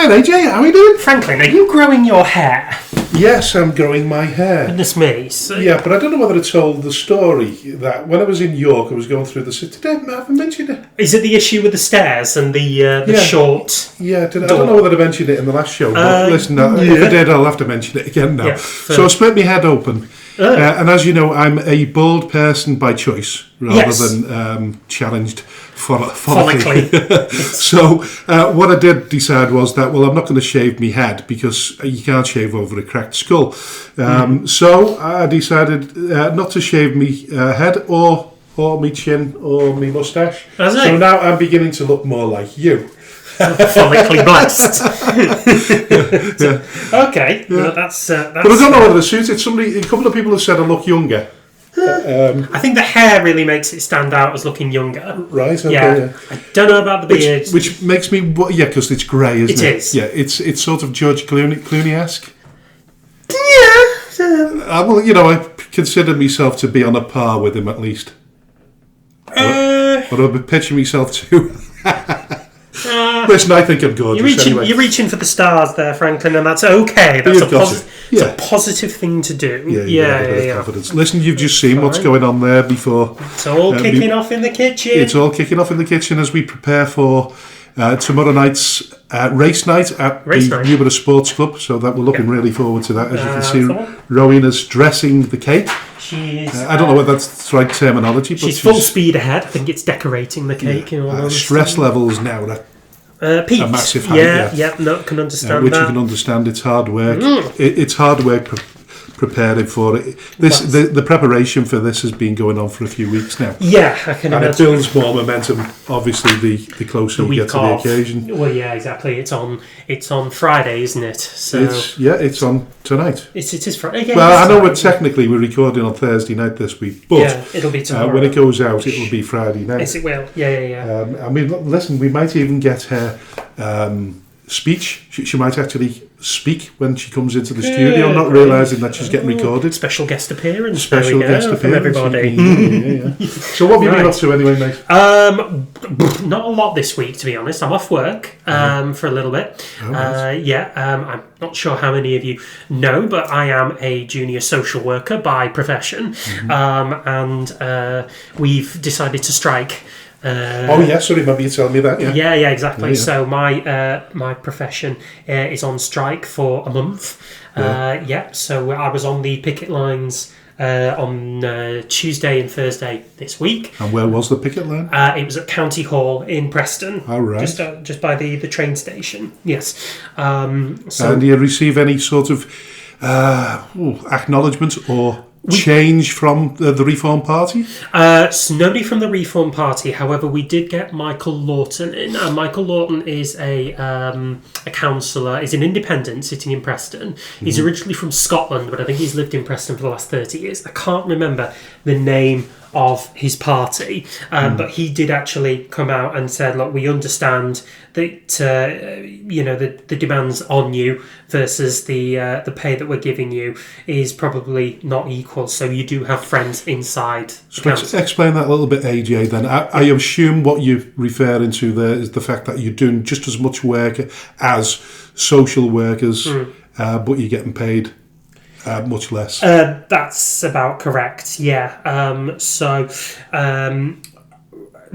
Hi AJ, how are you doing? Franklin, are you growing your hair? Yes, I'm growing my hair. Goodness me. So... Yeah, but I don't know whether I told the story that when I was in York, I was going through the city. Did I haven't mentioned it? Is it the issue with the stairs and the short? Yeah, I don't know whether I mentioned it in the last show. But listen, if I did, I'll have to mention it again now. Yeah, so I split my head open. And as you know, I'm a bald person by choice rather than challenged follically. So what I did decide was that, well, I'm not going to shave my head because you can't shave over a cracked skull. So I decided not to shave my head or my chin or my moustache. So now I'm beginning to look more like you. Follically blessed. Okay, yeah. That's but I don't know whether it suits it. A couple of people have said I look younger. I think the hair really makes it stand out as looking younger. Right. Okay, yeah. I don't know about the beard, which makes me because it's grey, isn't it? It is. Yeah, it's sort of George Clooney-esque. Yeah. Well, I consider myself to be on a par with him at least. What I've been pitching myself to. Listen, I think I'm gorgeous. You're reaching for the stars there, Franklin, and that's okay. That's a positive thing to do. Yeah. Confidence. Listen, you've just seen what's going on there before. It's all kicking off in the kitchen. It's all kicking off in the kitchen as we prepare for tomorrow night's race night at the Newborough Sports Club. So that we're looking really forward to that. As you can see, Rowena's dressing the cake. I don't know whether that's the right terminology. But she's full speed ahead. I think it's decorating the cake. Stress levels now that peaked. A massive height. No, can understand which that. You can understand. It's hard work. It's hard work preparing for it. The preparation for this has been going on for a few weeks now. Yeah, I can imagine. And it builds more momentum. Obviously, the closer you get to the occasion. Well, yeah, exactly. It's on Friday, isn't it? So it's on tonight. It is Friday. Yeah, well, I know we're recording on Thursday night this week, but it'll be tomorrow. When it goes out, it will be Friday night. Yes, it will. Yeah. I mean, listen, we might even get her speech. She might actually speak when she comes into the studio, not realising that she's getting recorded. Special guest appearance. Special guest appearance from everybody. Yeah. So what have you been up to anyway, mate? Not a lot this week, to be honest. I'm off work for a little bit. I'm not sure how many of you know, but I am a junior social worker by profession, and we've decided to strike. Sorry, remember you telling me that. Yeah, exactly. Yeah. So my profession is on strike for a month. So I was on the picket lines on Tuesday and Thursday this week. And where was the picket line? It was at County Hall in Preston. Oh, right. Just by the train station. Yes. And do you receive any sort of acknowledgement or change from the Reform Party? So nobody from the Reform Party. However, we did get Michael Lawton in. Michael Lawton is a councillor. He's an independent sitting in Preston. He's originally from Scotland, but I think he's lived in Preston for the last 30 years. I can't remember the name of his party, but he did actually come out and said, look, we understand that the demands on you versus the pay that we're giving you is probably not equal, so you do have friends inside. So explain that a little bit, AJ, then. I assume what you're referring to there is the fact that you're doing just as much work as social workers, but you're getting paid much less. That's about correct. Yeah.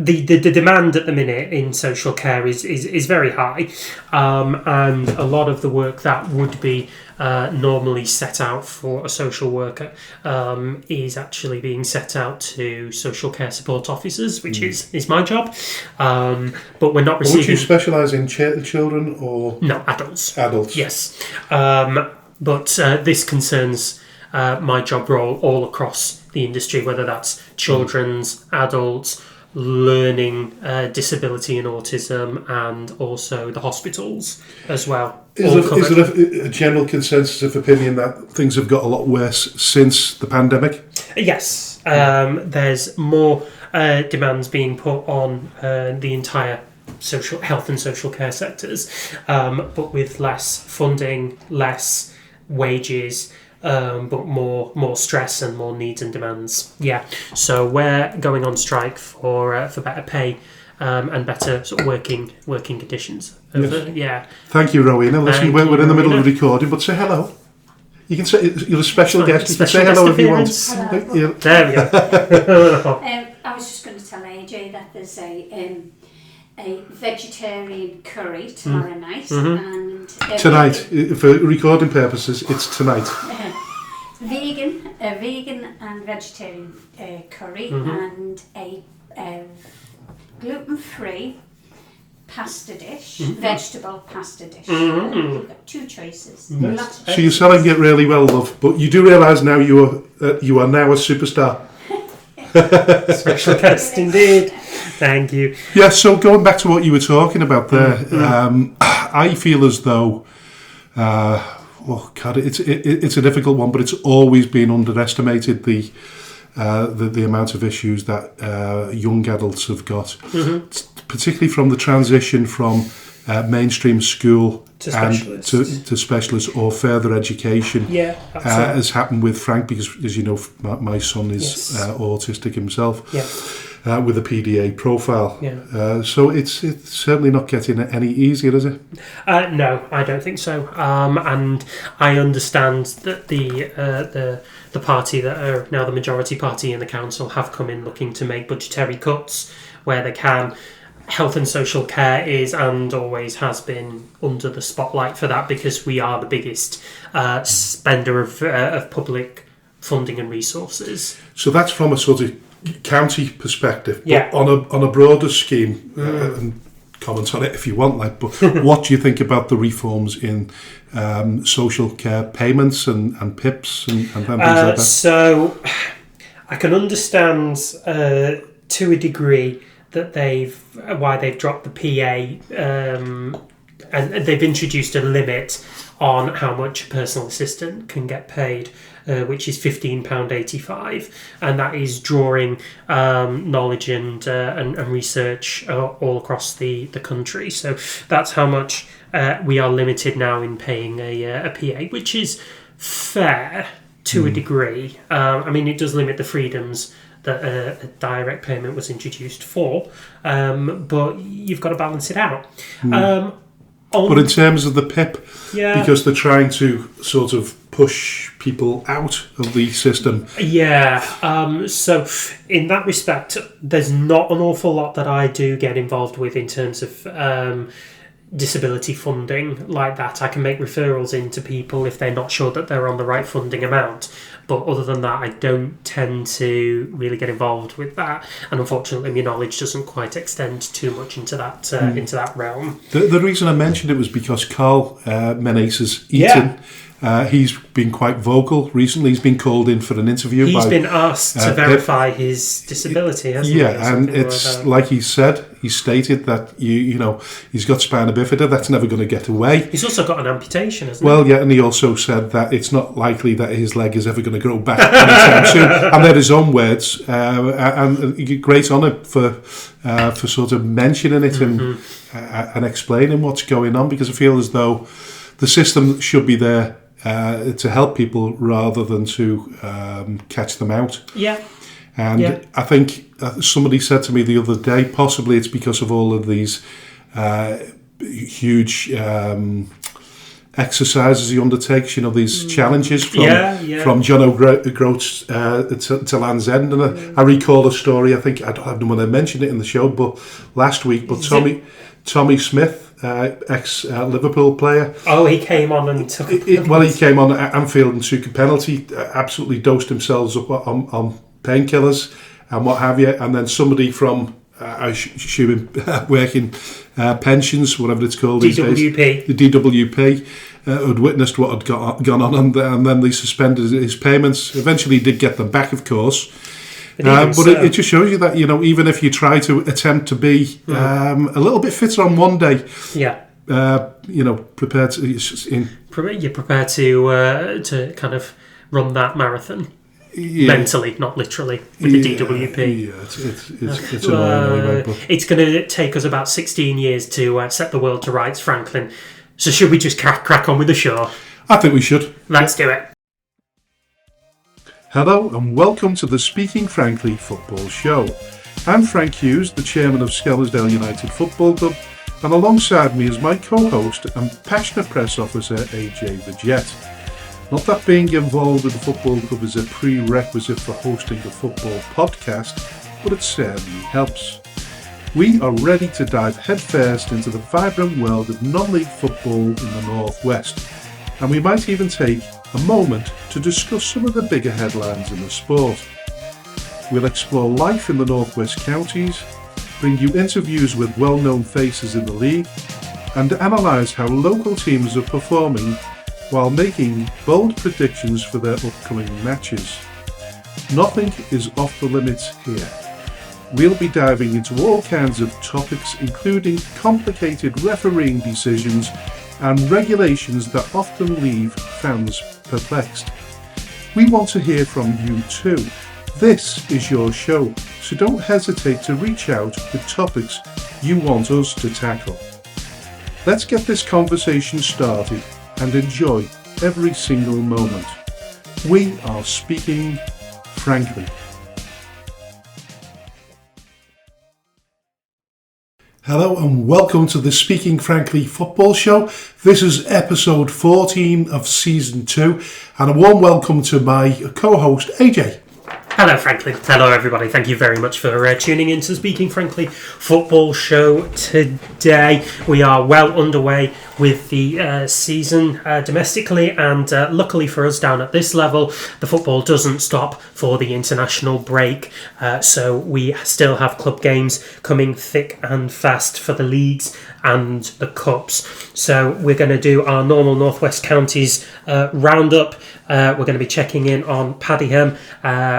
The demand at the minute in social care is very high, and a lot of the work that would be normally set out for a social worker is actually being set out to social care support officers, which is my job. But we're not receiving. Would you specialise in children or no adults? Adults. Yes. But this concerns my job role all across the industry, whether that's children's, adults, learning disability and autism, and also the hospitals as well. Is there a general consensus of opinion that things have got a lot worse since the pandemic? Yes. There's more demands being put on the entire social health and social care sectors, but with less funding, less wages, but more stress and more needs and demands. Yeah, so we're going on strike for better pay and better sort of working conditions. Thank you, Rowena. Listen, we're in the middle of recording, but say hello. You can say you're a special guest. You can say hello if you want. Hello. There we go. I was just going to tell AJ that there's a vegetarian curry tomorrow night, and tonight, for recording purposes, it's tonight. vegan and vegetarian curry, and a gluten-free pasta dish, vegetable pasta dish. You've got two choices. So you're selling it really well, love. But you do realise now you are now a superstar. Special guest indeed. Thank you. Yeah. So going back to what you were talking about there, I feel as though, it's a difficult one, but it's always been underestimated the amount of issues that young adults have got, particularly from the transition from mainstream school to specialists or further education. Yeah, has happened with Frank, because as you know, my son is autistic himself. Yeah. With a PDA profile. Yeah. So it's certainly not getting any easier, is it? No, I don't think so. And I understand that the party that are now the majority party in the council have come in looking to make budgetary cuts where they can. Health and social care is and always has been under the spotlight for that, because we are the biggest spender of public funding and resources. So that's from a sort of county perspective, but Yeah. on a broader scheme, and comment on it if you want, but what do you think about the reforms in social care payments and PIPs and things like that? So I can understand to a degree that why they've dropped the PA, and they've introduced a limit on how much a personal assistant can get paid, which is £15.85, and that is drawing knowledge and research all across the country. So that's how much we are limited now in paying a PA, which is fair to a degree. I mean, it does limit the freedoms that a direct payment was introduced for, but you've got to balance it out. But in terms of the PIP, because they're trying to sort of push people out of the system. So in that respect, there's not an awful lot that I do get involved with in terms of disability funding like that. I can make referrals into people if they're not sure that they're on the right funding amount. But other than that, I don't tend to really get involved with that. And unfortunately, my knowledge doesn't quite extend too much into that realm. The reason I mentioned it was because Carl Menace's Eaton, he's been quite vocal recently. He's been called in for an interview. He's been asked to verify his disability, hasn't he? Yeah, and it's like he stated that he's got spina bifida. That's never going to get away. He's also got an amputation, hasn't he? Well, yeah, and he also said that it's not likely that his leg is ever going to grow back anytime soon. And they're his own words. And great on him for sort of mentioning it and explaining what's going on, because I feel as though the system should be there to help people rather than to catch them out. Yeah. And I think somebody said to me the other day, possibly it's because of all of these huge exercises he undertakes, these challenges from John O'Groats to Land's End. And I recall a story, I don't know when I mentioned it in the show, but last week, but Tommy Smith, ex-Liverpool player. Oh, he came on and took he came on at Anfield and took a penalty, absolutely dosed themselves up on painkillers and what have you, and then somebody from I assume working pensions, whatever it's called these days, the DWP, had witnessed what had gone on, and then they suspended his payments. Eventually he did get them back, of course. But it just shows you that, even if you try to attempt to be a little bit fitter on one day, prepared to... You're prepared to kind of run that marathon. Mentally, not literally, with the DWP. Yeah, it's annoying anyway. But it's going to take us about 16 years to set the world to rights, Franklin. So should we just crack on with the show? I think we should. Let's do it. Hello and welcome to the Speaking Frankly Football Show. I'm Frank Hughes, the chairman of Skelmersdale United Football Club, and alongside me is my co-host and passionate press officer, AJ the Jet. Not that being involved with the football club is a prerequisite for hosting a football podcast, but it certainly helps. We are ready to dive headfirst into the vibrant world of non-league football in the Northwest, and we might even take a moment to discuss some of the bigger headlines in the sport. We'll explore life in the Northwest counties, bring you interviews with well-known faces in the league, and analyse how local teams are performing while making bold predictions for their upcoming matches. Nothing is off the limits here. We'll be diving into all kinds of topics, including complicated refereeing decisions and regulations that often leave fans perplexed. We want to hear from you too. This is your show, so don't hesitate to reach out with topics you want us to tackle. Let's get this conversation started and enjoy every single moment. We are speaking frankly. Hello and welcome to the Speaking Frankly Football Show. This is episode 14 of season 2, and a warm welcome to my co-host AJ. Hello, Franklin. Hello, everybody. Thank you very much for tuning in to Speaking Frankly Football Show today. We are well underway with the season domestically, and luckily for us down at this level, the football doesn't stop for the international break. So we still have club games coming thick and fast for the leagues and the cups. So we're going to do our normal Northwest Counties roundup. We're going to be checking in on Padiham.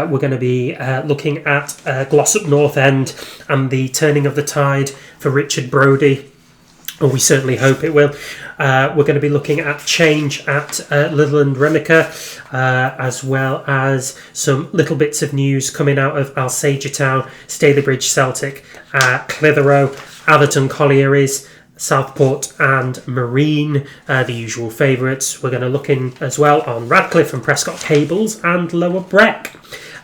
We're going to be looking at Glossop North End and the turning of the tide for Richard Brodie. Or we certainly hope it will. We're going to be looking at change at Litherland Remyca, as well as some little bits of news coming out of Alsager Town, Stalybridge Celtic, Clitheroe, Atherton Collieries, Southport and Marine, the usual favourites. We're going to look in as well on Radcliffe and Prescott Cables and Lower Breck,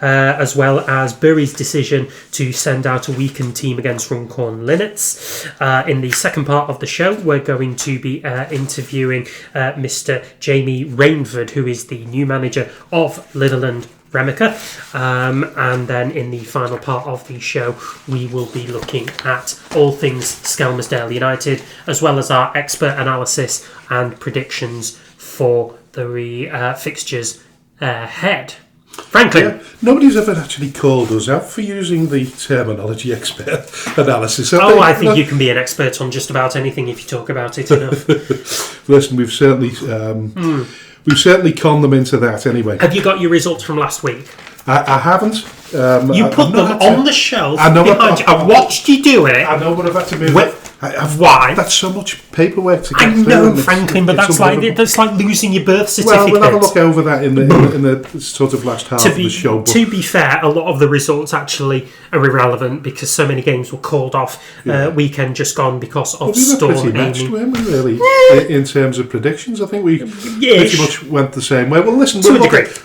as well as Bury's decision to send out a weakened team against Runcorn Linnets. In the second part of the show, we're going to be interviewing Mr. Jamie Rainford, who is the new manager of Litherland Remyca, and then in the final part of the show we will be looking at all things Skelmersdale United, as well as our expert analysis and predictions for the fixtures ahead. Franklin. Yeah, nobody's ever actually called us out for using the terminology expert analysis. I think you can be an expert on just about anything if you talk about it enough. Listen, we've certainly conned them into that anyway. Have you got your results from last week? I haven't. You put them on the shelf behind you. I watched you do it. I know, but I've had to move it. Why? That's so much paperwork to get through. I know, Franklin, but that's like losing your birth certificate. Well, we'll have a look over that in the sort of last half of the show. But to be fair, a lot of the results actually are irrelevant because so many games were called off weekend just gone because of storm. We were pretty matched, weren't we, really? In terms of predictions, I think we pretty much went the same way. Well, listen,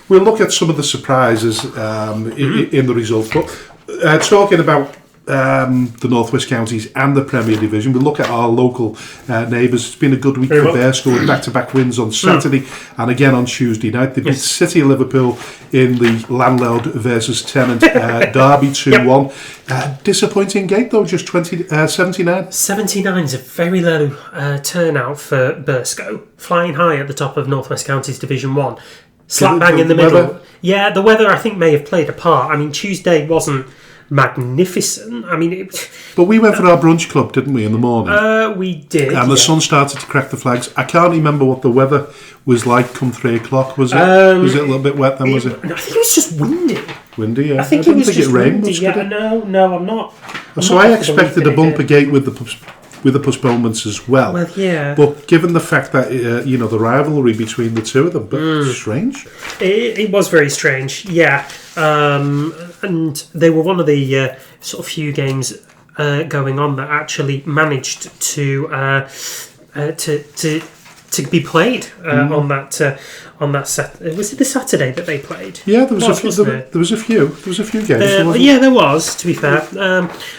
we'll look at some of the surprises in the results. But talking about the Northwest Counties and the Premier Division, we look at our local neighbours. It's been a good week for Bearscough with back-to-back wins on Saturday and again on Tuesday night. They beat City of Liverpool in the landlord versus tenant derby 2-1. Disappointing gate though, just 79. 79 is a very low turnout for Bearscough, flying high at the top of Northwest Counties Division 1. Slap bang in the middle. Weather? Yeah, the weather I think may have played a part. I mean, Tuesday wasn't magnificent. I mean, but we went for our brunch club, didn't we, in the morning? We did. And the sun started to crack the flags. I can't remember what the weather was like come 3 o'clock. Was it a little bit wet then? Was it? I think it was just windy. Windy, yeah. I think it was just rained windy. much, No, I'm not. I expected a bumper gate with the postponements as well. Well, yeah. But given the fact that the rivalry between the two of them, but strange. It was very strange, yeah. And they were one of the sort of few games going on that actually managed to to be played on that set. Was it the Saturday that they played? Yeah, there was a few games. There was. To be fair,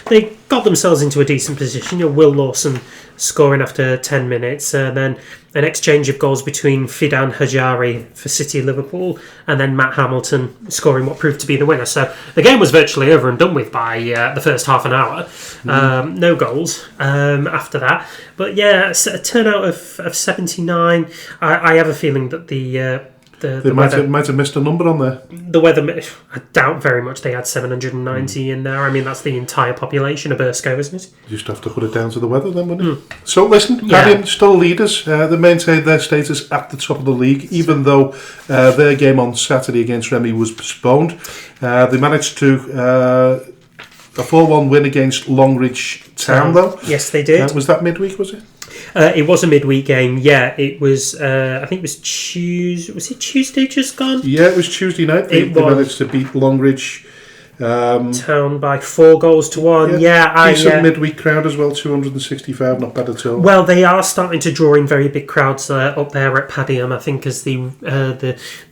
they got themselves into a decent position. Will Lawson scoring after 10 minutes, then an exchange of goals between Fidan Hajari for City of Liverpool, and then Matt Hamilton scoring what proved to be the winner. So the game was virtually over and done with by the first half an hour. No goals after that. But yeah, a turnout of 79. I have a feeling that they might have missed a number on there. The weather, I doubt very much they had 790 in there. I mean, that's the entire population of Erskine, isn't it? You just have to put it down to the weather then, wouldn't you? So listen, Padiham still leaders. They maintain their status at the top of the league, even though their game on Saturday against Remy was postponed. They managed to a 4-1 win against Longridge Town, though. Yes, they did. Was that midweek, was it? It was a midweek game, yeah. It was, I think it was Tuesday. Was it Tuesday just gone? Yeah, it was Tuesday night. They managed to beat Longridge Town by 4-1. Decent midweek crowd as well, 265, not bad at all. Well, they are starting to draw in very big crowds up there at Padiham, I think, as the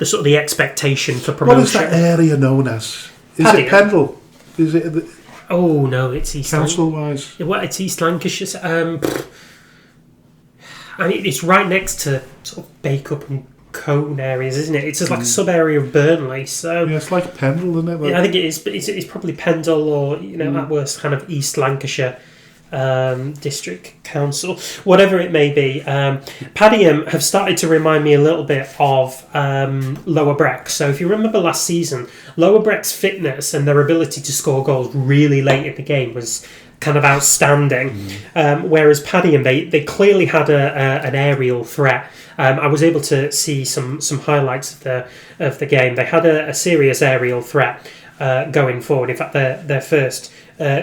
sort of the expectation for promotion. What is that area known as? Is Padiham. it Pendle? Is it? Oh no, it's East. Council-wise, well, it's East Lancashire. I mean, it's right next to sort of Bacup and Cone areas, isn't it? It's just like a sub area of Burnley. So yeah, it's like Pendle, isn't it? Like, yeah, I think it is. But it's probably Pendle or at worst kind of East Lancashire District Council, whatever it may be. Padiham have started to remind me a little bit of Lower Breck. So if you remember last season, Lower Breck's fitness and their ability to score goals really late in the game was kind of outstanding. Whereas Padiham, they clearly had an aerial threat. I was able to see some highlights of the game. They had a serious aerial threat going forward. In fact, their first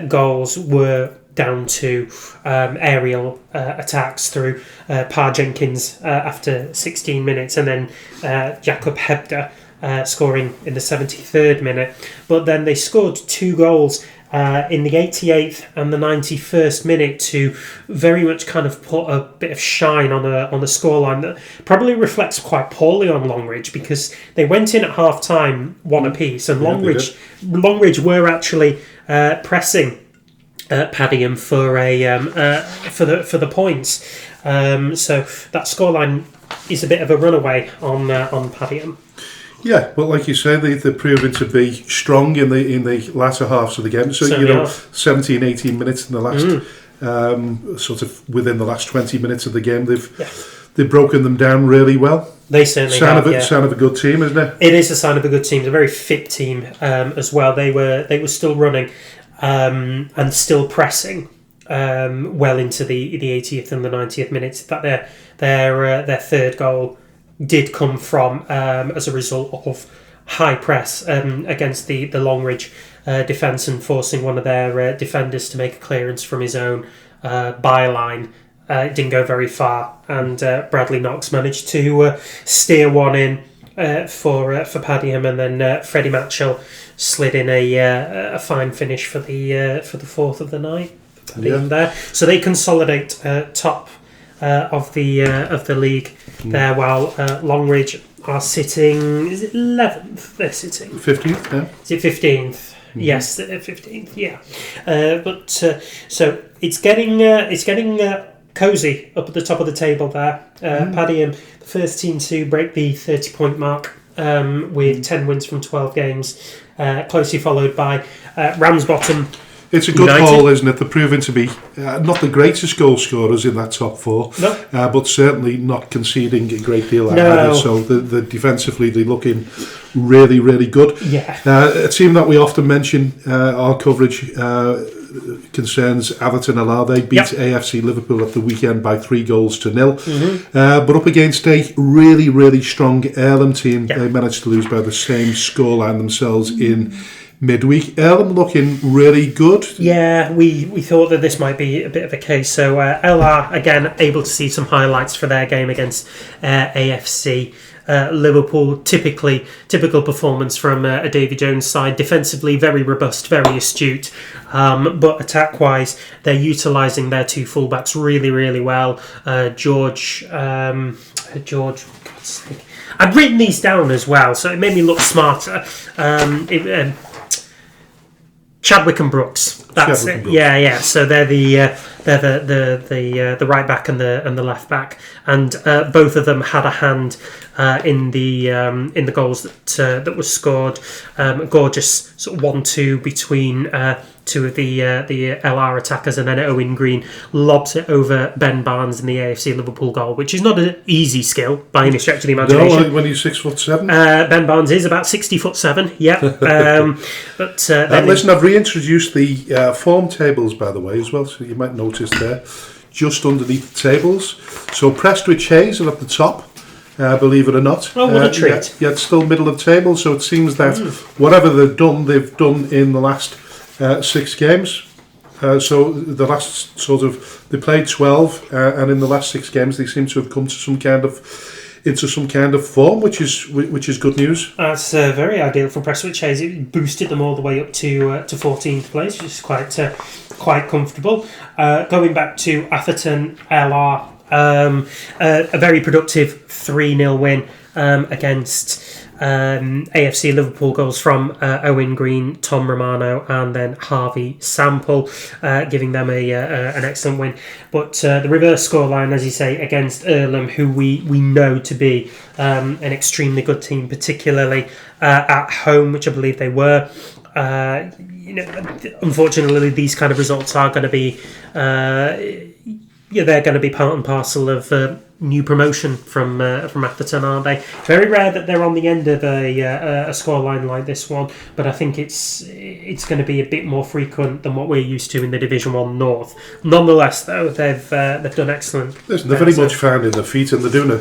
goals were down to aerial attacks through Pa Jenkins after 16 minutes, and then Jakob Hebda scoring in the 73rd minute. But then they scored 2 goals in the 88th and the 91st minute to very much kind of put a bit of shine on a scoreline that probably reflects quite poorly on Longridge, because they went in at half time 1 apiece, and Longridge were actually pressing Padiham for the points. So that scoreline is a bit of a runaway on Padiham. Yeah, well, like you say, they've proven to be strong in the latter halves of the game. So, 17, 18 minutes in the last, sort of within the last 20 minutes of the game, they've broken them down really well. They certainly have. Sign of a good team, isn't it? It is a sign of a good team. It's a very fit team as well. They were still running and still pressing well into the 80th and the 90th minutes. In fact, their third goal did come from as a result of high press against the Longridge defence, and forcing one of their defenders to make a clearance from his own byline. It didn't go very far, and Bradley Knox managed to steer one in for Padiham, and then Freddie Matchell slid in a fine finish for the fourth of the night. There, so they consolidate top of the league there, while Longridge are sitting. Is it 11th? They're sitting 15th. Yeah. Is it 15th? Mm-hmm. Yes, 15th. Yeah, but so it's getting cosy up at the top of the table there. Padiham, the first team to break the 30-point mark with 10 wins from 12 games, closely followed by Ramsbottom. It's a good haul, isn't it? They're proving to be not the greatest goal scorers in that top 4, but certainly not conceding a great deal either. So the defensively, they're looking really, really good. Yeah. A team that we often mention, our coverage concerns Atherton Allow. They beat AFC Liverpool at the weekend by 3-0. But up against a really, really strong Earlham team, they managed to lose by the same scoreline themselves in midweek. Earlham looking really good. Yeah, we thought that this might be a bit of a case. So LR, again, able to see some highlights for their game against AFC. Liverpool, typical performance from a Davy Jones side. Defensively, very robust, very astute. But attack-wise, they're utilising their two fullbacks really, really well. George, God's sake. I'd written these down as well, so it made me look smarter. Chadwick and Brooks. That's Chadwick it. and Brooks. Yeah. So they're the right back and the left back, and both of them had a hand in the goals that were scored. Gorgeous sort of 1-2 between two of the LR attackers, and then Owen Green lobs it over Ben Barnes in the AFC Liverpool goal, which is not an easy skill by any stretch of the imagination. No, when he's 6'7". Ben Barnes is about 60'7". Yeah. Listen, I've reintroduced the form tables, by the way, as well, so you might notice there, just underneath the tables. So Prestwich Hayes are at the top. Believe it or not. Oh, what a treat. Yeah, it's still middle of the table, so it seems that whatever they've done in the last 6 games. So the last they played 12, and in the last 6 games they seem to have come to some kind of form, which is good news. That's very ideal for Prestwich Hayes. It boosted them all the way up to 14th place, which is quite comfortable. Going back to Atherton LR. A very productive 3-0 win against AFC Liverpool. Goals from Owen Green, Tom Romano, and then Harvey Sample, giving them an excellent win. But the reverse scoreline, as you say, against Earlham, who we know to be an extremely good team, particularly at home, which I believe they were. Unfortunately, these kind of results are going to be. They're going to be part and parcel of new promotion from Atherton, aren't they? Very rare that they're on the end of a scoreline like this one, but I think it's going to be a bit more frequent than what we're used to in the Division 1 North. Nonetheless, though, they've done excellent. Listen, they're very much finding their feet, and they're doing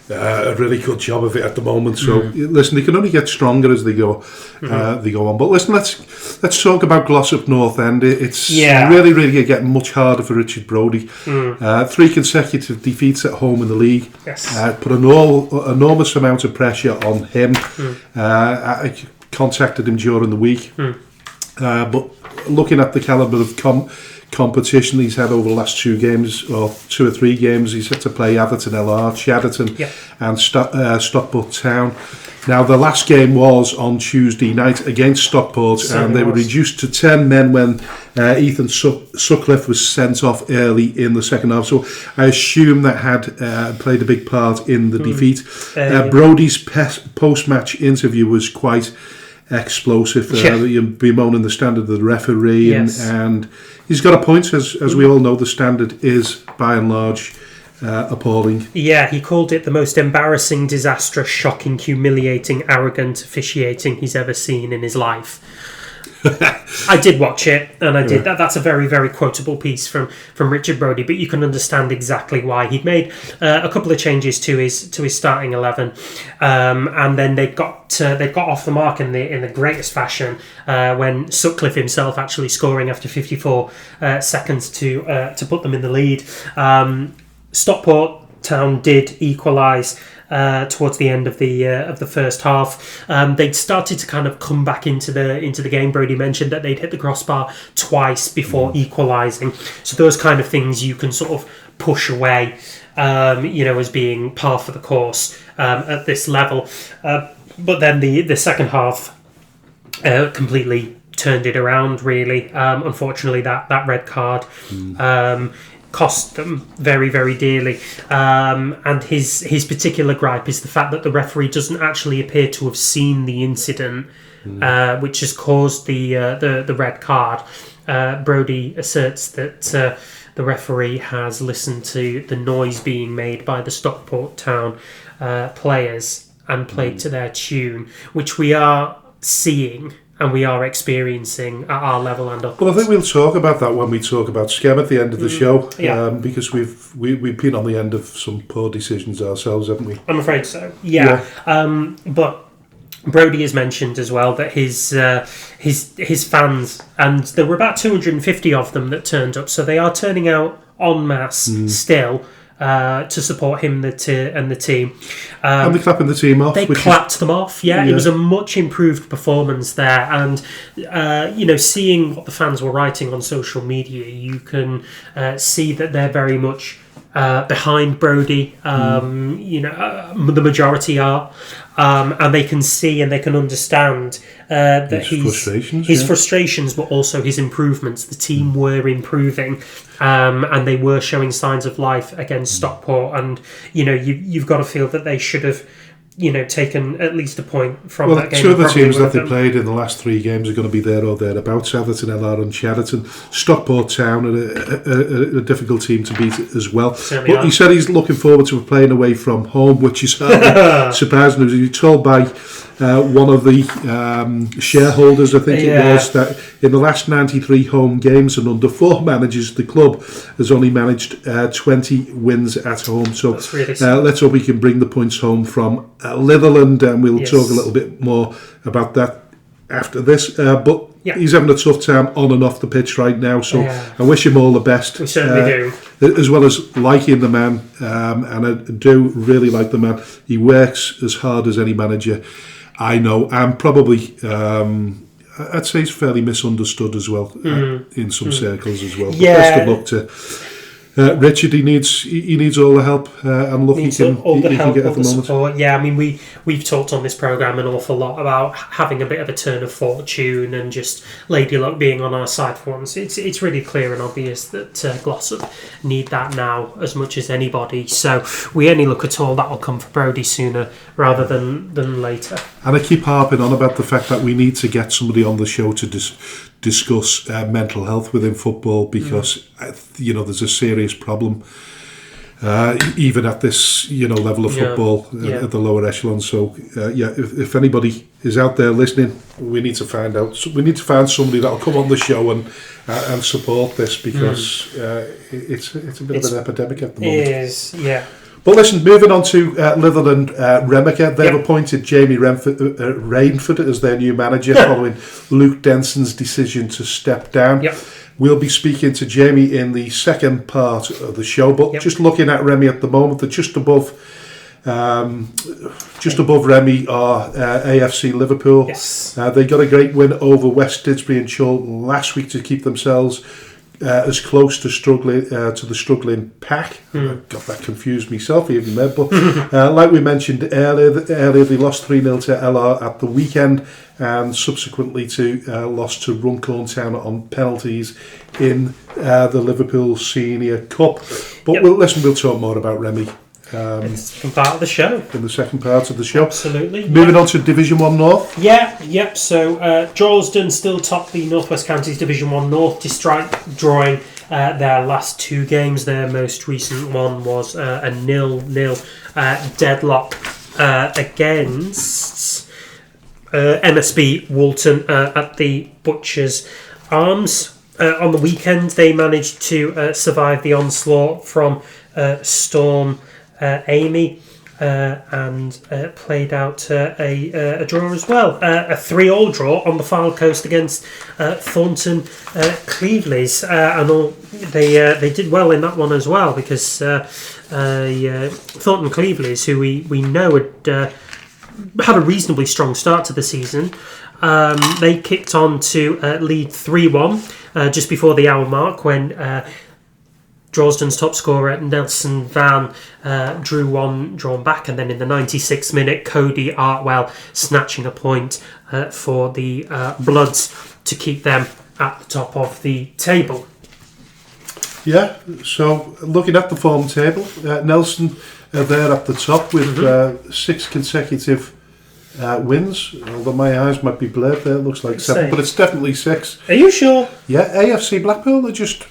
a really good job of it at the moment. So listen, they can only get stronger as they go on. But listen, let's talk about Glossop North End. It's really getting much harder for Richard Brodie. 3 consecutive defeats at home in the league. Yes. Put an enormous amount of pressure on him. I contacted him during the week. But looking at the calibre of competition he's had over the last 2 games, or 2 or 3 games, he's had to play Atherton LR, Chadderton and Stockport Town. Now, the last game was on Tuesday night against Stockport, and they were reduced to 10 men when Ethan Sutcliffe was sent off early in the second half. So I assume that had played a big part in the defeat. Brodie's post-match interview was quite explosive, bemoaning the standard of the referee, and he's got a point. As we all know, the standard is by and large appalling. Yeah, he called it the most embarrassing, disastrous, shocking, humiliating, arrogant officiating he's ever seen in his life. I did watch it, and I did. That's a very, very quotable piece from Richard Brodie, but you can understand exactly why. He'd made a couple of changes to his starting 11, and then they got off the mark in the greatest fashion when Sutcliffe himself actually scoring after 54 seconds to put them in the lead. Stockport Town did equalise towards the end of the first half. They'd started to kind of come back into the game. Brodie mentioned that they'd hit the crossbar twice before equalising. So those kind of things you can sort of push away, as being par for the course at this level. But then the second half completely turned it around, really. Unfortunately, that red card cost them very, very dearly. And his particular gripe is the fact that the referee doesn't actually appear to have seen the incident, which has caused the red card. Brodie asserts that the referee has listened to the noise being made by the Stockport Town players and played to their tune, which we are seeing and we are experiencing at our level and upwards. Well, I think we'll talk about that when we talk about Skem at the end of the show, because we've been on the end of some poor decisions ourselves, haven't we? I'm afraid so. Yeah. But Brodie has mentioned as well that his fans, and there were about 250 of them that turned up, so they are turning out en masse still to support him and the team. And they're clapping the team off. They clapped them off, yeah. It was a much improved performance there. And, seeing what the fans were writing on social media, you can see that they're very much behind Brodie. The majority are. And they can see and they can understand that his frustrations, but also his improvements. The team were improving, and they were showing signs of life against Stockport. And you've got to feel that they should have, taken at least a point from that game. Two of the teams that they played in the last 3 games are going to be there or thereabouts. Atherton, LR and Cheriton. Stockport Town are a difficult team to beat as well. But he said he's looking forward to playing away from home, which is surprising. He was told by one of the shareholders, I think it was, that in the last 93 home games and under 4 managers, the club has only managed 20 wins at home. So let's hope we can bring the points home from Litherland, and we'll talk a little bit more about that after this. But he's having a tough time on and off the pitch right now, so I wish him all the best. We certainly do. As well as liking the man, and I do really like the man. He works as hard as any manager I know. I'm probably, I'd say he's fairly misunderstood as well in some circles as well. But best of luck to Richard. He needs all the help and luck he can get at the moment. Support. Yeah, I mean we've talked on this programme an awful lot about having a bit of a turn of fortune and just Lady Luck being on our side for once. It's really clear and obvious that Glossop need that now as much as anybody. So we only look at all that will come for Brodie sooner rather than later. And I keep harping on about the fact that we need to get somebody on the show to discuss mental health within football, because there's a serious problem even at this level of football at the lower echelon. So if anybody is out there listening, we need to find somebody that'll come on the show and support this, because it's a bit of an epidemic at the moment. It is, yeah. But listen, moving on to Litherland Remyca, they've appointed Jamie Rainford as their new manager following Luke Denson's decision to step down. We'll be speaking to Jamie in the second part of the show, but just looking at Remy at the moment, they're just above Remy are AFC Liverpool. They got a great win over West Didsbury and Chult last week to keep themselves as close to the struggling pack. I got that confused myself even there, but like we mentioned earlier, they lost 3-0 to LR at the weekend, and subsequently lost to Runcorn Town on penalties in the Liverpool Senior Cup. But we'll talk more about Remy in the second part of the show. In the second part of the show. Absolutely. Moving on to Division 1 North. So Droylsden still top the North West Counties Division 1 North, despite drawing their last 2 games. Their most recent one was a 0-0 deadlock against MSB Walton at the Butchers Arms. On the weekend, they managed to survive the onslaught from Storm Amy and played out a draw as well. A 3-3 draw on the Fylde Coast against Thornton Cleveleys, and they did well in that one as well, because Thornton Cleveleys, who we know had a reasonably strong start to the season, they kicked on to lead 3-1 just before the hour mark, when Droylsden's top scorer, Nelson Van, drew one drawn back, and then in the 96th minute, Cody Artwell snatching a point for the Bloods to keep them at the top of the table. Yeah, so looking at the form table, Nelson there at the top with 6 consecutive wins, although my eyes might be blurred there, it looks like 7, but it's definitely 6. Are you sure? Yeah, AFC Blackpool, they're just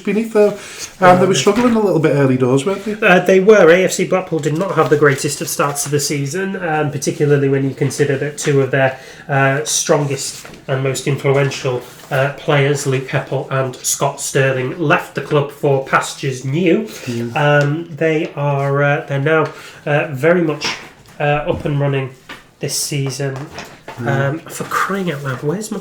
beneath there, and they were struggling a little bit early doors, weren't they? They were. AFC Blackpool did not have the greatest of starts to the season, particularly when you consider that 2 of their strongest and most influential players, Luke Heppel and Scott Sterling, left the club for pastures new. They're now very much up and running this season. For crying out loud, where's my...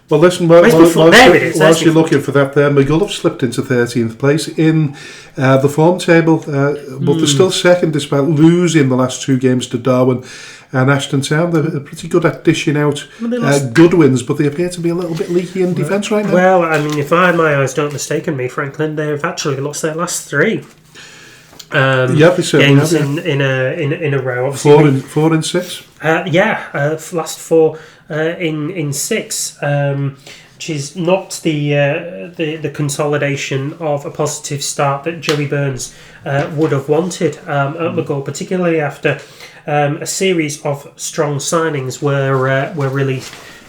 Well, listen, there it is. Whilst you're looking for that there, McGull have slipped into 13th place in the form table, but they're still second despite losing the last 2 games to Darwin and Ashton Town. They're pretty good at dishing out good wins, but they appear to be a little bit leaky in defence right now. Well, I mean, if my eyes don't mistaken me, Franklin, they've actually lost their last 3. They certainly games have, in a row. Obviously, 4 and 6. Last 4 in 6, which is not the consolidation of a positive start that Joey Burns would have wanted at McGull, particularly after a series of strong signings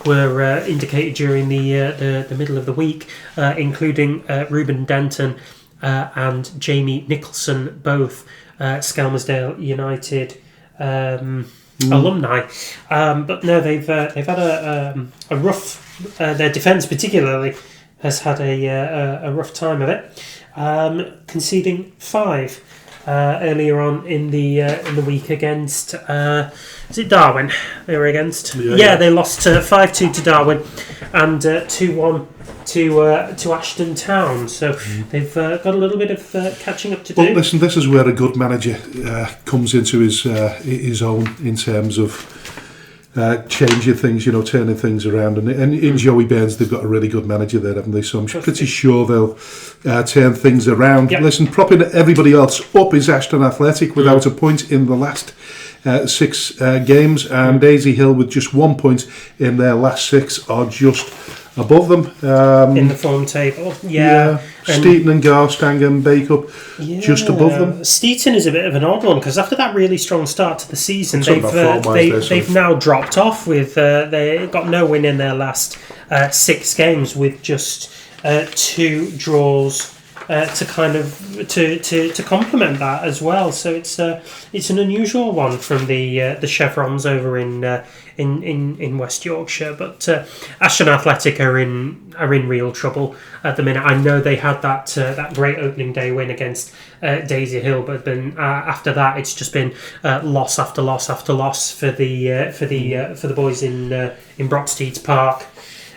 were indicated during the middle of the week, including Ruben Denton and Jamie Nicholson, both Skelmersdale United alumni. But no, they've had a rough. Their defence, particularly, has had a rough time of it, conceding 5 earlier on in the week against. Is it Darwin? They were against. Yeah, they lost 5-2 to Darwin and 2-1 to Ashton Town. So they've got a little bit of catching up to do. Well, listen, this is where a good manager comes into his own in terms of changing things, turning things around. And in Joey Burns, they've got a really good manager there, haven't they? So I'm pretty sure they'll turn things around. Yep. Listen, propping everybody else up is Ashton Athletic without a point in the last 6 games, and Daisy Hill with just 1 point in their last 6 are just above them. In the form table. Steeton and Garstang and Bakeup just above them. Steeton is a bit of an odd one because after that really strong start to the season, they've now dropped off with they got no win in their last 6 games with just 2 draws to kind of to complement that as well. So it's an unusual one from the Chevrons over in West Yorkshire. But Ashton Athletic are in real trouble at the minute. I know they had that great opening day win against Daisy Hill, but then after that it's just been loss after loss after loss for the boys in Broxteeds Park.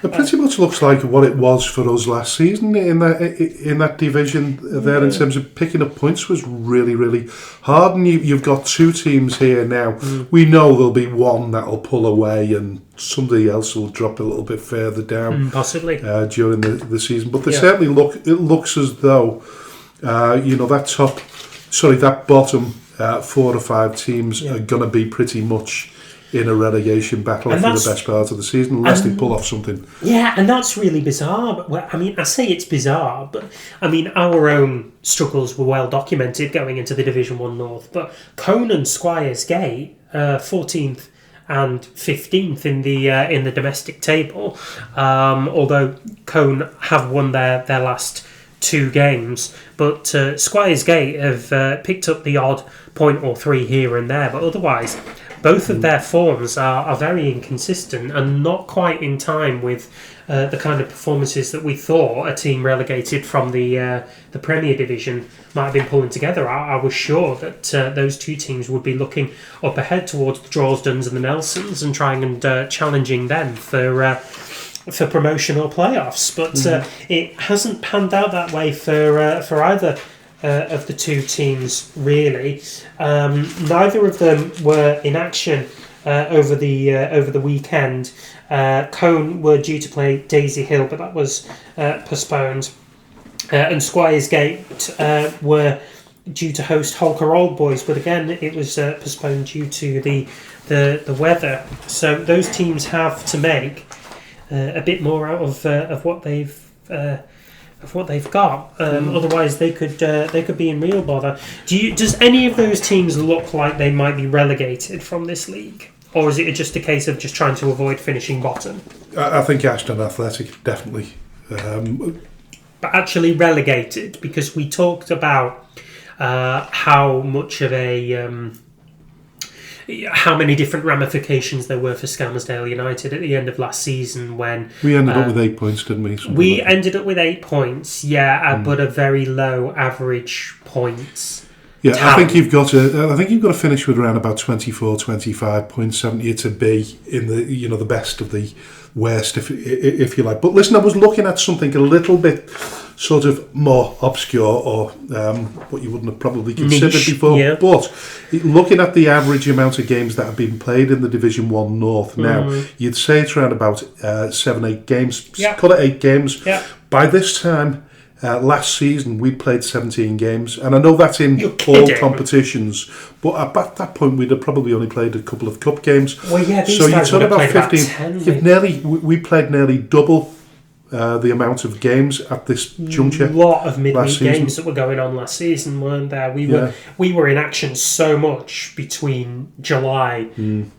It pretty much looks like what it was for us last season in that division there in terms of picking up points was really, really hard. And you've got 2 teams here now. We know there'll be one that'll pull away and somebody else will drop a little bit further down, possibly during the season. But they certainly looks as though that bottom 4 or 5 teams are going to be pretty much in a relegation battle for the best part of the season, unless they pull off something. Yeah, and that's really bizarre. Well, I mean, I say it's bizarre, but I mean, our own struggles were well documented going into the Division 1 North. But Cone and Squires Gate, 14th and 15th in the domestic table, although Cone have won their last 2 games, but Squires Gate have picked up the odd point or 3 here and there, but otherwise both of their forms are very inconsistent and not quite in time with the kind of performances that we thought a team relegated from the Premier Division might have been pulling together. I was sure that those 2 teams would be looking up ahead towards the Drorsdens and the Nelsons and trying and challenging them for promotion or playoffs, but it hasn't panned out that way for either of the 2 teams, really. Neither of them were in action over the weekend. Cone were due to play Daisy Hill, but that was postponed. And Squires Gate were due to host Holker Old Boys, but again it was postponed due to the weather. So those teams have to make a bit more out of what they've got. Otherwise, they could be in real bother. Does any of those teams look like they might be relegated from this league, or is it just a case of just trying to avoid finishing bottom? I think Ashton Athletic definitely, but actually relegated, because we talked about how much of a how many different ramifications there were for Skelmersdale United at the end of last season when we ended up with 8 points, didn't we? Ended up with 8 points, but a very low average points Yeah, I think you've got to finish with around about 24, 25 points, haven't you, to be in the the best of the worst, if you like. But listen, I was looking at something a little bit sort of more obscure or what you wouldn't have probably considered before. Yeah. But looking at the average amount of games that have been played in the Division 1 North now, you'd say it's around about 7-8 games. Yep. Call it 8 games. Yep. By this time last season, we'd played 17 games, and I know that's in all competitions, but at that point, we'd have probably only played a couple of cup games. Well, yeah, so you're talking about 15. We played nearly double the amount of games at this juncture. A lot of midweek games that were going on last season, weren't there? We were in action so much between July. And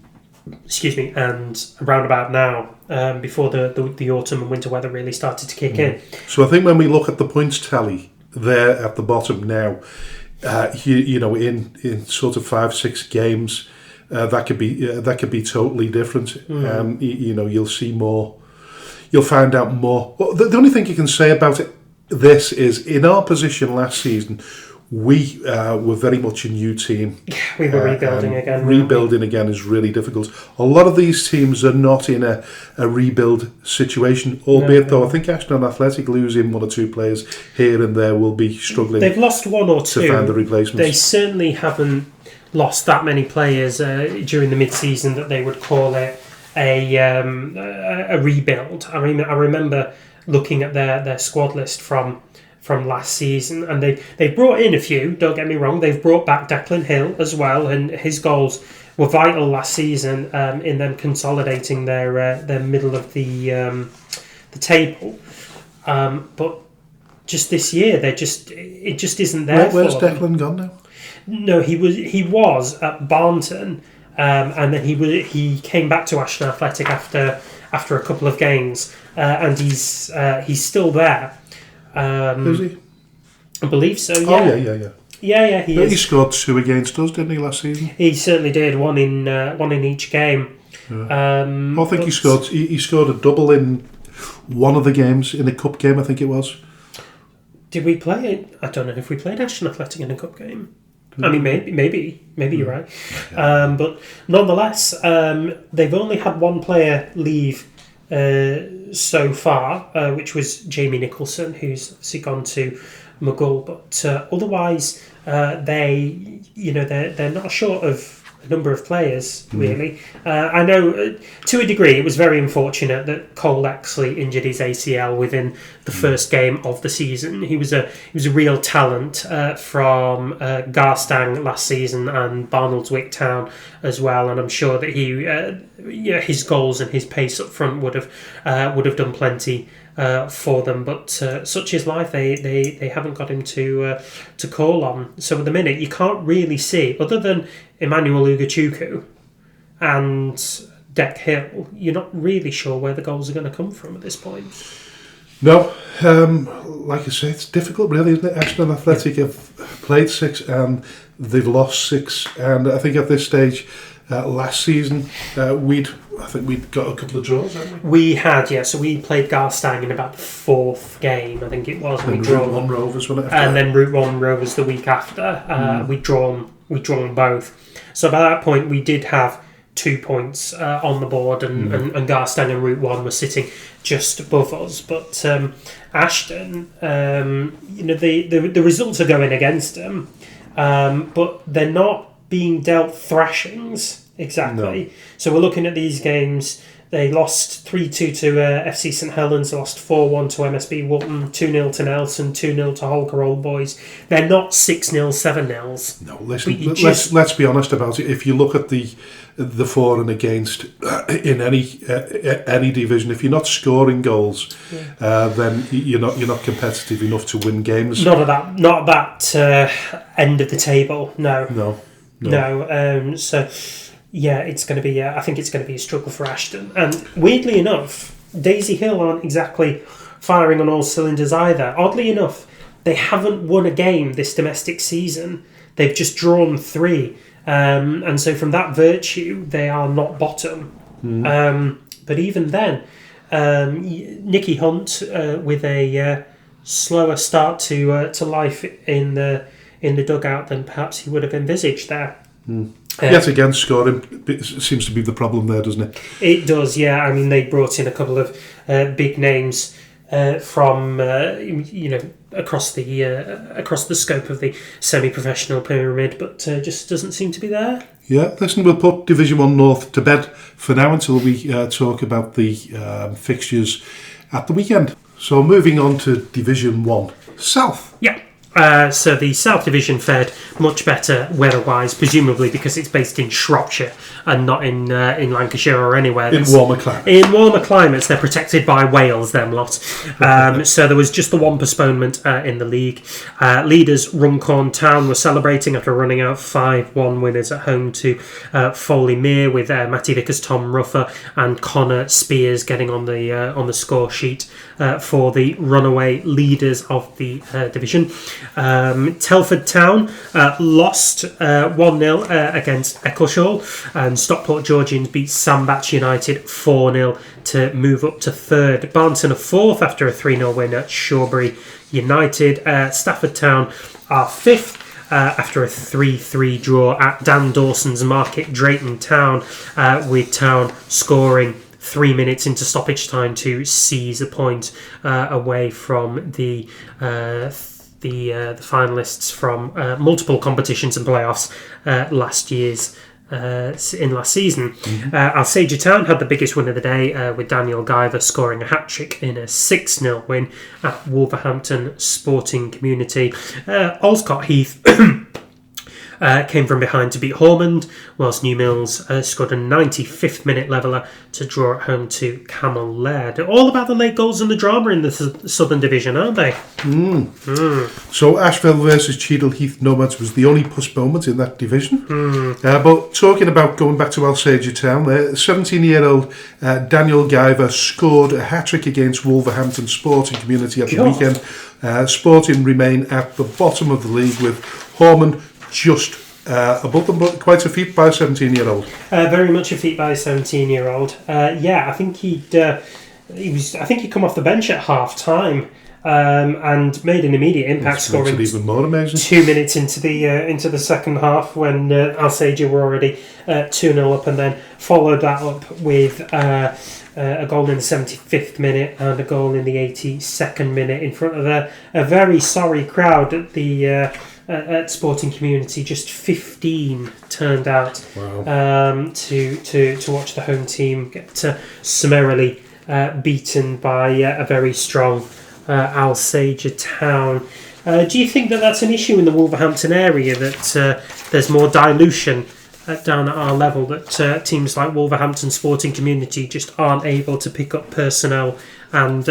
around about now, before the autumn and winter weather really started to kick in. So I think when we look at the points tally there at the bottom now, in sort of 5-6 games, that could be totally different. You'll see more. You'll find out more. Well, the only thing you can say about this is, in our position last season, we were very much a new team. Yeah, we were rebuilding again. Rebuilding again is really difficult. A lot of these teams are not in a rebuild situation, albeit though I think Ashton Athletic losing 1 or 2 players here and there will be struggling. They've lost 1 or 2 to find the replacements. They certainly haven't lost that many players during the mid-season that they would call it a rebuild. I mean, I remember looking at their squad list from last season, and they brought in a few, don't get me wrong. They've brought back Declan Hill as well, and his goals were vital last season in them consolidating their middle of the table. But just this year, it just isn't there. Where's Declan gone now? No, he was at Barnton, and then he came back to Ashton Athletic after a couple of games, and he's still there. Is he? I believe so. Yeah. Oh yeah. Yeah, he is. He scored 2 against us, didn't he, last season? He certainly did. One in each game. Yeah. I think he scored a double in one of the games, in a cup game, I think it was. Did we play it? I don't know if we played Ashton Athletic in a cup game. I mean, maybe you're right. Okay. But nonetheless, they've only had 1 player leave so far, which was Jamie Nicholson, who's obviously gone to Maghull. But otherwise, they're not short of a number of players, really. I know, to a degree, it was very unfortunate that Cole Exley injured his ACL within the first game of the season. He was a real talent from Garstang last season and Barnoldswick Town as well, and I'm sure that his goals and his pace up front would have done plenty for them, but such is life. They haven't got him to call on. So at the minute, you can't really see, other than Emmanuel Ugochukwu and Dec Hill, you're not really sure where the goals are going to come from at this point. No, like I say, it's difficult, really, isn't it? Ashton Athletic have played 6 and they've lost 6, and I think at this stage, last season, we'd got a couple of draws, haven't we? We had, yeah. So we played Garstang in about the 4th game, I think it was. And Route 1 Rovers, wasn't it? And then Route 1 Rovers the week after. We'd drawn both. So by that point, we did have 2 points on the board, and Garstang and Route 1 were sitting just above us. But Ashton, the results are going against them, but they're not being dealt thrashings exactly. No. So we're looking at these games. They lost 3-2 to FC St Helens, lost 4-1 to MSB Wootton, 2-0 to Nelson, 2-0 to Holker Old Boys. They're not 6-0, 7-0s. No, listen, let's be honest about it. If you look at the for and against in any division, if you're not scoring goals, then you're not competitive enough to win games. Not at that end of the table. No. So. Yeah, it's going to be. I think it's going to be a struggle for Ashton. And weirdly enough, Daisy Hill aren't exactly firing on all cylinders either. Oddly enough, they haven't won a game this domestic season. They've just drawn 3, and so from that virtue, they are not bottom. But even then, Nicky Hunt with a slower start to life in the in the dugout than perhaps he would have envisaged there. Yet again, scoring seems to be the problem there, doesn't it? It does, yeah. I mean, they brought in a couple of big names from across the scope of the semi-professional pyramid, but just doesn't seem to be there. Yeah, listen, we'll put Division 1 North to bed for now until we talk about the fixtures at the weekend. So moving on to Division 1 South. Yeah. So the South Division fared much better weather-wise, presumably because it's based in Shropshire and not in Lancashire or anywhere. In warmer climates. In warmer climates, they're protected by Wales, them lot. So there was just the one postponement in the league. Leaders Runcorn Town were celebrating after running out 5-1 winners at home to Foley Mere, with Matty Vickers, Tom Ruffer and Connor Spears getting on the score sheet for the runaway leaders of the division. Telford Town lost 1-0 against Eccleshall, and Stockport Georgians beat Sandbach United 4-0 to move up to third. Barnton are fourth after a 3-0 win at Shawbury United. Stafford Town are fifth after a 3-3 draw at Dan Dawson's Market Drayton Town, with Town scoring 3 minutes into stoppage time to seize a point away from the finalists from multiple competitions and playoffs last season. Alsager Town had the biggest win of the day, with Daniel Guyver scoring a hat-trick in a 6-0 win at Wolverhampton Sporting Community. Alscott Heath came from behind to beat Hormond, whilst New Mills scored a 95th minute leveller to draw at home to Camel Laird. They're all about the late goals and the drama in the Southern Division, aren't they? So Ashville versus Cheadle Heath Nomads was the only postponement in that division. But talking about going back to Alsager Town, 17-year-old Daniel Guyver scored a hat-trick against Wolverhampton Sporting Community at the weekend. Sporting remain at the bottom of the league, with Hormond just above them, but quite a feat by a 17-year-old. Very much a feat by a 17-year-old. I think he'd come off the bench at half time and made an immediate impact, scoring even more amazing. 2 minutes into the second half when Alsager were already 2-0 up, and then followed that up with a goal in the 75th minute and a goal in the 82nd minute in front of a very sorry crowd at the at Sporting Community. Just 15 turned out to watch the home team get summarily beaten by a very strong Alsager Town. Do you think that that's an issue in the Wolverhampton area, that there's more dilution down at our level, that teams like Wolverhampton Sporting Community just aren't able to pick up personnel and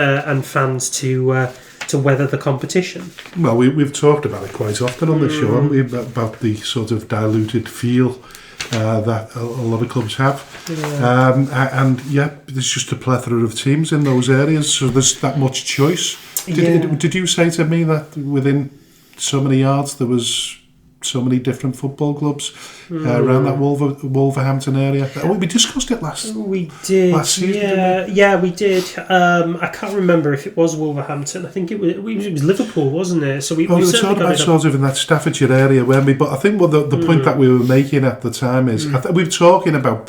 fans to weather the competition? Well, we've talked about it quite often on the show, haven't we, about the sort of diluted feel that a lot of clubs have. There's just a plethora of teams in those areas, so there's that much choice. Did you say to me that within so many yards there was so many different football clubs around that Wolverhampton area? We discussed it last season. We did. We did. I can't remember if it was Wolverhampton. I think it was Liverpool, wasn't it? So we were talking about sort of in that Staffordshire area, weren't we? But I think the point that we were making at the time is we were talking about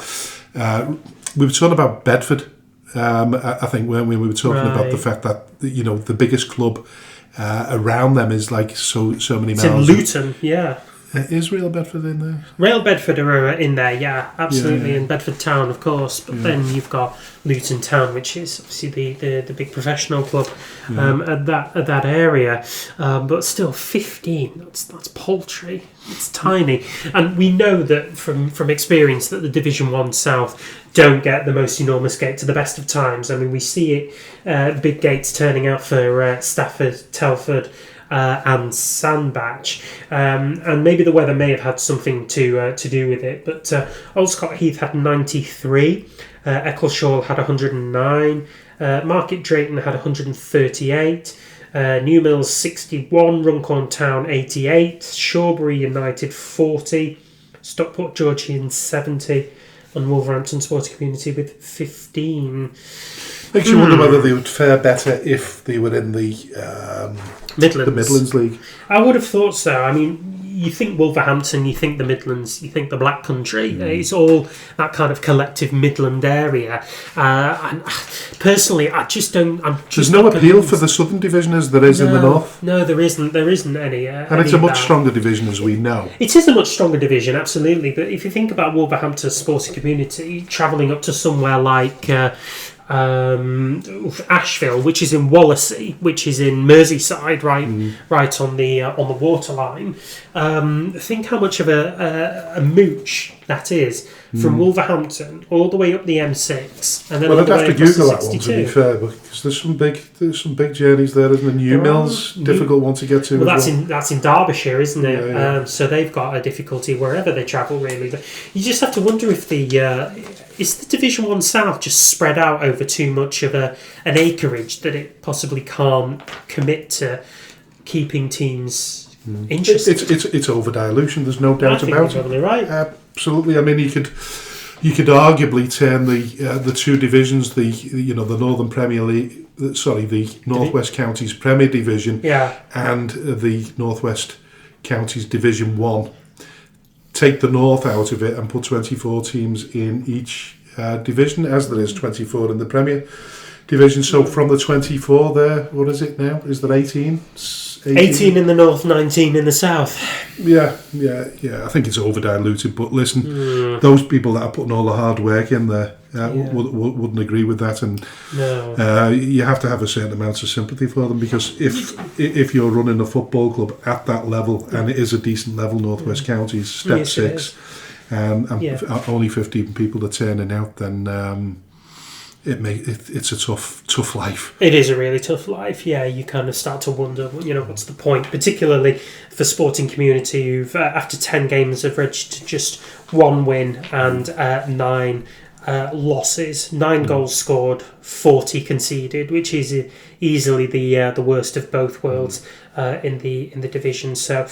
Bedford. I think when we were talking about the fact that the biggest club around them is like so many miles. It's in Luton, yeah. Is Real Bedford in there? Real Bedford are in there, yeah, absolutely, and Bedford Town, of course. But then you've got Luton Town, which is obviously the big professional club at that area. But still, 15. That's paltry. It's tiny, and we know that from experience that the Division 1 South don't get the most enormous gates at the best of times. I mean, we see it, big gates turning out for Stafford, Telford, and Sandbach, and maybe the weather may have had something to do with it. But Alscott Heath had 93, Eccleshall had 109, Market Drayton had 138. New Mills 61, Runcorn Town 88, Shawbury United 40, Stockport Georgians 70, and Wolverhampton Sporting Community with 15. Makes you wonder whether they would fare better if they were in the Midlands League. I would have thought so. I mean, you think Wolverhampton, you think the Midlands, you think the Black Country. It's all that kind of collective Midland area. And personally, I just don't. There's no appeal for the Southern Division as there is in the North. No, there isn't. There isn't any. And it's a much stronger division, as we know. It is a much stronger division, absolutely. But if you think about Wolverhampton Sporting Community travelling up to somewhere like Asheville, which is in Wallasey, which is in Merseyside, right on the waterline. Think how much of a mooch that is from Wolverhampton all the way up the M6, and then I'd have to Google that one, to be fair, because there's some big journeys there, isn't there? Newmill's difficult one to get to. Well, that's in Derbyshire, isn't it? Yeah. So they've got a difficulty wherever they travel, really. But you just have to wonder if is the Division 1 South just spread out over too much of an acreage that it possibly can't commit to keeping teams interested? It's over dilution. There's no doubt about it. You're probably right. Absolutely. I mean, you could arguably turn the two divisions, the Northern Premier League, the Northwest Counties Premier Division, and the Northwest Counties Division 1. Take the North out of it and put 24 teams in each division, as there is 24 in the Premier Division. So from the 24 there, what is it now? Is there 18? 18 in the North, 19 in the South. Yeah. I think it's over diluted. But listen, those people that are putting all the hard work in there wouldn't agree with that, and you have to have a certain amount of sympathy for them, because if you're running a football club at that level, and it is a decent level, Northwest Counties, Step 6, and only 15 people are turning out, then it's a tough life. It is a really tough life. Yeah, you kind of start to wonder, what's the point, particularly for Sporting Community, who've after 10 games have registered just 1 win and 9 losses, 9 goals scored, 40 conceded, which is easily the worst of both worlds in the division. So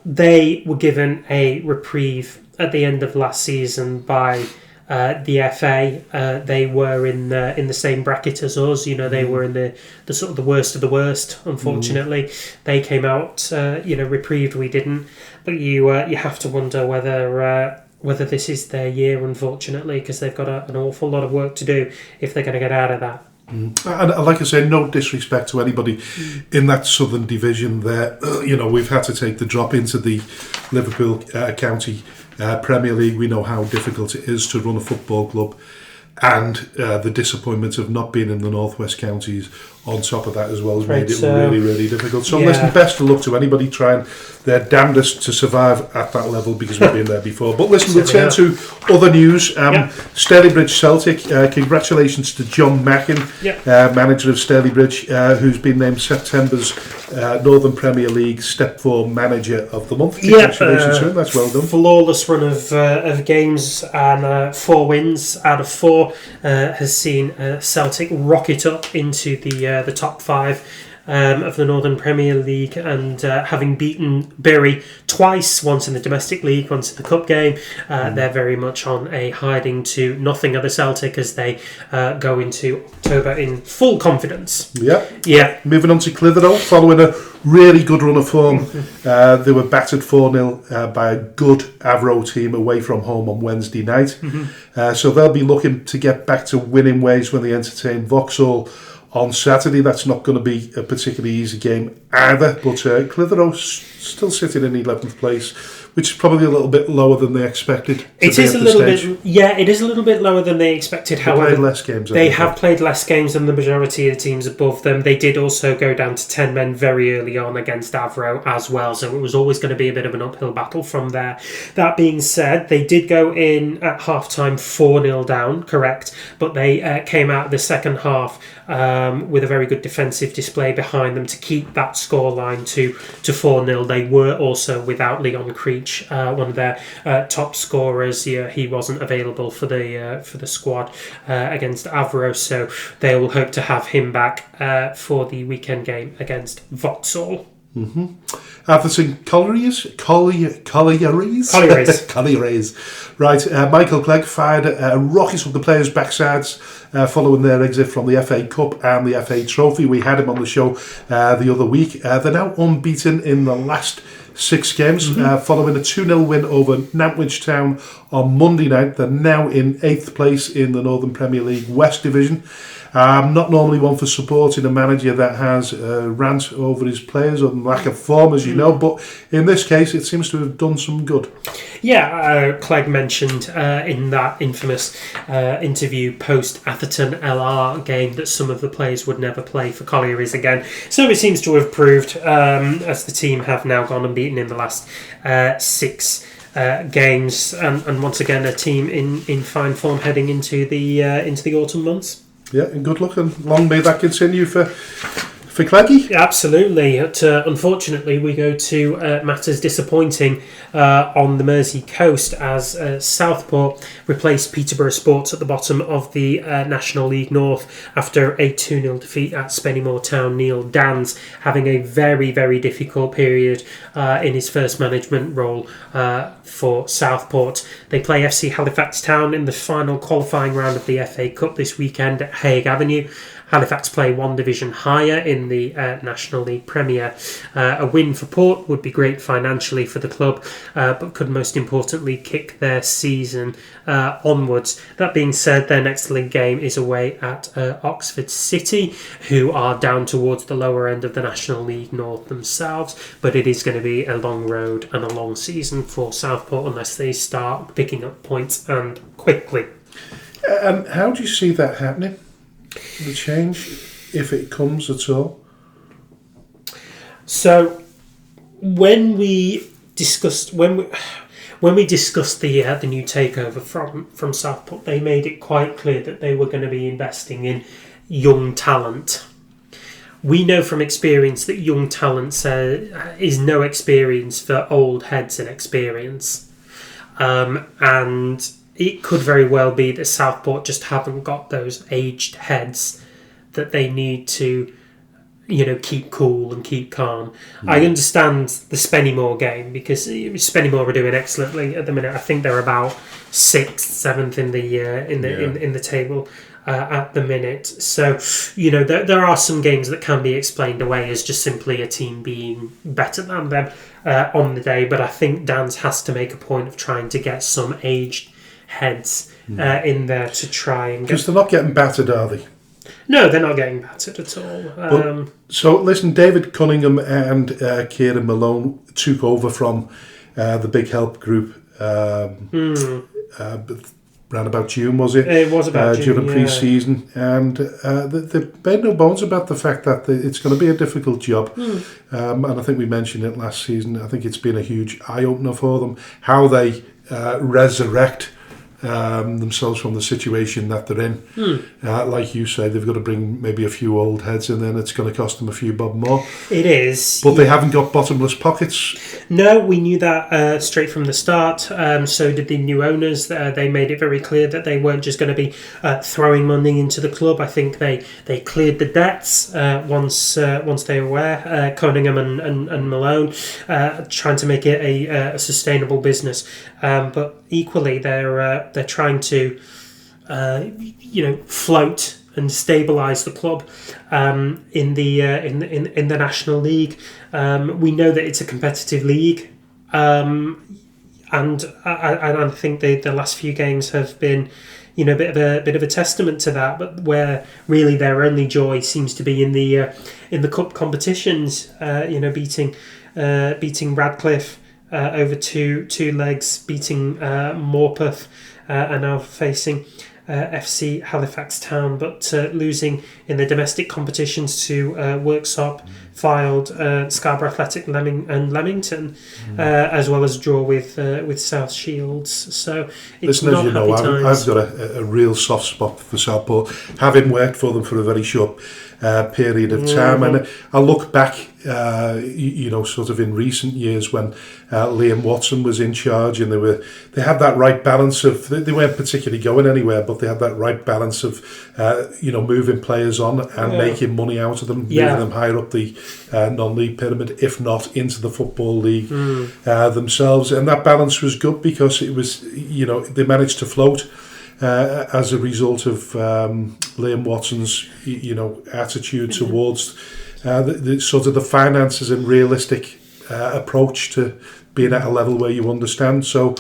they were given a reprieve at the end of last season by the FA. They were in the same bracket as us. They were in the sort of the worst of the worst. Unfortunately, they came out reprieved. We didn't. But you have to wonder whether this is their year, unfortunately, because they've got an awful lot of work to do if they're going to get out of that. And like I say, no disrespect to anybody in that Southern Division there. We've had to take the drop into the Liverpool County Premier League. We know how difficult it is to run a football club, and the disappointment of not being in the Northwest Counties on top of that as well has made it really, really difficult. So listen, best of luck to anybody trying their damnedest to survive at that level, because we've been there before. But listen, we'll turn to other news. Stalybridge Celtic, congratulations to John Mackin, manager of Stalybridge, who's been named September's Northern Premier League Step 4 Manager of the Month. Congratulations to him, that's well done. Flawless run of games and 4 wins out of 4 has seen Celtic rocket up into the top 5 of the Northern Premier League, and having beaten Bury twice, once in the domestic league, once in the cup game, they're very much on a hiding to nothing of the Celtic as they go into October in full confidence. Moving on to Clitheroe, following a really good run of form. They were battered 4-0 by a good Avro team away from home on Wednesday night. So they'll be looking to get back to winning ways when they entertain Vauxhall on Saturday. That's not going to be a particularly easy game either, but Clitheroe still sitting in 11th place, which is probably a little bit lower than they expected. It is a little bit lower than they expected. However, played less games. They have played less games than the majority of the teams above them. They did also go down to 10 men very early on against Avro as well, so it was always going to be a bit of an uphill battle from there. That being said, they did go in at half-time 4-0 down, correct, but they came out the second half with a very good defensive display behind them to keep that scoreline to 4-0. They were also without Leon Creech, one of their top scorers. He wasn't available for the squad against Avro, so they will hope to have him back for the weekend game against Vauxhall. Atherton Collieries. Right, Michael Clegg fired a rocket up the players' backsides following their exit from the FA Cup and the FA Trophy. We had him on the show the other week. They're now unbeaten in the last 6 games, following a 2-0 win over Nantwich Town on Monday night. They're now in 8th place in the Northern Premier League West Division. Not normally one for supporting a manager that has rant over his players or lack of form, as you know, but in this case it seems to have done some good. Yeah, Clegg mentioned in that infamous interview post-Atherton LR game that some of the players would never play for Collieries again. So it seems to have proved, as the team have now gone unbeaten in the last 6 games, and once again a team in fine form heading into the autumn months. Yeah, and good luck, and long may that continue for Cleggy. Absolutely. Unfortunately, we go to matters disappointing on the Mersey coast as Southport replaced Peterborough Sports at the bottom of the National League North after a 2-0 defeat at Spennymoor Town. Neil Dans having a very, very difficult period in his first management role for Southport. They play FC Halifax Town in the final qualifying round of the FA Cup this weekend at Hague Avenue. Halifax play 1 division higher in the National League Premier. A win for Port would be great financially for the club, but could most importantly kick their season onwards. That being said, their next league game is away at Oxford City, who are down towards the lower end of the National League North themselves, but it is going to be a long road and a long season for Southport unless they start picking up points and quickly. How do you see that happening? The change, if it comes at all? So, when we discussed the new takeover from Southport, they made it quite clear that they were going to be investing in young talent. We know from experience that young talent is no experience for old heads and experience, and it could very well be that Southport just haven't got those aged heads that they need to, keep cool and keep calm. I understand the Spennymoor game because Spennymoor are doing excellently at the minute. I think they're about 6th, 7th in the table at the minute. So there are some games that can be explained away as just simply a team being better than them on the day. But I think Dan's has to make a point of trying to get some aged heads in there to try and get... Because they're not getting battered, are they? No, they're not getting battered at all. So listen, David Cunningham and Kieran Malone took over from the Big Help group around about June, was it? It was about June, during pre-season, and they made no bones about the fact that it's going to be a difficult job. And I think we mentioned it last season. I think it's been a huge eye-opener for them, how they resurrect themselves from the situation that they're in. Like you say, they've got to bring maybe a few old heads in, and it's going to cost them a few bob more. It is. But they haven't got bottomless pockets. No, we knew that straight from the start. So did the new owners. They made it very clear that they weren't just going to be throwing money into the club. I think they cleared the debts once they were aware. Cunningham and Malone trying to make it a sustainable business. But equally, they're trying to, float and stabilise the club in the National League. We know that it's a competitive league, and I think the last few games have been, a bit of a testament to that. But where really their only joy seems to be in the cup competitions, beating Radcliffe. Over two legs, beating Morpeth, and now facing FC Halifax Town, but losing in the domestic competitions to Worksop, Fylde, Scarborough Athletic, Leamington, as well as draw with South Shields. So it's not happy times. I've got a real soft spot for Southport, having worked for them for a very short period of time, and I look back, sort of in recent years when Liam Watson was in charge, and they had that right balance of they weren't particularly going anywhere, but but they had that right balance of, moving players on and making money out of them, moving them higher up the non-league pyramid, if not into the Football League themselves. And that balance was good because it was, they managed to float as a result of Liam Watson's, attitude towards the sort of the finances and realistic approach to being at a level where you understand. So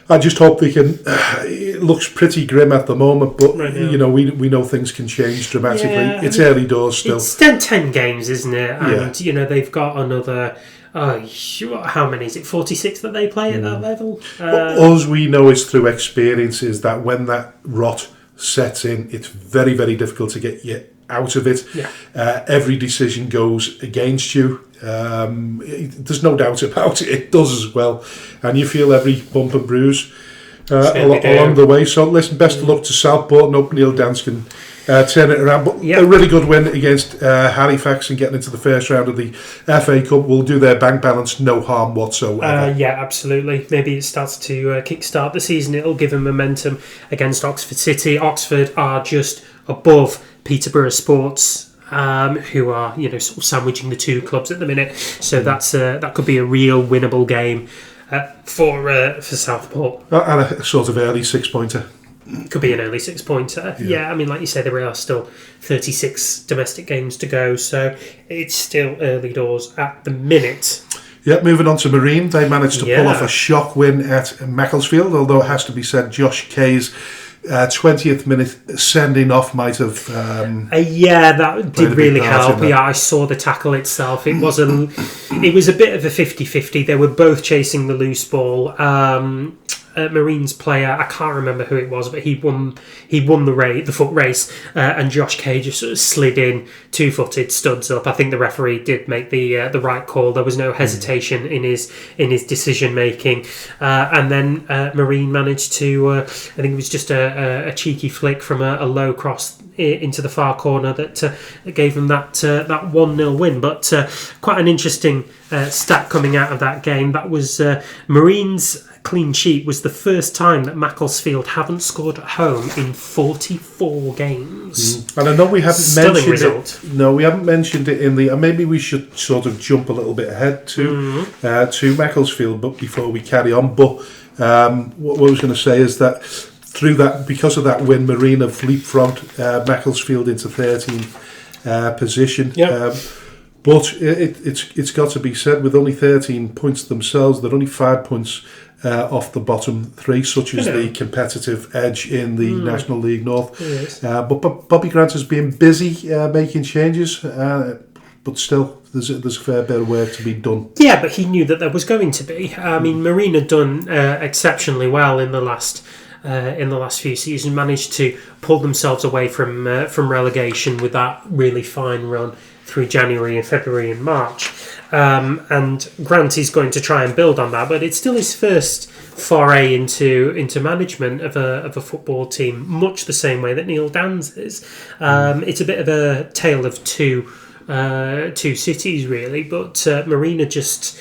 I just hope they can. It looks pretty grim at the moment, but we know things can change dramatically. It's early doors still. It's still 10 games, isn't it? And they've got another. How many is it? 46 that they play at that level. All we know is through experience is that when that rot sets in, it's very, very difficult to get you out of it. Every decision goes against you. There's no doubt about it. It does as well, and you feel every bump and bruise along the way. So listen, best of luck to Southport, and hope Neil Dance can turn it around. But a really good win against Halifax and getting into the first round of the FA Cup will do their bank balance no harm whatsoever. Absolutely. Maybe it starts to kick-start the season. It'll give them momentum against Oxford City. Oxford are just above Peterborough Sports, who are sort of sandwiching the two clubs at the minute. So that could be a real winnable game for Southport. And a sort of early 6-pointer. Could be an early 6-pointer. I mean, like you said, there are still 36 domestic games to go, so it's still early doors at the minute. Moving on to Marine, they managed to pull off a shock win at Macclesfield, although it has to be said Josh Kay's 20th minute sending off might have that did really help. I saw the tackle itself. It was a bit of a 50-50. They were both chasing the loose ball. Marine's player, I can't remember who it was, but he won the foot race, and Josh Kay just sort of slid in, 2-footed, studs up. I think the referee did make the right call. There was no hesitation in his decision making, and then Marine managed to, I think it was just a cheeky flick from a low cross into the far corner that gave them that 1-0 win. But quite an interesting stat coming out of that game. That was Marine's clean sheet was the first time that Macclesfield haven't scored at home in 44 games. And I know we haven't mentioned result. it. No, we haven't mentioned it in the. And maybe we should sort of jump a little bit ahead to Macclesfield, but before we carry on. But what I was going to say is that because of that win, Marine have leapfrogged Macclesfield into 13th position. But it's got to be said, with only 13 points themselves, they're only 5 points off the bottom three, such as the competitive edge in the National League North. But Bobby Grant has been busy making changes, but still there's a fair bit of work to be done. Yeah, but he knew that there was going to be. I mean, Marine had done exceptionally well in the last few seasons, managed to pull themselves away from relegation with that really fine run through January and February and March. And Grant is going to try and build on that, but it's still his first foray into management of a football team, much the same way that Neil Dans is. It's a bit of a tale of two cities, really, but Marine are just...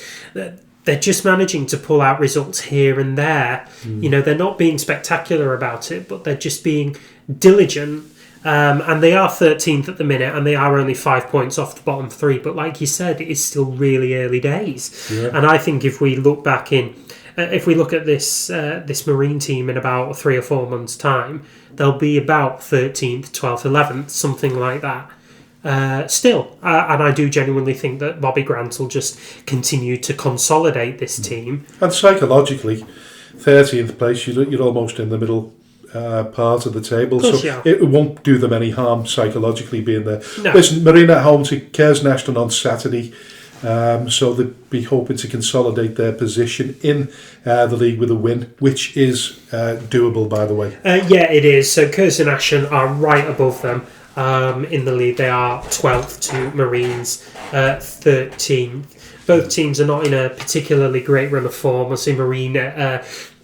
They're just managing to pull out results here and there. They're not being spectacular about it, but they're just being diligent. And they are 13th at the minute, and they are only 5 points off the bottom three. But like you said, it is still really early days. And I think if we look back if we look at this Marine team in about 3 or 4 months' time, they'll be about 13th, 12th, 11th, something like that. Still, and I do genuinely think that Bobby Grant will just continue to consolidate this team. And psychologically, 13th place, you're almost in the middle part of the table, so it won't do them any harm psychologically being there. No. Listen, Marine at home to Cairns Ashton on Saturday, so they'll be hoping to consolidate their position in the league with a win, which is doable, by the way. Yeah, it is. So Cairns Ashton are right above them. In the league, they are 12th to Marines 13th. Both teams are not in a particularly great run of form. I see Marine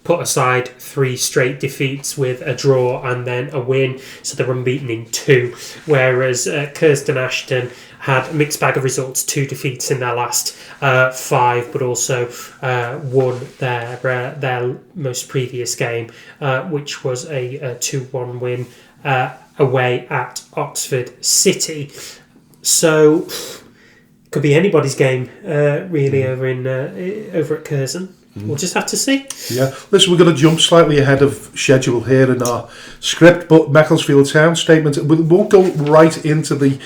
put aside 3 straight defeats with a draw and then a win, so they're unbeaten in 2, whereas Curzon Ashton had a mixed bag of results, 2 defeats in their last 5, but also won their most previous game, which was a 2-1 win away at Oxford City. So could be anybody's game, really, over at Curzon. We'll just have to see. Yeah. Listen, we're going to jump slightly ahead of schedule here in our script, but Macclesfield Town statement, we won't go right into the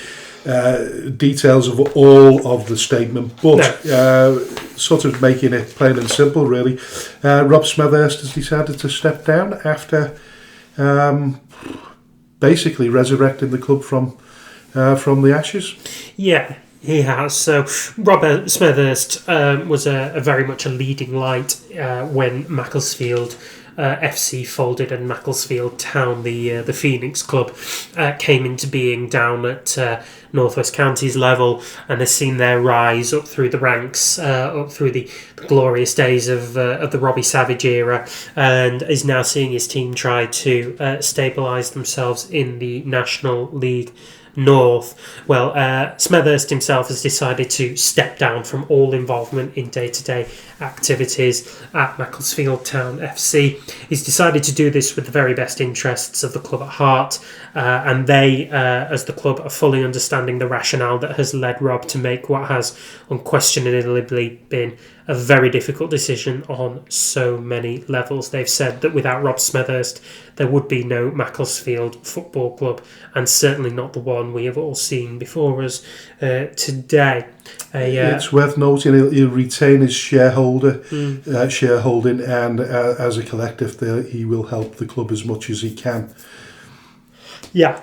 details of all of the statement, but sort of making it plain and simple, really. Rob Smethurst has decided to step down after basically resurrecting the club from the ashes. Yeah. He has. So Robert Smethurst was a very much a leading light when Macclesfield FC folded and Macclesfield Town, the Phoenix club, came into being down at North West Counties level, and has seen their rise up through the ranks, up through the glorious days of the Robbie Savage era, and is now seeing his team try to stabilise themselves in the National League North. Well, Smethurst himself has decided to step down from all involvement in day-to-day activities at Macclesfield Town FC. He's decided to do this with the very best interests of the club at heart, and they, as the club, are fully understanding the rationale that has led Rob to make what has unquestionably been a very difficult decision on so many levels. They've said that without Rob Smethurst, there would be no Macclesfield Football Club, and certainly not the one we have all seen before us today. It's worth noting he'll retain his shareholding, and as a collective, he will help the club as much as he can. Yeah.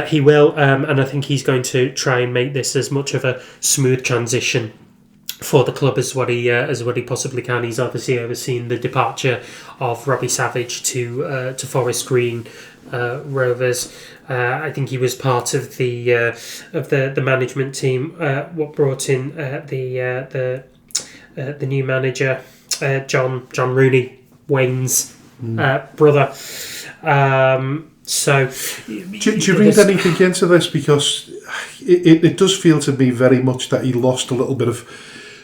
He will, and I think he's going to try and make this as much of a smooth transition for the club as what he possibly can. He's obviously overseen the departure of Robbie Savage to Forest Green Rovers. I think he was part of the management team. What brought in the new manager, John Rooney, Wayne's brother. So, do you read anything into this? Because it does feel to me very much that he lost a little bit of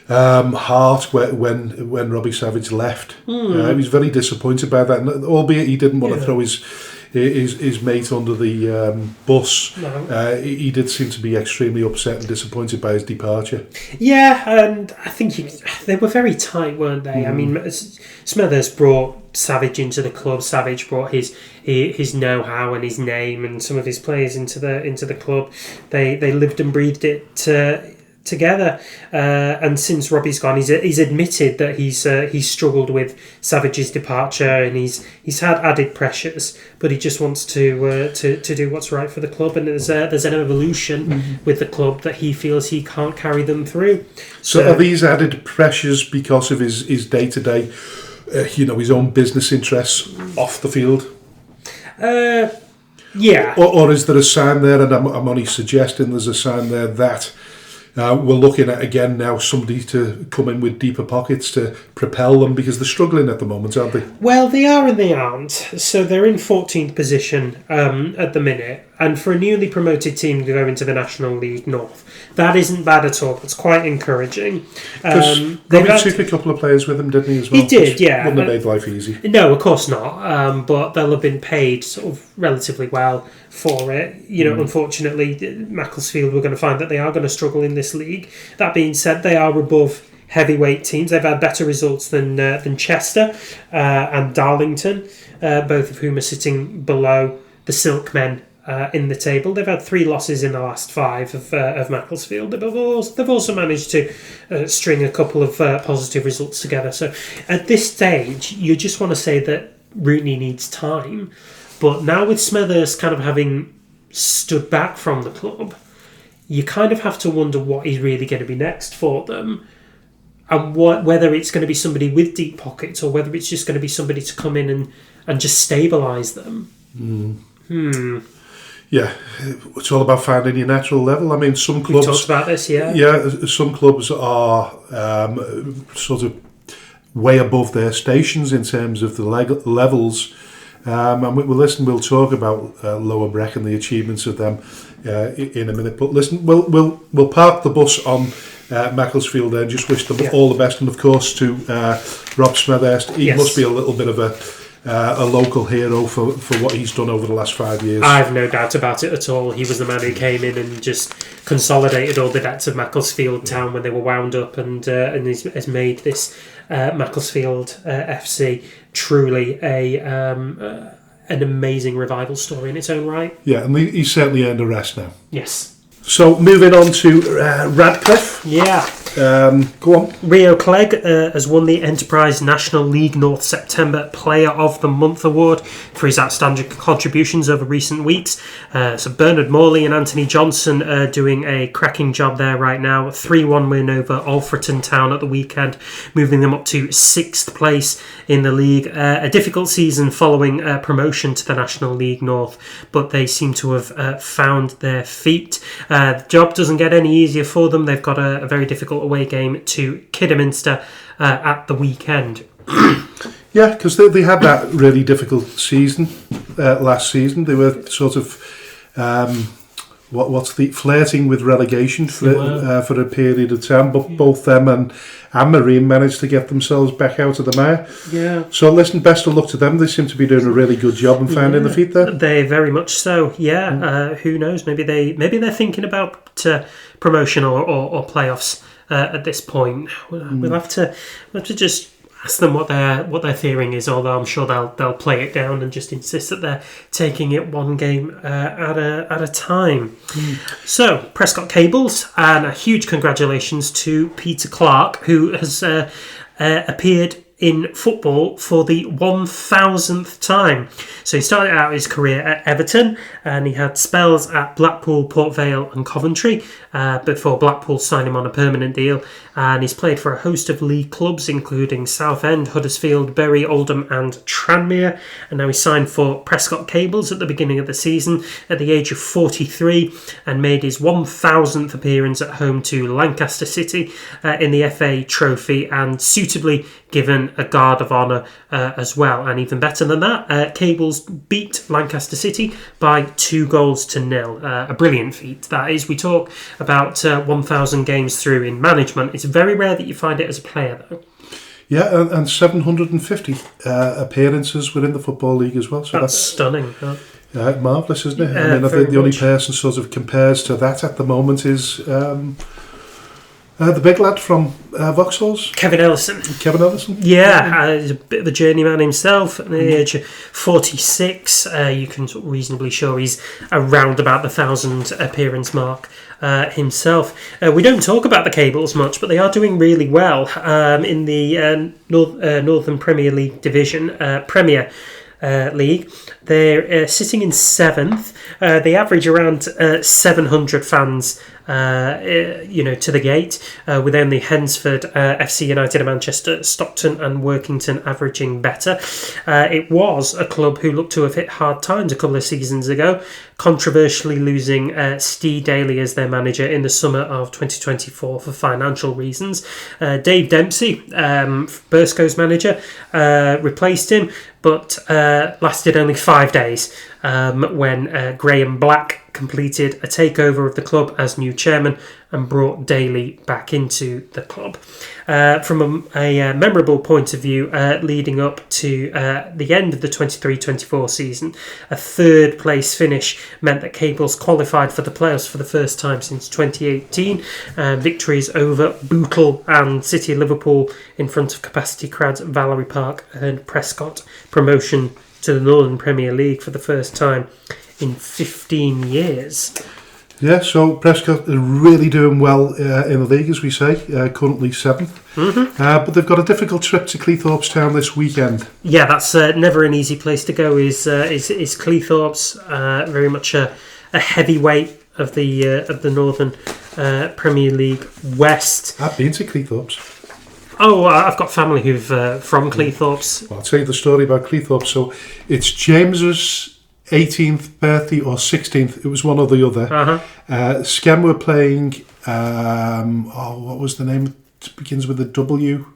heart when Robbie Savage left. He was very disappointed by that, and albeit he didn't want to throw his mate under the bus. No. He did seem to be extremely upset and disappointed by his departure. Yeah, and I think they were very tight, weren't they? I mean, Smethurst brought Savage into the club. Savage brought his know-how and his name and some of his players into the club. They lived and breathed it together, and since Robbie's gone, he's admitted that he's struggled with Savage's departure, and he's had added pressures, but he just wants to do what's right for the club, and there's an evolution with the club that he feels he can't carry them through. So are these added pressures because of his day-to-day, his own business interests off the field? Yeah. Or is there a sign there, and I'm only suggesting there's a sign there that we're looking at, again now, somebody to come in with deeper pockets to propel them, because they're struggling at the moment, aren't they? Well, they are and they aren't. So they're in 14th position at the minute, and for a newly promoted team to go into the National League North, that isn't bad at all. It's quite encouraging. Robbie took a couple of players with him, didn't he, as well? He did, yeah. Wouldn't have made life easy. No, of course not. But they'll have been paid sort of relatively well for it. Unfortunately, Macclesfield were going to find that they are going to struggle in this league. That being said, they are above heavyweight teams. They've had better results than Chester and Darlington, both of whom are sitting below the Silkmen in the table. They've had 3 losses in the last 5 of Macclesfield. They've also managed to string a couple of positive results together. So at this stage, you just want to say that Rooney needs time. But now with Smethurst kind of having stood back from the club, you kind of have to wonder what is really going to be next for them, and whether it's going to be somebody with deep pockets or whether it's just going to be somebody to come in and just stabilise them. Yeah, it's all about finding your natural level. I mean, some clubs... We've talked about this, yeah. Yeah, some clubs are sort of way above their stations in terms of the levels. And we'll talk about Lower Breck and the achievements of them in a minute. But listen, we'll park the bus on Macclesfield and just wish them all the best. And of course to Rob Smethurst, he must be a little bit of a local hero for what he's done over the last 5 years. I've no doubt about it at all. He was the man who came in and just consolidated all the debts of Macclesfield town when they were wound up, and has made this Macclesfield FC truly an amazing revival story in its own right. Yeah, and he's certainly earned a rest now. Yes. So moving on to Radcliffe. Yeah. Go on. Rio Clegg has won the Enterprise National League North September Player of the Month award for his outstanding contributions over recent weeks. So Bernard Morley and Anthony Johnson are doing a cracking job there right now. 3-1 win over Alfreton Town at the weekend, moving them up to 6th place in the league. A difficult season following promotion to the National League North, but they seem to have found their feet. The job doesn't get any easier for them. They've got a very difficult away game to Kidderminster at the weekend. Yeah, because they had that really difficult season last season. They were sort of flirting with relegation for a period of time, but both them and Marine managed to get themselves back out of the mire. Yeah. So listen, best of luck to them. They seem to be doing a really good job in finding the feet there. They very much so. Yeah. Who knows? Maybe they're thinking about promotion or playoffs at this point. We'll have to just ask them what their theory is, although I'm sure they'll play it down and just insist that they're taking it one game at a time. So Prescott Cables, and a huge congratulations to Peter Clark, who has appeared in football for the 1000th time. So he started out his career at Everton, and he had spells at Blackpool, Port Vale and Coventry before Blackpool signed him on a permanent deal. And he's played for a host of league clubs, including Southend, Huddersfield, Bury, Oldham and Tranmere. And now he's signed for Prescott Cables at the beginning of the season at the age of 43, and made his 1000th appearance at home to Lancaster City in the FA Trophy, and suitably given a guard of honour as well. And even better than that, Cables beat Lancaster City by 2-0. A brilliant feat, that is. We talk about 1,000 games through in management. It's very rare that you find it as a player, though. Yeah, and 750 appearances within the Football League as well. So that's stunning. Marvellous, isn't it? I mean, I think the only person sort of compares to that at the moment is the big lad from Vauxhall's. Kevin Ellison. Yeah, he's a bit of a journeyman himself. At the age of 46, you can reasonably sure he's around about the 1,000 appearance mark himself. We don't talk about the Cables much, but they are doing really well in the Northern Premier League division, Premier League. They're sitting in 7th. They average around 700 fans to the gate, with only Hensford, FC United of Manchester, Stockton and Workington averaging better. It was a club who looked to have hit hard times a couple of seasons ago, controversially losing Steve Daly as their manager in the summer of 2024 for financial reasons. Dave Dempsey, Bursco's manager, replaced him, but lasted only 5 days when Graham Black completed a takeover of the club as new chairman and brought Daly back into the club. From a memorable point of view, leading up to the end of the 23-24 season, a 3rd place finish meant that Cables qualified for the playoffs for the first time since 2018. Victories over Bootle and City of Liverpool in front of capacity crowds at Valerie Park earned Prescott promotion to the Northern Premier League for the first time in 15 years. Yeah, so Prescott are really doing well in the league, as we say, currently 7th. But they've got a difficult trip to Cleethorpes Town this weekend. Yeah, that's never an easy place to go, is Cleethorpes, very much a heavyweight of the Northern Premier League West. I've been to Cleethorpes. Oh, I've got family who've from Cleethorpes. Well, I'll tell you the story about Cleethorpes. So it's James's 18th birthday or 16th. It was one or the other. Skem were playing. What was the name? It begins with a W.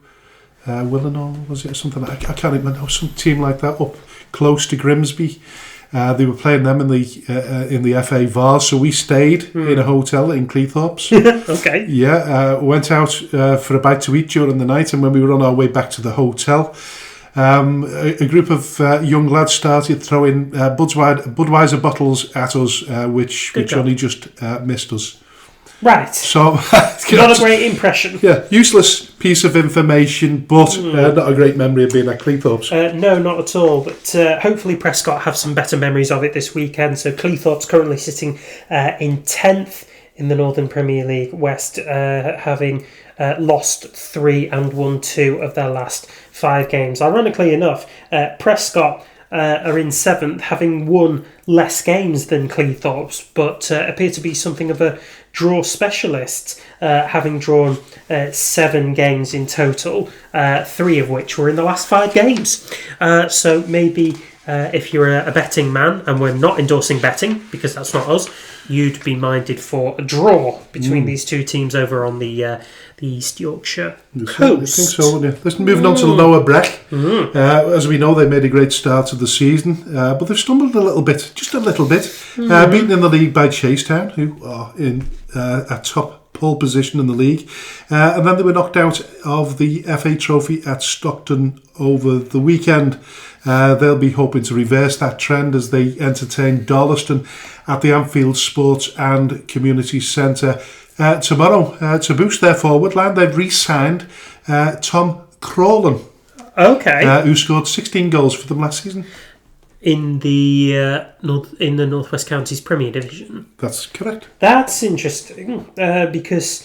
Willenhall, was it, or something? I can't remember. Some team like that up close to Grimsby. They were playing them in the FA Vars, so we stayed in a hotel in Cleethorpes. Okay. Yeah, went out for a bite to eat during the night, and when we were on our way back to the hotel, a group of young lads started throwing Budweiser bottles at us, which only just missed us. Right. So not a great impression. Yeah, useless piece of information, but not a great memory of being at Cleethorpes. No, not at all. But hopefully Prescott have some better memories of it this weekend. So Cleethorpes currently sitting in 10th in the Northern Premier League West, having lost 3 and won 2 of their last 5 games. Ironically enough, Prescott are in 7th, having won less games than Cleethorpes, but appear to be something of a draw specialist, having drawn 7 games in total, 3 of which were in the last 5 games. So maybe if you're a betting man, and we're not endorsing betting because that's not us, you'd be minded for a draw between these two teams over on the East Yorkshire coast. I think so, wouldn't you? Listen, moving on to Lower Breck. As we know, they made a great start to the season, but they've stumbled a little bit, just a little bit. Beaten in the league by Chasetown, who are in a top pole position in the league. And then they were knocked out of the FA Trophy at Stockton over the weekend. They'll be hoping to reverse that trend as they entertain Darlaston at the Anfield Sports and Community Centre tomorrow. To boost their forward line, they've re-signed Tom Crawlin, who scored 16 goals for them last season. In the North West Counties Premier Division. That's correct. That's interesting because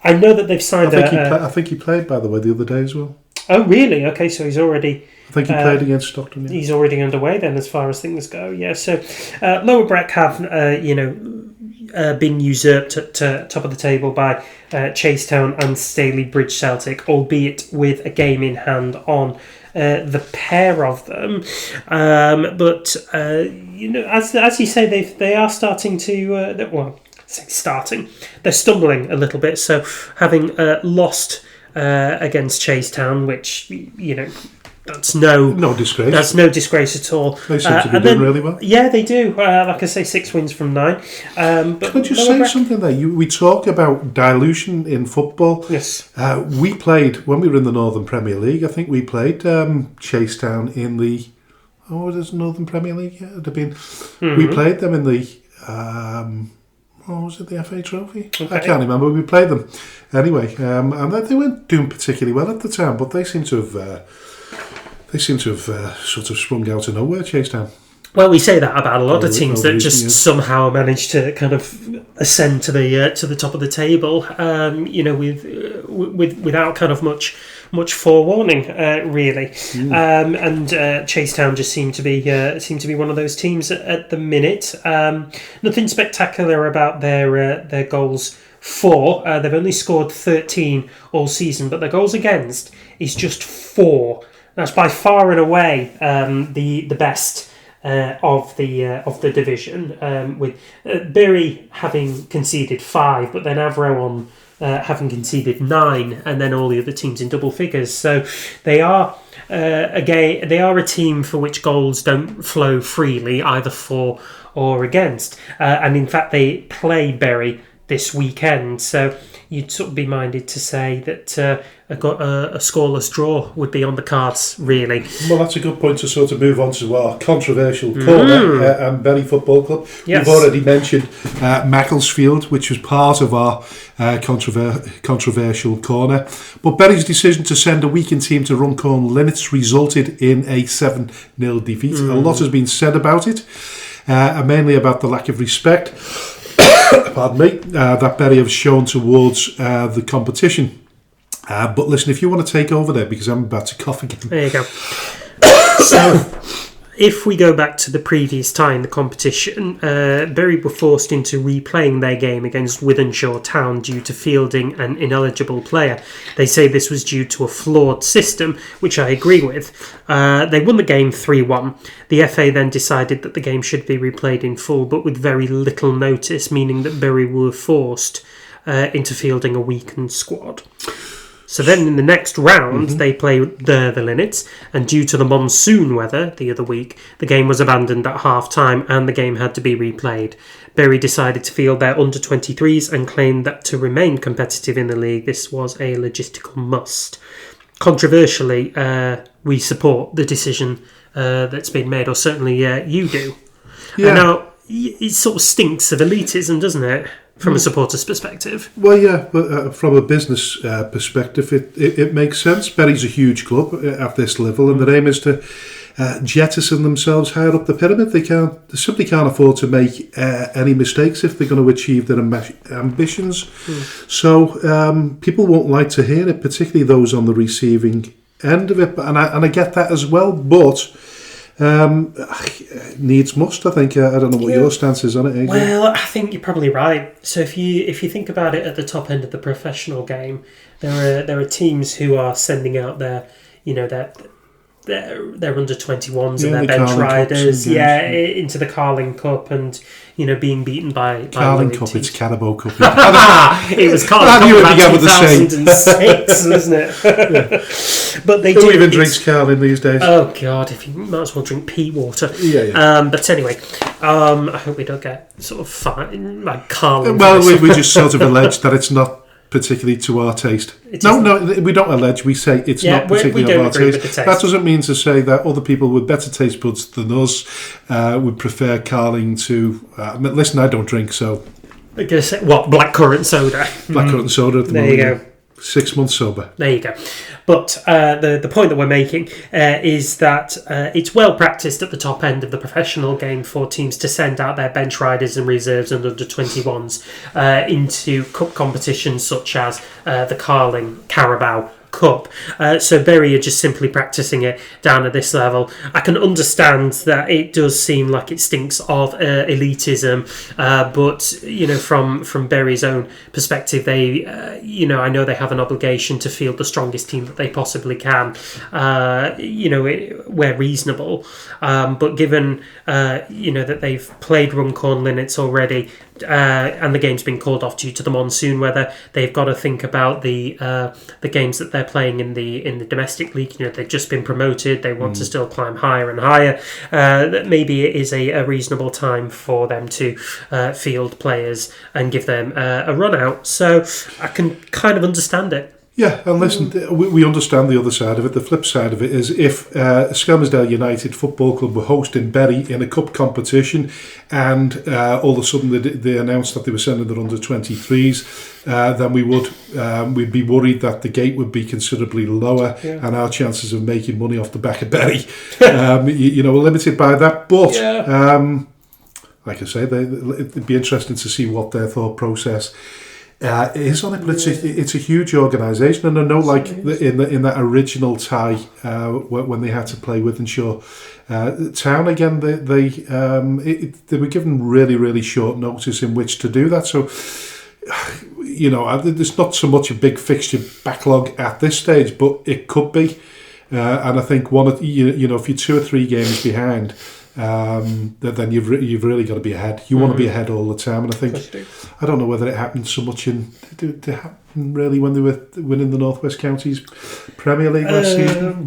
I know that they've signed. I think he played, by the way, the other day as well. Oh, really? Okay, so he's already. I think he played against Stockton. Yeah. He's already underway then, as far as things go. Yeah. So Lower Breck have been usurped at top of the table by Chasetown and Staley Bridge Celtic, albeit with a game in hand on the pair of them. But as you say, they are starting to they're stumbling a little bit. So having lost against Chasetown, which that's no disgrace. That's no disgrace at all. They seem to be doing really well. Yeah, they do. Like I say, 6 wins from 9. But can I just say something there? We talk about dilution in football. Yes. We played, when we were in the Northern Premier League, I think we played Chasetown in the... Oh, was it Northern Premier League? Yeah, it would have been. We played them in the... was it the FA Trophy? Okay. I can't remember. We played them. Anyway, and they weren't doing particularly well at the time, but they seem to have... sort of sprung out of nowhere, Chasetown. Well, we say that about a lot of teams that just somehow manage to kind of ascend to the top of the table, without kind of much forewarning, really. And Chasetown just seem to be one of those teams at the minute. Nothing spectacular about their goals for. They've only scored 13 all season, but their goals against is just 4. That's by far and away the best of the division, with Bury having conceded 5, but then Avro having conceded 9, and then all the other teams in double figures. So they are a team for which goals don't flow freely, either for or against. And in fact, they play Bury this weekend, so you'd sort of be minded to say that a scoreless draw would be on the cards, really. Well, that's a good point to sort of move on to our controversial corner and Bury Football Club. Yes. We've already mentioned Macclesfield, which was part of our controversial corner. But Bury's decision to send a weakened team to Runcorn Linnets resulted in a 7-0 defeat. A lot has been said about it, mainly about the lack of respect pardon me, that Bury have shown towards the competition. But listen, if you want to take over there, because I'm about to cough again. There you go. So, if we go back to the previous time, the competition, Bury were forced into replaying their game against Wythenshawe Town due to fielding an ineligible player. They say this was due to a flawed system, which I agree with. They won the game 3-1. The FA then decided that the game should be replayed in full, but with very little notice, meaning that Bury were forced into fielding a weakened squad. So then in the next round, they play the Linnets, and due to the monsoon weather the other week, the game was abandoned at half-time and the game had to be replayed. Bury decided to field their under-23s and claimed that to remain competitive in the league, this was a logistical must. Controversially, we support the decision that's been made, or certainly you do. Yeah. Now, it sort of stinks of elitism, doesn't it? From a supporter's perspective. Well, yeah, but from a business perspective, it makes sense. Bury's a huge club at this level, and their aim is to jettison themselves higher up the pyramid. They simply can't afford to make any mistakes if they're going to achieve their ambitions. So people won't like to hear it, particularly those on the receiving end of it. And I get that as well, but needs must, I think. I don't know what your stance is on it, AJ. Well, I think you're probably right. So if you think about it at the top end of the professional game, there are teams who are sending out their under 21s and their bench riders, into the Carling Cup and being beaten by Carling Cup, it's Carabao Cup. It was Carling Cup about 2006, wasn't it? Yeah. But they Who even drinks Carling these days? Oh God, if you might as well drink pea water. Yeah. But anyway, I hope we don't get sort of fine like Carling. Well, we just sort of allege that it's not particularly to our taste. No, we don't allege. We say it's not particularly of our taste. That doesn't mean to say that other people with better taste buds than us would prefer Carling to... listen, I don't drink, so... I'm going to say, what, blackcurrant soda? Blackcurrant soda at the moment. There you go. 6 months sober. There you go. But the point that we're making is that it's well practiced at the top end of the professional game for teams to send out their bench riders and reserves and under 21s into cup competitions such as the Carling Carabao Cup. So Bury are just simply practicing it down at this level. I can understand that it does seem like it stinks of elitism, but from Bury's own perspective, they I know they have an obligation to field the strongest team that they possibly can. We're reasonable, but given that they've played Runcorn Linnets already, and the game's been called off due to the monsoon weather, they've got to think about the games that they're playing in the domestic league. They've just been promoted. They want to still climb higher and higher. That maybe it is a reasonable time for them to field players and give them a run out. So I can kind of understand it. Yeah, and listen, we understand the other side of it. The flip side of it is if Skelmersdale United Football Club were hosting Bury in a cup competition and all of a sudden they announced that they were sending their under-23s, then we'd be worried that the gate would be considerably lower and our chances of making money off the back of Bury were limited by that. But, like I say, it'd be interesting to see what their thought process is on it, but it's a huge organisation, and I know, like in that original tie when they had to play Wythenshawe Town again, they were given really, really short notice in which to do that. So, there's not so much a big fixture backlog at this stage, but it could be, and I think if you're 2 or 3 games behind. Then you've really got to be ahead. You want to be ahead all the time, and I think I don't know whether it happened so much did it happen really when they were winning the North West Counties Premier League last season.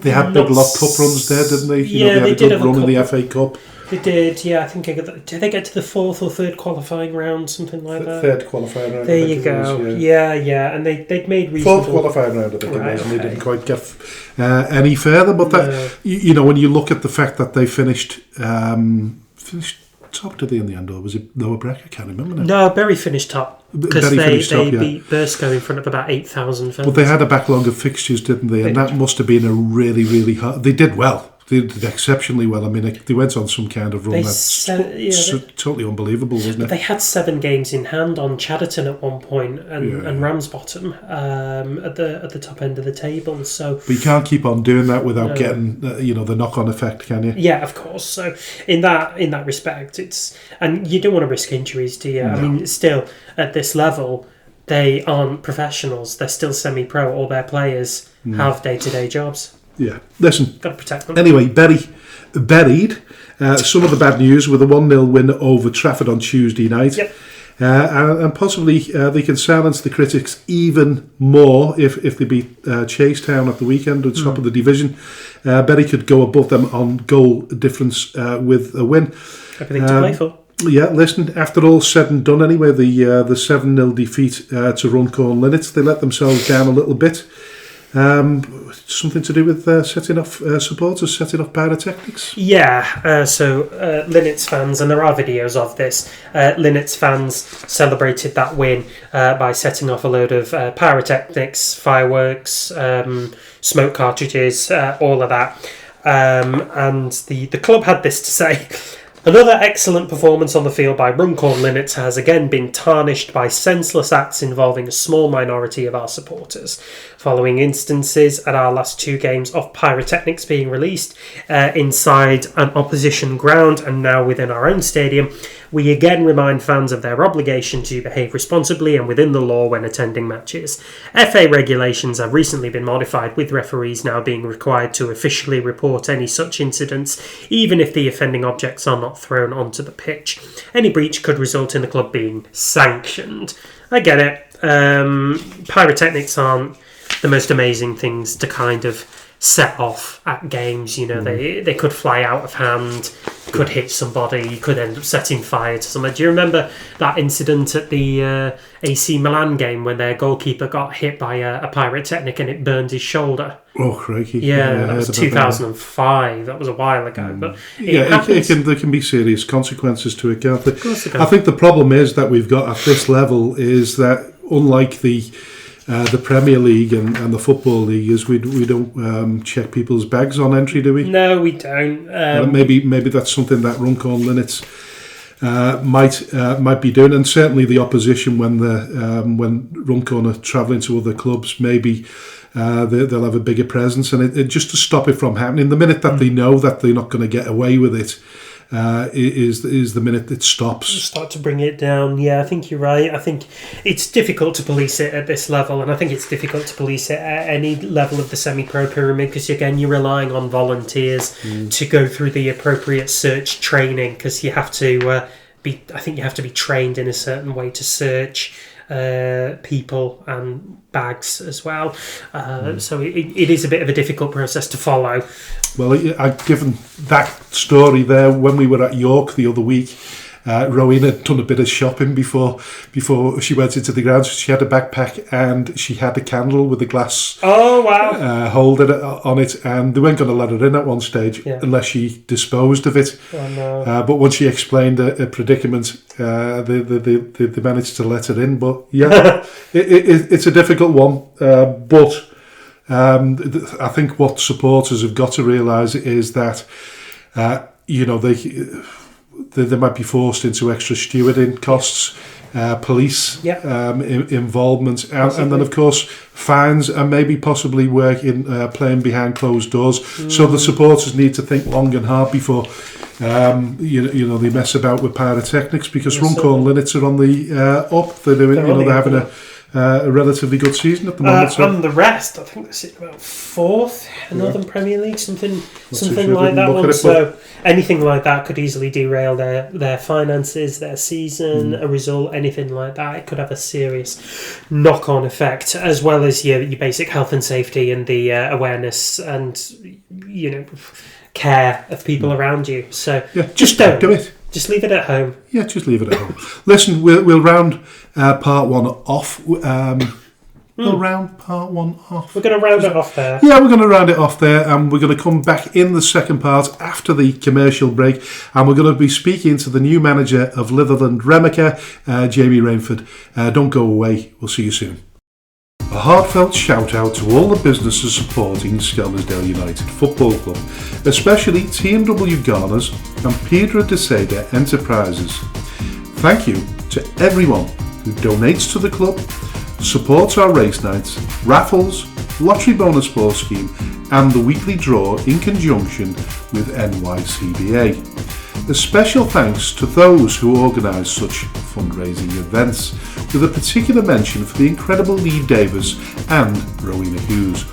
They had big Lock Cup runs there, didn't they? They had a good run in the FA Cup. They did, yeah. I think did they get to the 4th or 3rd qualifying round, something like that? 3rd qualifying round. There you go. Yeah, and they'd made reasonable. 4th qualifying round, I think it was, and they didn't quite get any further. But that, when you look at the fact that they finished top, did they in the end, or was it Lower Breck? I can't remember now. No, Bury finished top because they beat Burscough in front of about 8,000 fans. But they had a backlog of fixtures, didn't they? And that must have been a really, really hard. They did well. They did exceptionally well. I mean, they went on some kind of run that's totally unbelievable, wasn't it? They had 7 games in hand on Chadderton at one point and Ramsbottom at the top end of the table. So, but you can't keep on doing that without getting the knock-on effect, can you? Yeah, of course. So in that respect, and you don't want to risk injuries, do you? No. I mean, still at this level, they aren't professionals. They're still semi-pro. All their players have day-to-day jobs. Yeah, listen. Got to protect them. Anyway, buried. Some of the bad news with a 1-0 win over Trafford on Tuesday night. Yep. and possibly they can silence the critics even more if they beat Chasetown at the weekend at the top of the division. Bury could go above them on goal difference with a win. Everything to play for. Yeah, listen, after all said and done anyway, the 7-0 defeat to Runcorn Linnets, they let themselves down a little bit. Something to do with setting off supporters, setting off pyrotechnics? Yeah, so Linnets fans, and there are videos of this, Linnets fans celebrated that win by setting off a load of pyrotechnics, fireworks, smoke cartridges, all of that. And the club had this to say: another excellent performance on the field by Runcorn Linnets has again been tarnished by senseless acts involving a small minority of our supporters. Following instances at our last 2 games of pyrotechnics being released inside an opposition ground and now within our own stadium, we again remind fans of their obligation to behave responsibly and within the law when attending matches. FA regulations have recently been modified, with referees now being required to officially report any such incidents, even if the offending objects are not thrown onto the pitch. Any breach could result in the club being sanctioned. I get it. Pyrotechnics aren't the most amazing things to kind of set off at games. You know, they could fly out of hand, could hit somebody, could end up setting fire to somebody. Do you remember that incident at the AC Milan game when their goalkeeper got hit by a pyrotechnic and it burned his shoulder? Oh, crikey. Yeah, that was 2005. That was a while ago. But there can be serious consequences to it, can't there? Of course it can. I think the problem is that we've got at this level is that, unlike the Premier League and the Football League, is we don't check people's bags on entry, do we? No, we don't. Maybe that's something that Runcorn Linnets might be doing, and certainly the opposition when Runcorn are travelling to other clubs, maybe they'll have a bigger presence, and it just to stop it from happening. The minute that they know that they're not going to get away with it, is the minute it stops. Start to bring it down. Yeah, I think you're right. I think it's difficult to police it at this level, and I think it's difficult to police it at any level of the semi-pro pyramid, because again, you're relying on volunteers to go through the appropriate search training, because you have to you have to be trained in a certain way to search people and bags as well. So it is a bit of a difficult process to follow. Well, given that story there, when we were at York the other week, Rowena had done a bit of shopping before she went into the ground. So she had a backpack and she had a candle with a glass holder on it, and they weren't going to let her in at one stage unless she disposed of it. Oh, no. But once she explained a predicament, they managed to let her in. But yeah, it's a difficult one. But I think what supporters have got to realise is that they might be forced into extra stewarding costs, police involvement, and then of course fines, and maybe possibly working playing behind closed doors. So the supporters need to think long and hard before they mess about with pyrotechnics, because Runcorn Linnets are on the up. They're doing, they're having a relatively good season at the moment. And the rest, I think they're sitting about 4th in Northern Premier League, something like that one. So anything like that could easily derail their finances, their season, a result, anything like that. It could have a serious knock-on effect, as well as your basic health and safety and the awareness and care of people around you. So just don't do it. Just leave it at home. Yeah, just leave it at home. Listen, we'll round part one off. We'll round part one off. We're going to round it off there. Yeah, we're going to round it off there, and we're going to come back in the second part after the commercial break, and we're going to be speaking to the new manager of Litherland Remyca, Jamie Rainford. Don't go away. We'll see you soon. A heartfelt shout out to all the businesses supporting Skelmersdale United Football Club, especially T&W Garners and Pedro de Seda Enterprises. Thank you to everyone who donates to the club, supports our race nights, raffles, lottery bonus ball scheme, and the weekly draw in conjunction with NYCBA. A special thanks to those who organise such fundraising events, with a particular mention for the incredible Lee Davis and Rowena Hughes.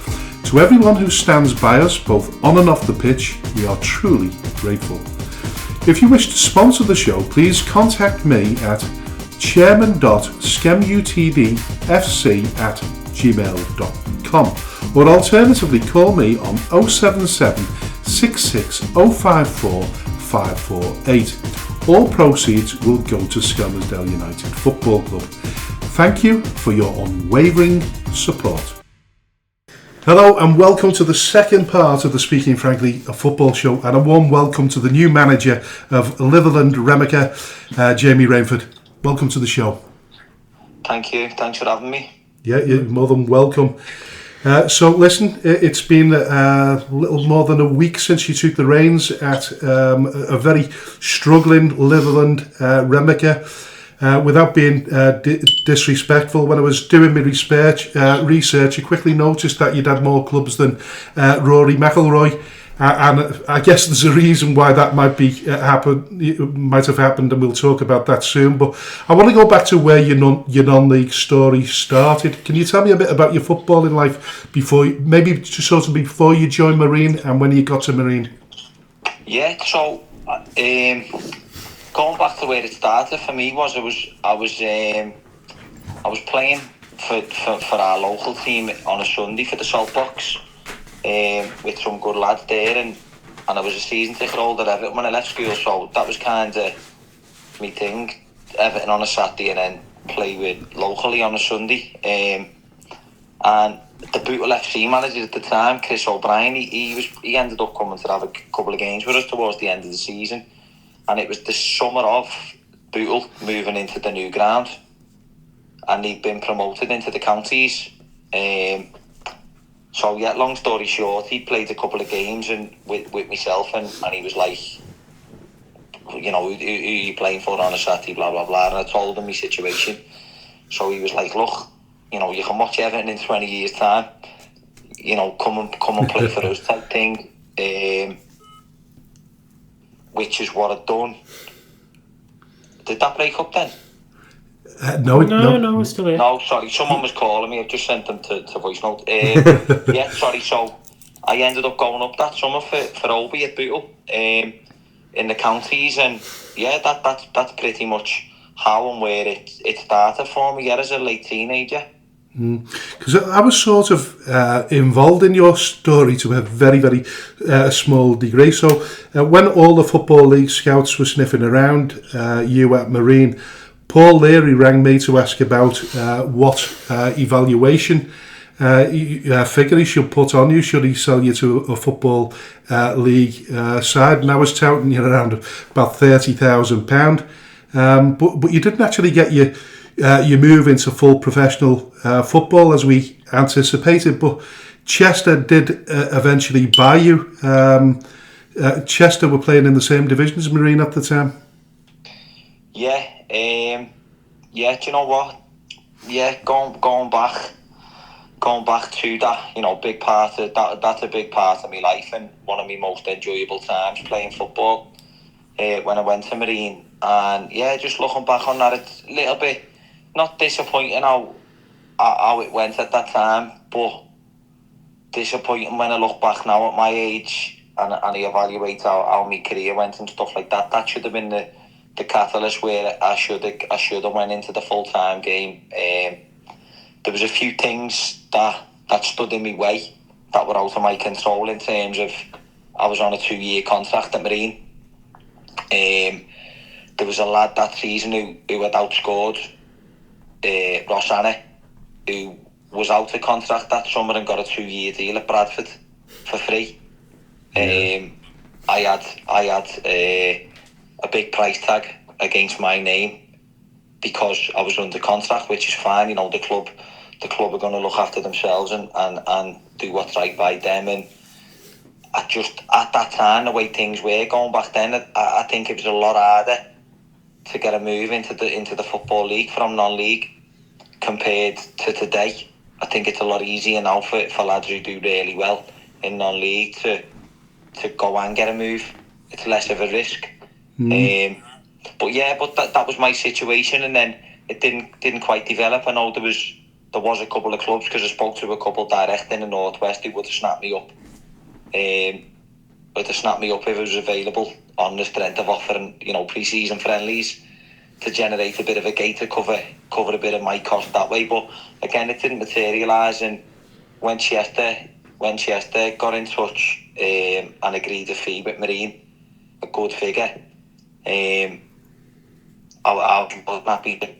To everyone who stands by us both on and off the pitch, we are truly grateful. If you wish to sponsor the show, please contact me at chairman.skemutdfc@gmail.com, or alternatively call me on 077 66 054 548. All proceeds will go to Skelmersdale United Football Club. Thank you for your unwavering support. Hello and welcome to the second part of the Speaking Frankly a Football Show, and a warm welcome to the new manager of Litherland Remyca, Jamie Rainford. Welcome to the show. Thank you. Thanks for having me. Yeah, you're more than welcome. So listen, it's been a little more than a week since you took the reins at a very struggling Litherland Remyca. Without being disrespectful, when I was doing my research, I quickly noticed that you'd had more clubs than Rory McIlroy, and I guess there's a reason why that might have happened, and we'll talk about that soon. But I want to go back to where your non-league story started. Can you tell me a bit about your footballing life before you joined Marine and when you got to Marine? Yeah, so going back to where it started for me was I was playing for our local team on a Sunday for the Saltbox with some good lads there, and I was a season ticket holder at Everton when I left school, so that was kind of my thing, Everton on a Saturday and then play with locally on a Sunday. And the Bootle FC manager at the time, Chris O'Brien, he ended up coming to have a couple of games with us towards the end of the season. And it was the summer of Bootle moving into the new ground, and he'd been promoted into the counties. So yeah, long story short, he played a couple of games and with myself, and he was like, you know, who are you playing for on a Saturday, blah blah blah. And I told him my situation. So he was like, look, you know, you can watch Everton in 20 years time, you know, come and play for us type thing. Which is what I'd done. Did that break up then? No, we're still here. No, sorry, someone was calling me. I've just sent them to voice note. Yeah, sorry. So I ended up going up that summer for Obi at Bootle in the counties, and yeah, that's pretty much how and where it started for me. Yeah, as a late teenager. Because I was sort of involved in your story to a very, very small degree. So when all the Football League scouts were sniffing around you at Marine, Paul Leary rang me to ask about what evaluation figure he should put on you, should he sell you to a Football League side. And I was touting you around about £30,000. But you didn't actually get your move into full professional football as we anticipated, but Chester did eventually buy you. Chester were playing in the same division as Marine at the time. Yeah, do you know what? Yeah, going back to that, you know, big part of that. That's a big part of my life and one of my most enjoyable times playing football. When I went to Marine, and yeah, just looking back on that, it's a little bit not disappointing how it went at that time, but disappointing when I look back now at my age and I evaluate how my career went and stuff like that. That should have been the catalyst where I should have went into the full-time game. There was a few things that stood in my way that were out of my control, in terms of I was on a 2-year contract at Marine. There was a lad that season who had outscored Ross Anna, who was out of contract that summer and got a 2-year deal at Bradford for free. I had a big price tag against my name because I was under contract, which is fine. You know, the club are going to look after themselves and do what's right by them. And I just, at that time, the way things were going back then, I think it was a lot harder to get a move into the Football League from non-league compared to today. I think it's a lot easier now for lads who do really well in non-league to go and get a move. It's less of a risk. But that was my situation, and then it didn't quite develop. I know there was a couple of clubs, because I spoke to a couple direct in the Northwest who would have snapped me up. If it was available on the strength of offering, you know, pre-season friendlies. to generate a bit of a gate to cover a bit of my cost that way. But again, it didn't materialise, and when Chester got in touch and agreed a fee with Marine, a good figure, I was happy that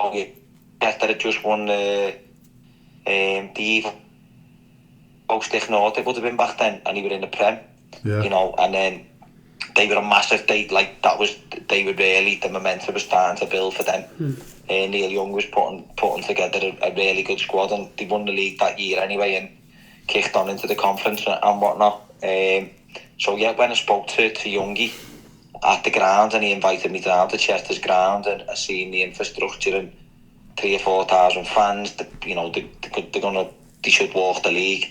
Chester had just won the Stiff North, it would have been back then, and he were in the Prem, you know, and then they were a massive, they were really, the momentum was starting to build for them. Neil Young was putting together a really good squad, and they won the league that year anyway, and kicked on into the conference and whatnot. So yeah, when I spoke to Youngie at the ground, and he invited me down to Chester's ground, and I seen the infrastructure and 3,000 or 4,000 fans, you know, they should walk the league.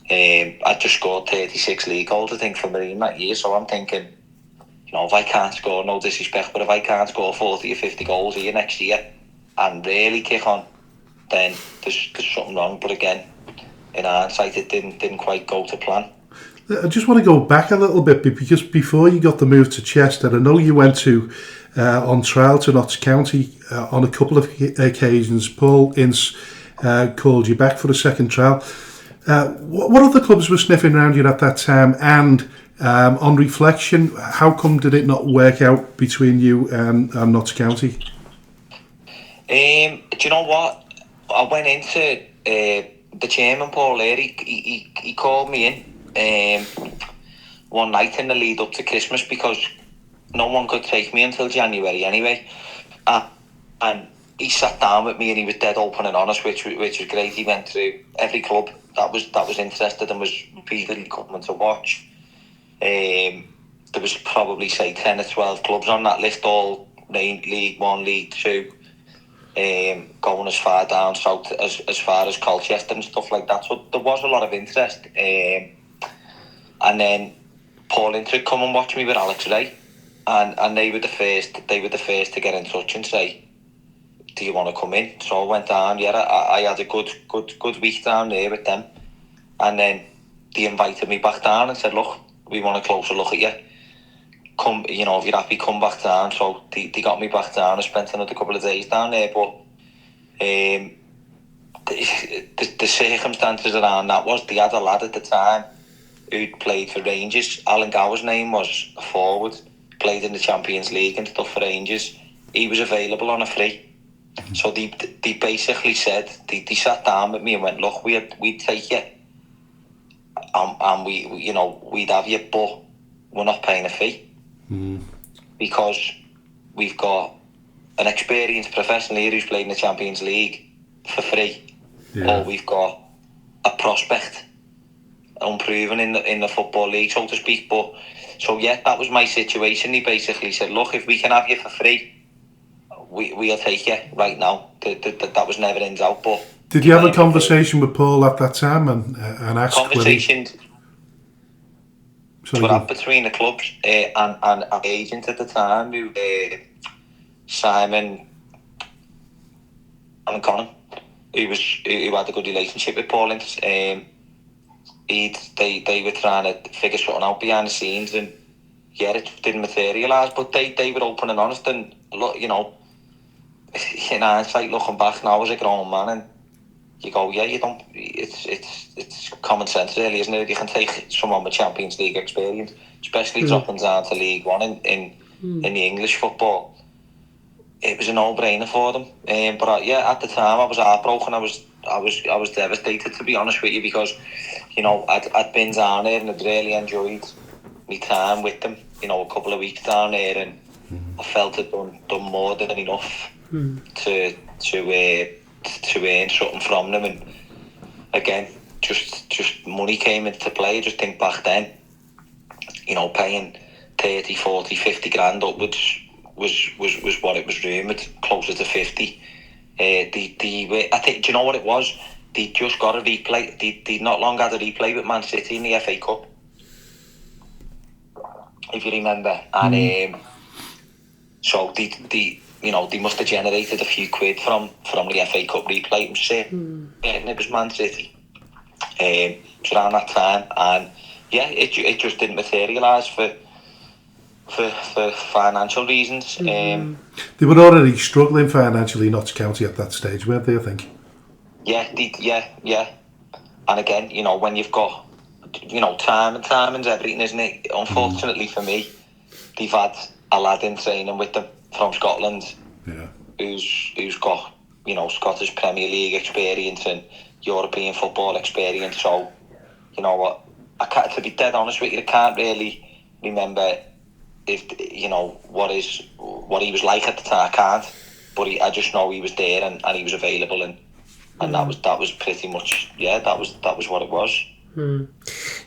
I just scored 36 league goals, I think, for Marine that year, so I'm thinking, you know, if I can't score, no disrespect, but if I can't score 40 or 50 goals here next year and really kick on, then there's something wrong. But again, in hindsight, it didn't quite go to plan. I just want to go back a little bit, because before you got the move to Chester, I know you went to on trial to Notts County on a couple of occasions. Paul Ince called you back for a second trial. What other clubs were sniffing around you at that time? And on reflection, how come did it not work out between you and Notts County? Do you know what? I went into the chairman, Paul Leary. He called me in one night in the lead up to Christmas, because no one could take me until January anyway. And he sat down with me, and he was dead open and honest, which was great. He went through every club that was interested and was repeatedly coming to watch. There was probably, say, 10 or 12 clubs on that list, all named League 1, League 2, going as far down south as far as Colchester and stuff like that. So there was a lot of interest. And then Paul Ince come and watch me with Alex Ray, and they were the first to get in touch and say, do you want to come in? So I went down. Yeah, I had a good week down there with them, and then they invited me back down and said, look, we want a closer look at you. Come, you know, if you're happy, come back down. So they got me back down. I spent another couple of days down there, but the circumstances around that was, they had a lad at the time who'd played for Rangers. Alan Gower's name was a forward, played in the Champions League and stuff for Rangers. He was available on a free. So they basically said, they sat down with me and went, look, we'd take you, and we'd have you, but we're not paying a fee, because we've got an experienced professional here who's played in the Champions League for free, or we've got a prospect unproven in the Football League, so to speak. But so yeah, that was my situation. He basically said, look, if we can have you for free, we'll take you right now. That was never in doubt. But did you have a conversation with Paul at that time and ask? Conversations were up between the clubs and an agent at the time, who Simon Connon, who had a good relationship with Paul Ince. They were trying to figure something out behind the scenes, and yeah, it didn't materialise. But they were open and honest, and look, you know, in hindsight, looking back now as a grown man, and you go, yeah, you don't. It's common sense, really, isn't it? You can take someone with Champions League experience, especially dropping down to League 1 in the English football. It was a no-brainer for them. But yeah, at the time I was heartbroken. I was devastated, to be honest with you, because you know I'd been down there and I'd really enjoyed my time with them. You know, a couple of weeks down there, and I felt I'd done more than enough to earn something from them. And again, just money came into play. I just think back then, you know, paying 30, 40, 50 grand upwards was what it was rumoured, closer to 50. I think, do you know what it was? They just got a replay. They not long had a replay with Man City in the FA Cup, if you remember. And so they must have generated a few quid from the FA Cup replay. And it was Man City. Around that time, and yeah, it just didn't materialise for for financial reasons. They were already struggling financially, Notts County, at that stage, weren't they, I think? Yeah. And again, you know, when you've got, you know, timing's everything, isn't it? Unfortunately for me, they've had a lad in training with them from Scotland, who's got, you know, Scottish Premier League experience and European football experience. So, you know what, to be dead honest with you, I can't really remember if, you know, what he was like at the time. I can't, but I just know he was there and he was available, and that was pretty much, that was what it was.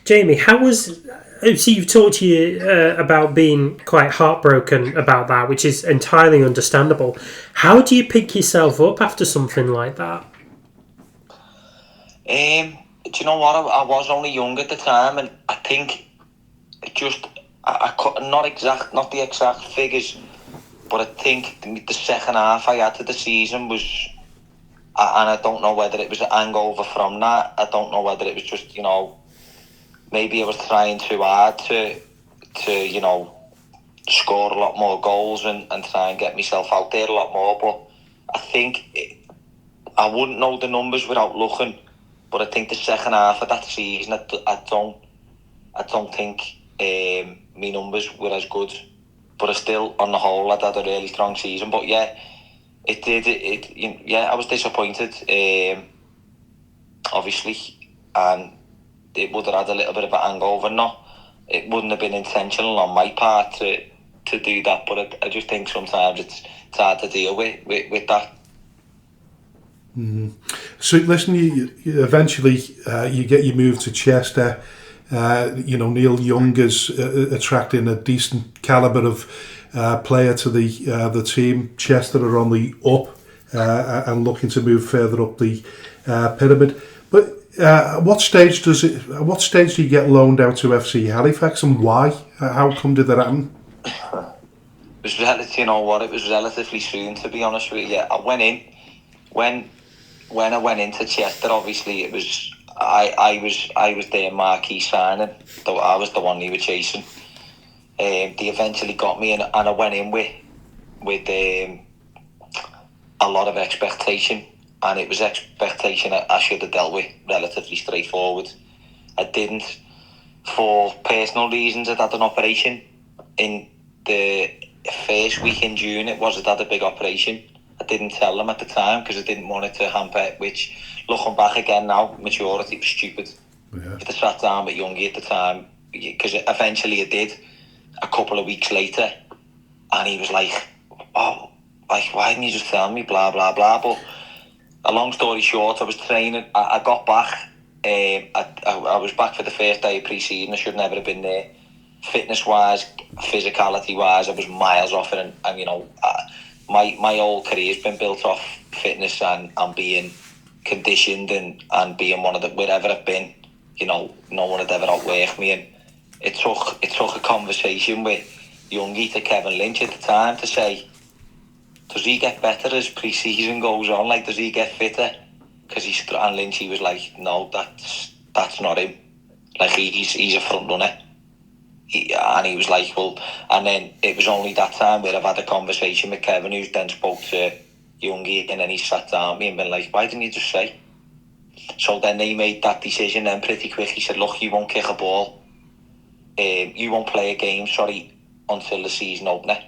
Jamie, how was? So you've talked to you about being quite heartbroken about that, which is entirely understandable. How do you pick yourself up after something like that? Do you know what? I was only young at the time, and I think just I not the exact figures, but I think the second half I had to the season was, and I don't know whether it was an hangover from that. I don't know whether it was just, you know, maybe I was trying too hard to you know, score a lot more goals and try and get myself out there a lot more. But I think I wouldn't know the numbers without looking. But I think the second half of that season, I don't think my numbers were as good. But I still, on the whole, I'd had a really strong season. But yeah, it did. I was disappointed, obviously, and it would have had a little bit of a hangover. No, it wouldn't have been intentional on my part to do that. But I just think sometimes it's hard to deal with that. Mm-hmm. So listen, you eventually you get your move to Chester. You know, Neil Young is attracting a decent calibre of player to the team. Chester are on the up and looking to move further up the pyramid. But at what stage do you get loaned out to FC Halifax, and why? How come did that happen? It was relatively soon, to be honest with you. I went in when I went into Chester. Obviously, it was I was their marquee signing. Though I was the one they were chasing. They eventually got me, and I went in with a lot of expectation, and it was expectation I should have dealt with relatively straightforward. I didn't, for personal reasons. I'd had an operation in the first week in June. I'd had a big operation. I didn't tell them at the time because I didn't want it to hamper, which, looking back again now, maturity was stupid. If I sat down with Youngie at the time, because eventually I did, a couple of weeks later, and he was like, oh, like, why didn't you just tell me, blah, blah, blah. But a long story short, I was training, I got back, I was back for the first day of pre-season. I should never have been there. Fitness-wise, physicality-wise, I was miles off it, and you know, my whole career's been built off fitness and being conditioned and being one of the, wherever I've been, you know, no one had ever outworked me. And it took a conversation with Youngie to Kevin Lynch at the time to say, does he get better as pre-season goes on? Like, does he get fitter? Because and Lynch, he was like, no, that's not him. Like, he's a front runner. And he was like, well, and then it was only that time where I've had a conversation with Kevin, who's then spoke to Youngie, and then he sat down with me and been like, why didn't you just say? So then they made that decision then pretty quick. He said, look, you won't kick a ball. You won't play a game, until the season opener.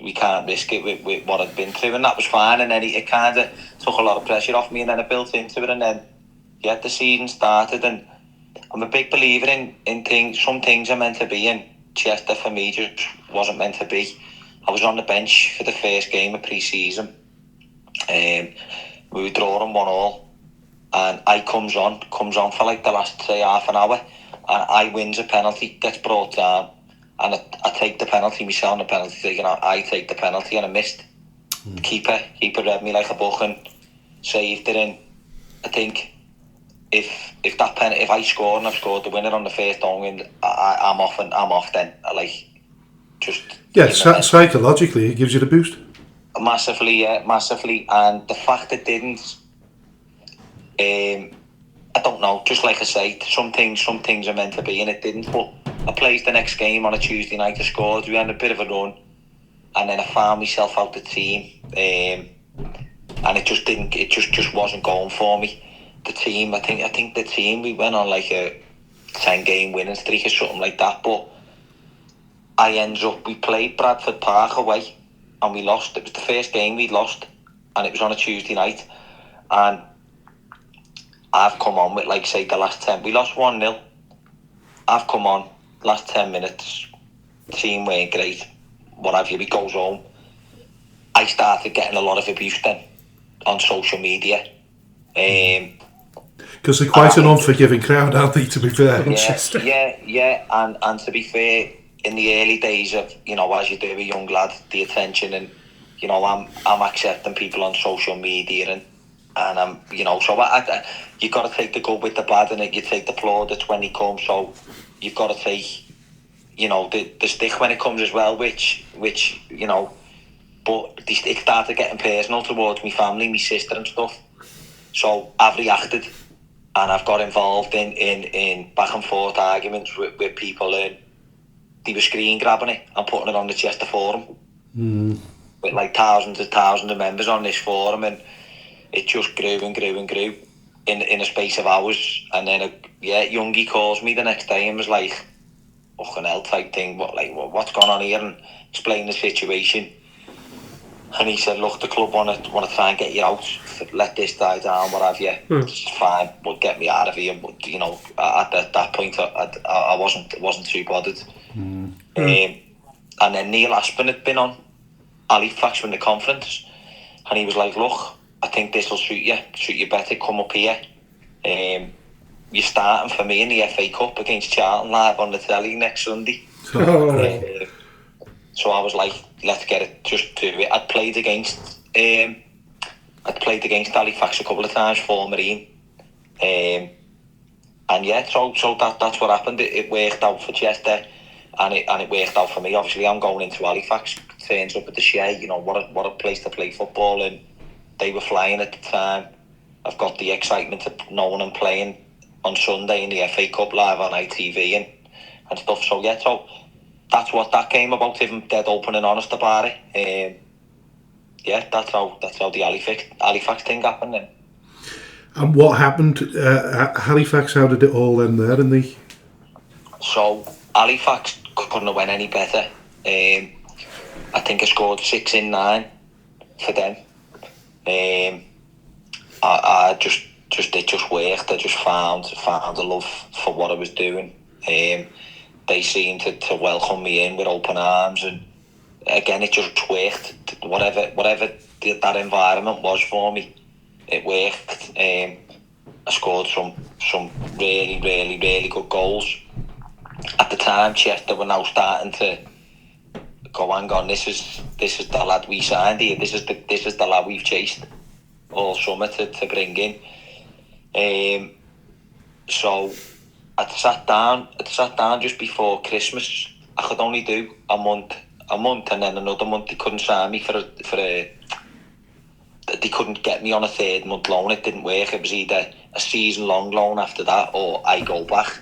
We can't risk it with what I'd been through, and that was fine. And then it kind of took a lot of pressure off me, and then I built into it, and then the season started. And I'm a big believer in things. Some things are meant to be, and Chester for me just wasn't meant to be. I was on the bench for the first game of pre-season. We were drawing 1-1, and I comes on for like the last, say, half an hour, and I wins a penalty, gets brought down, and I take the penalty myself. The penalty taken out, I take the penalty, and I missed. The keeper read me like a book and saved it. And I think if that penalty, if I score and I've scored the winner on the first home win, I'm off then. Psychologically, it gives you the boost. Massively. And the fact it didn't, I don't know. Just like I say, some things are meant to be, and it didn't. But I played the next game on a Tuesday night. I scored. We had a bit of a run, and then I found myself out the team, and it just wasn't going for me. The team, I think the team, we went on like a 10-game winning streak or something like that, but we played Bradford Park away and we lost. It was the first game we'd lost, and it was on a Tuesday night, and I've come on with, like, say, the last 10, we lost 1-0. I've come on, last 10 minutes, team weren't great, what have you, he goes home. I started getting a lot of abuse then on social media. Because they're quite an unforgiving crowd, aren't they, to be fair? Yeah, and to be fair, in the early days of, you know, as you do a young lad, the attention, and, you know, I'm accepting people on social media, and I'm, you know, so you got to take the good with the bad, and you take the plaudits when they come, so you've got to take, you know, the stick when it comes as well, which you know, but it started getting personal towards my family, my sister and stuff, so I've reacted. And I've got involved in back and forth arguments with people, and they were screen grabbing it and putting it on the Chester forum with like thousands of members on this forum, and it just grew and grew and grew in a space of hours. And then Youngie calls me the next day and was like, fucking hell type thing, what's going on here, and explain the situation. And he said, look, the club want to try and get you out, let this die down, what have you. It's fine, but get me out of here. But, you know, at that point, I wasn't too bothered. And then Neil Aspin had been on Halifax in the conference, and he was like, look, I think this will suit you better, come up here. You're starting for me in the FA Cup against Charlton live on the telly next Sunday. So I was like, let's get it, just do it. I'd played against Halifax a couple of times for Marine. And yeah, so that's what happened. It worked out for Chester, and it worked out for me. Obviously, I'm going into Halifax, turns up at the Shea, you know, what a place to play football, and they were flying at the time. I've got the excitement of knowing I'm playing on Sunday in the FA Cup live on ITV and stuff. So yeah, so that's what that came about, if I'm dead open and honest about it. Yeah, that's how the Halifax thing happened then. And what happened Halifax? How did it all end there in the? So Halifax couldn't have went any better. I think I scored 6 in 9 for them. I just it just worked. I just found a love for what I was doing. They seemed to welcome me in with open arms, and again it just worked. Whatever that environment was for me, it worked. I scored some really, really, really good goals. At the time, Chester were now starting to go, hang on, this is the lad we signed here. This is the lad we've chased all summer to bring in. So I'd sat down just before Christmas. I could only do a month, and then another month. They couldn't sign me for a. They couldn't get me on a 3rd month loan. It didn't work. It was either a season-long loan after that, or I go back.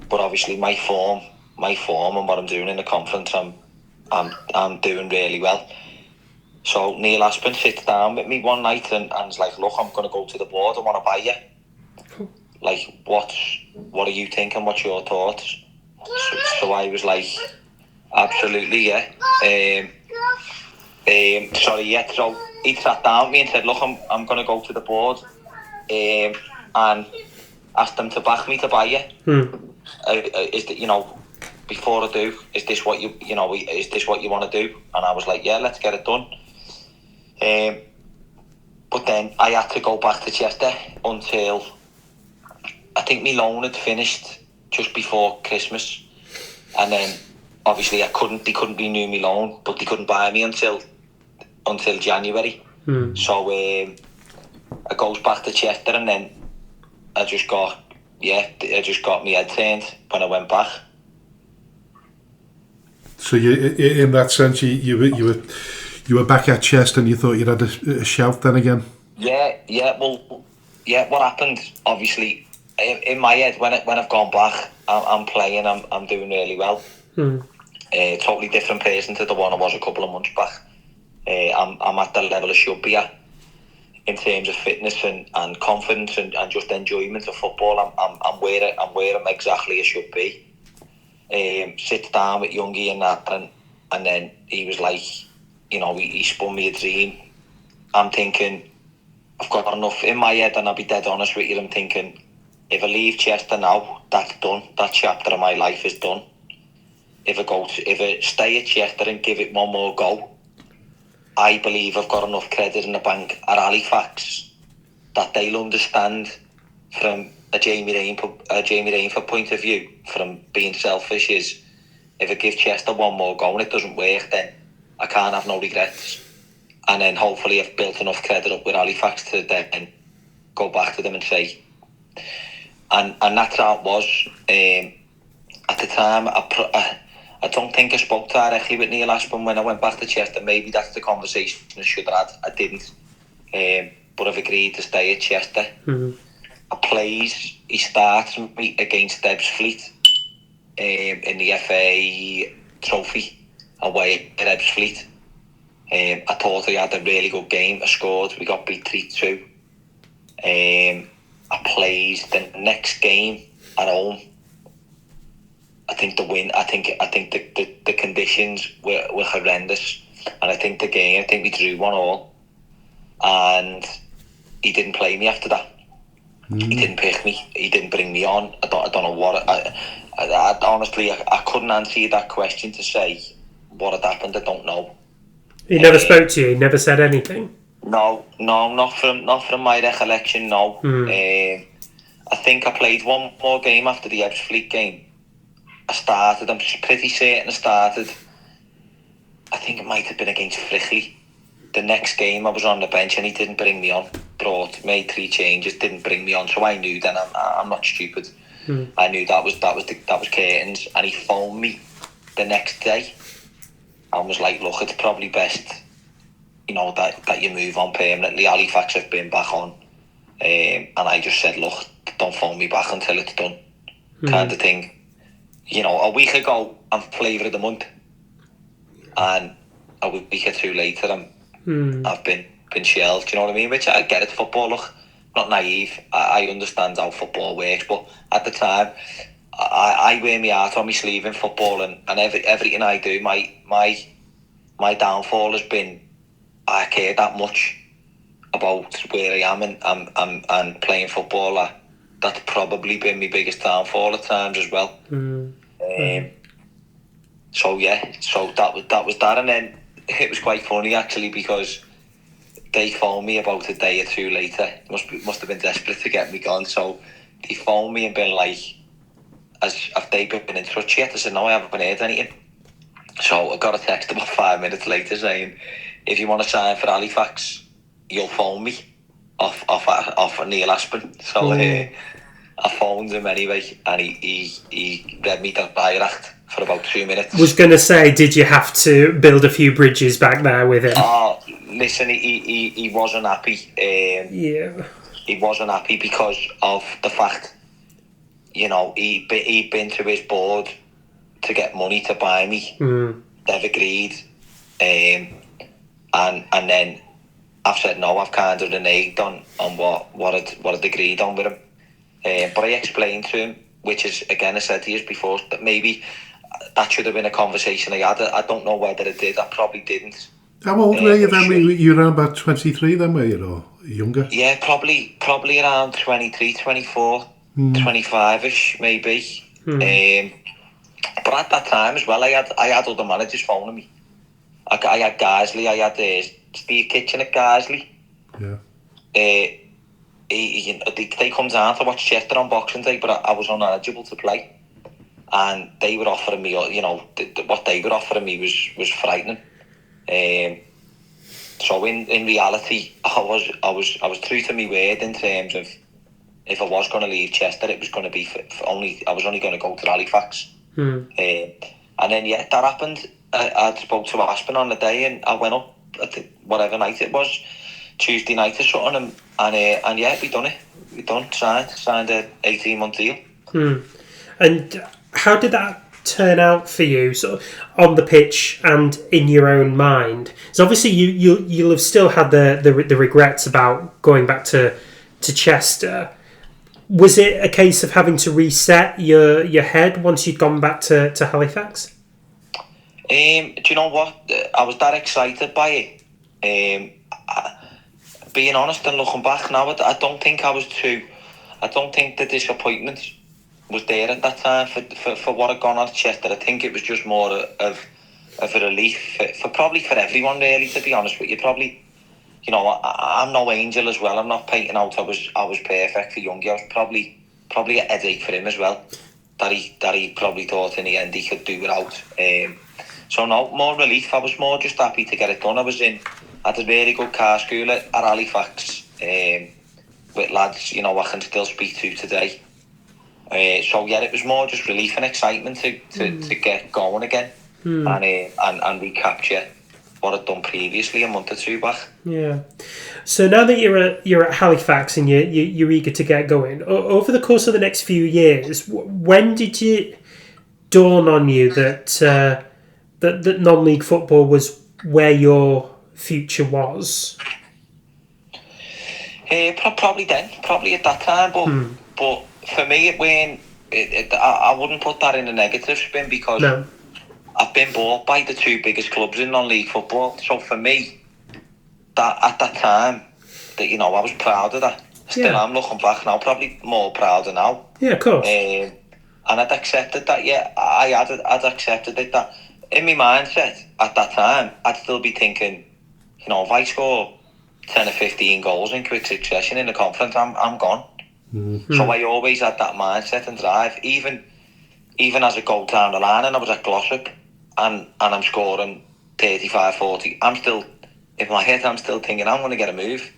But obviously, my form, and what I'm doing in the conference, I'm doing really well. So Neil Aspin sits down with me one night and is like, look, I'm going to go to the board. I want to buy you. Like, what are you thinking? What's your thoughts? So I was like, absolutely, yeah. So he sat down with me and said, look, I'm going to go to the board and ask them to back me to buy you. Is that, you know, before I do, is this what you want to do? And I was like, yeah, let's get it done. But then I had to go back to Chester until I think my loan had finished just before Christmas, and then obviously they couldn't renew my loan, but they couldn't buy me until January. So I goes back to Chester, and then I just got my head turned when I went back. So you, in that sense, you were back at Chester, and you thought you'd had a shout then again. Yeah. Well, yeah. What happened? Obviously, in my head, when I've gone back, I'm playing, I'm doing really well. Totally different person to the one I was a couple of months back. I'm at the level I should be at in terms of fitness and confidence and just enjoyment of football. I'm where I'm exactly I should be. Sits down with Youngie and that, and then he was like, you know, he spun me a dream. I'm thinking, I've got enough in my head, and I'll be dead honest with you, I'm thinking, if I leave Chester now, that's done. That chapter of my life is done. If I stay at Chester and give it one more go, I believe I've got enough credit in the bank at Halifax that they'll understand from a Jamie Rainford point of view, from being selfish, is if I give Chester one more go and it doesn't work, then I can't have no regrets. And then hopefully I've built enough credit up with Halifax to then go back to them and say, and that's how it was. At the time, I don't think I spoke directly with Neil Aspin when I went back to Chester. Maybe that's the conversation I should have had. I didn't. But I've agreed to stay at Chester. He starts me against Ebbsfleet in the FA Trophy away at Ebbsfleet. I thought I had a really good game. I scored. We got beat 3-2. I played the next game at home. I think the conditions were horrendous, and I think we drew 1-1, and he didn't play me after that. He didn't pick me. He didn't bring me on. I don't know what. I honestly couldn't answer you that question to say what had happened. I don't know. He never spoke to you. He never said anything. No, not from my recollection. No. I think I played one more game after the Ebbsfleet game. I'm pretty certain I started. I think it might have been against Frickley. The next game I was on the bench and he didn't bring me on. Made 3 changes, didn't bring me on. So I knew then I'm not stupid. I knew that was curtains. And he phoned me the next day and was like, "Look, it's probably best, you know, that you move on permanently. Halifax have been back on." And I just said, "Look, don't phone me back until it's done," kind of thing. You know, a week ago, I'm flavour of the month, and a week or two later, I've been shelved. Do you know what I mean? Which I get it. Football, look, not naive. I understand how football works, but at the time, I wear my heart on my sleeve in football, and everything I do, my downfall has been I care that much about where I am and playing football. That's probably been my biggest downfall at times as well. So that was that, and then it was quite funny actually, because they phoned me about a day or two later. Must have been desperate to get me gone. So they phoned me and been like, have they been in touch yet? I said, no, I haven't heard anything. So I got a text about 5 minutes later saying, if you want to sign for Halifax, you'll phone me off Neil Aspin. So I phoned him anyway, and he read me the Fire Act for about 2 minutes. Was going to say, did you have to build a few bridges back there with him? Oh, listen, he wasn't happy. He wasn't happy because of the fact, you know, he'd been to his board to get money to buy me. They've agreed, and then I've said no. I've kind of reneged on what I'd agreed on with him. But I explained to him, which is, again, I said to you before, that maybe that should have been a conversation I had. I don't know whether it did. I probably didn't. How old were you then? You were around about 23 then, were you, or younger? Yeah, probably around 23, 24, 25-ish, maybe. But at that time as well, I had other managers phoning me. I had Gaisley, I had Steve Kitchen at Gaisley. Yeah. They come down to watch Chester on Boxing Day, but I was ineligible to play, and they were offering me, you know, what they were offering me was frightening. So in reality, I was true to my word in terms of if I was going to leave Chester, it was going to be I was only going to go to Halifax. And then that happened. I spoke to Aspin on the day, and I went up at whatever night it was. Tuesday night or something, and yeah, we done it. We done signed a 18-month deal. And how did that turn out for you, sort of on the pitch and in your own mind? So obviously you'll have still had the regrets about going back to Chester. Was it a case of having to reset your head once you'd gone back to Halifax? Do you know what? I was that excited by it. Being honest and looking back now, I don't think the disappointment was there at that time for what had gone on at Chester. I think it was just more of a relief for everyone, really, to be honest with you. Probably, you know, I'm no angel as well. I'm not painting out I was perfect for Youngie. I was probably a headache for him as well, that he probably thought in the end he could do without. So no, more relief. I was more just happy to get it done. I had a really good car school at Halifax, with lads, you know, I can still speak to today. So yeah, it was more just relief and excitement to get going again, and recapture what I'd done previously a month or two back. Yeah. So now that you're at Halifax and you're eager to get going, over the course of the next few years, when did it dawn on you that that non-league football was where your future was? Probably at that time, but for me, I wouldn't put that in a negative spin, because I've been bought by the two biggest clubs in non-league football. So for me, that at that time, that, you know, I was proud of that. Still, I'm looking back now, probably more prouder now. Yeah, of course. And I'd accepted that. Yeah, I'd accepted it. That in my mindset at that time, I'd still be thinking, you know, if I score 10 or 15 goals in quick succession in the conference, I'm gone. So I always had that mindset and drive, even as I go down the line, and I was at Glossop and I'm scoring 35, 40, I'm still, in my head, I'm still thinking I'm going to get a move.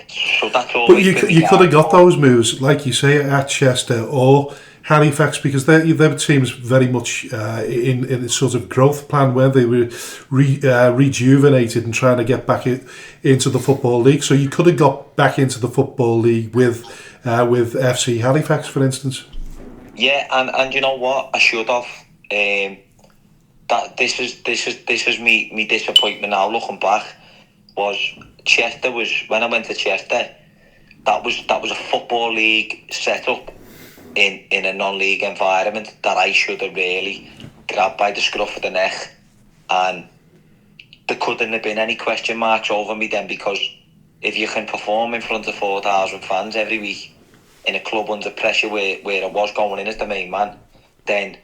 So that's always. But you could have got those moves, like you say, at Chester or Halifax, because their teams very much in a sort of growth plan where they were rejuvenated and trying to get back into the Football League. So you could have got back into the Football League with FC Halifax, for instance. Yeah, and you know what? I should have. That this is me disappointment now. Looking back, was Chester was when I went to Chester. That was a Football League setup in a non-league environment that I should have really grabbed by the scruff of the neck, and there couldn't have been any question marks over me then, because if you can perform in front of 4,000 fans every week in a club under pressure where I was going in as the main man, then,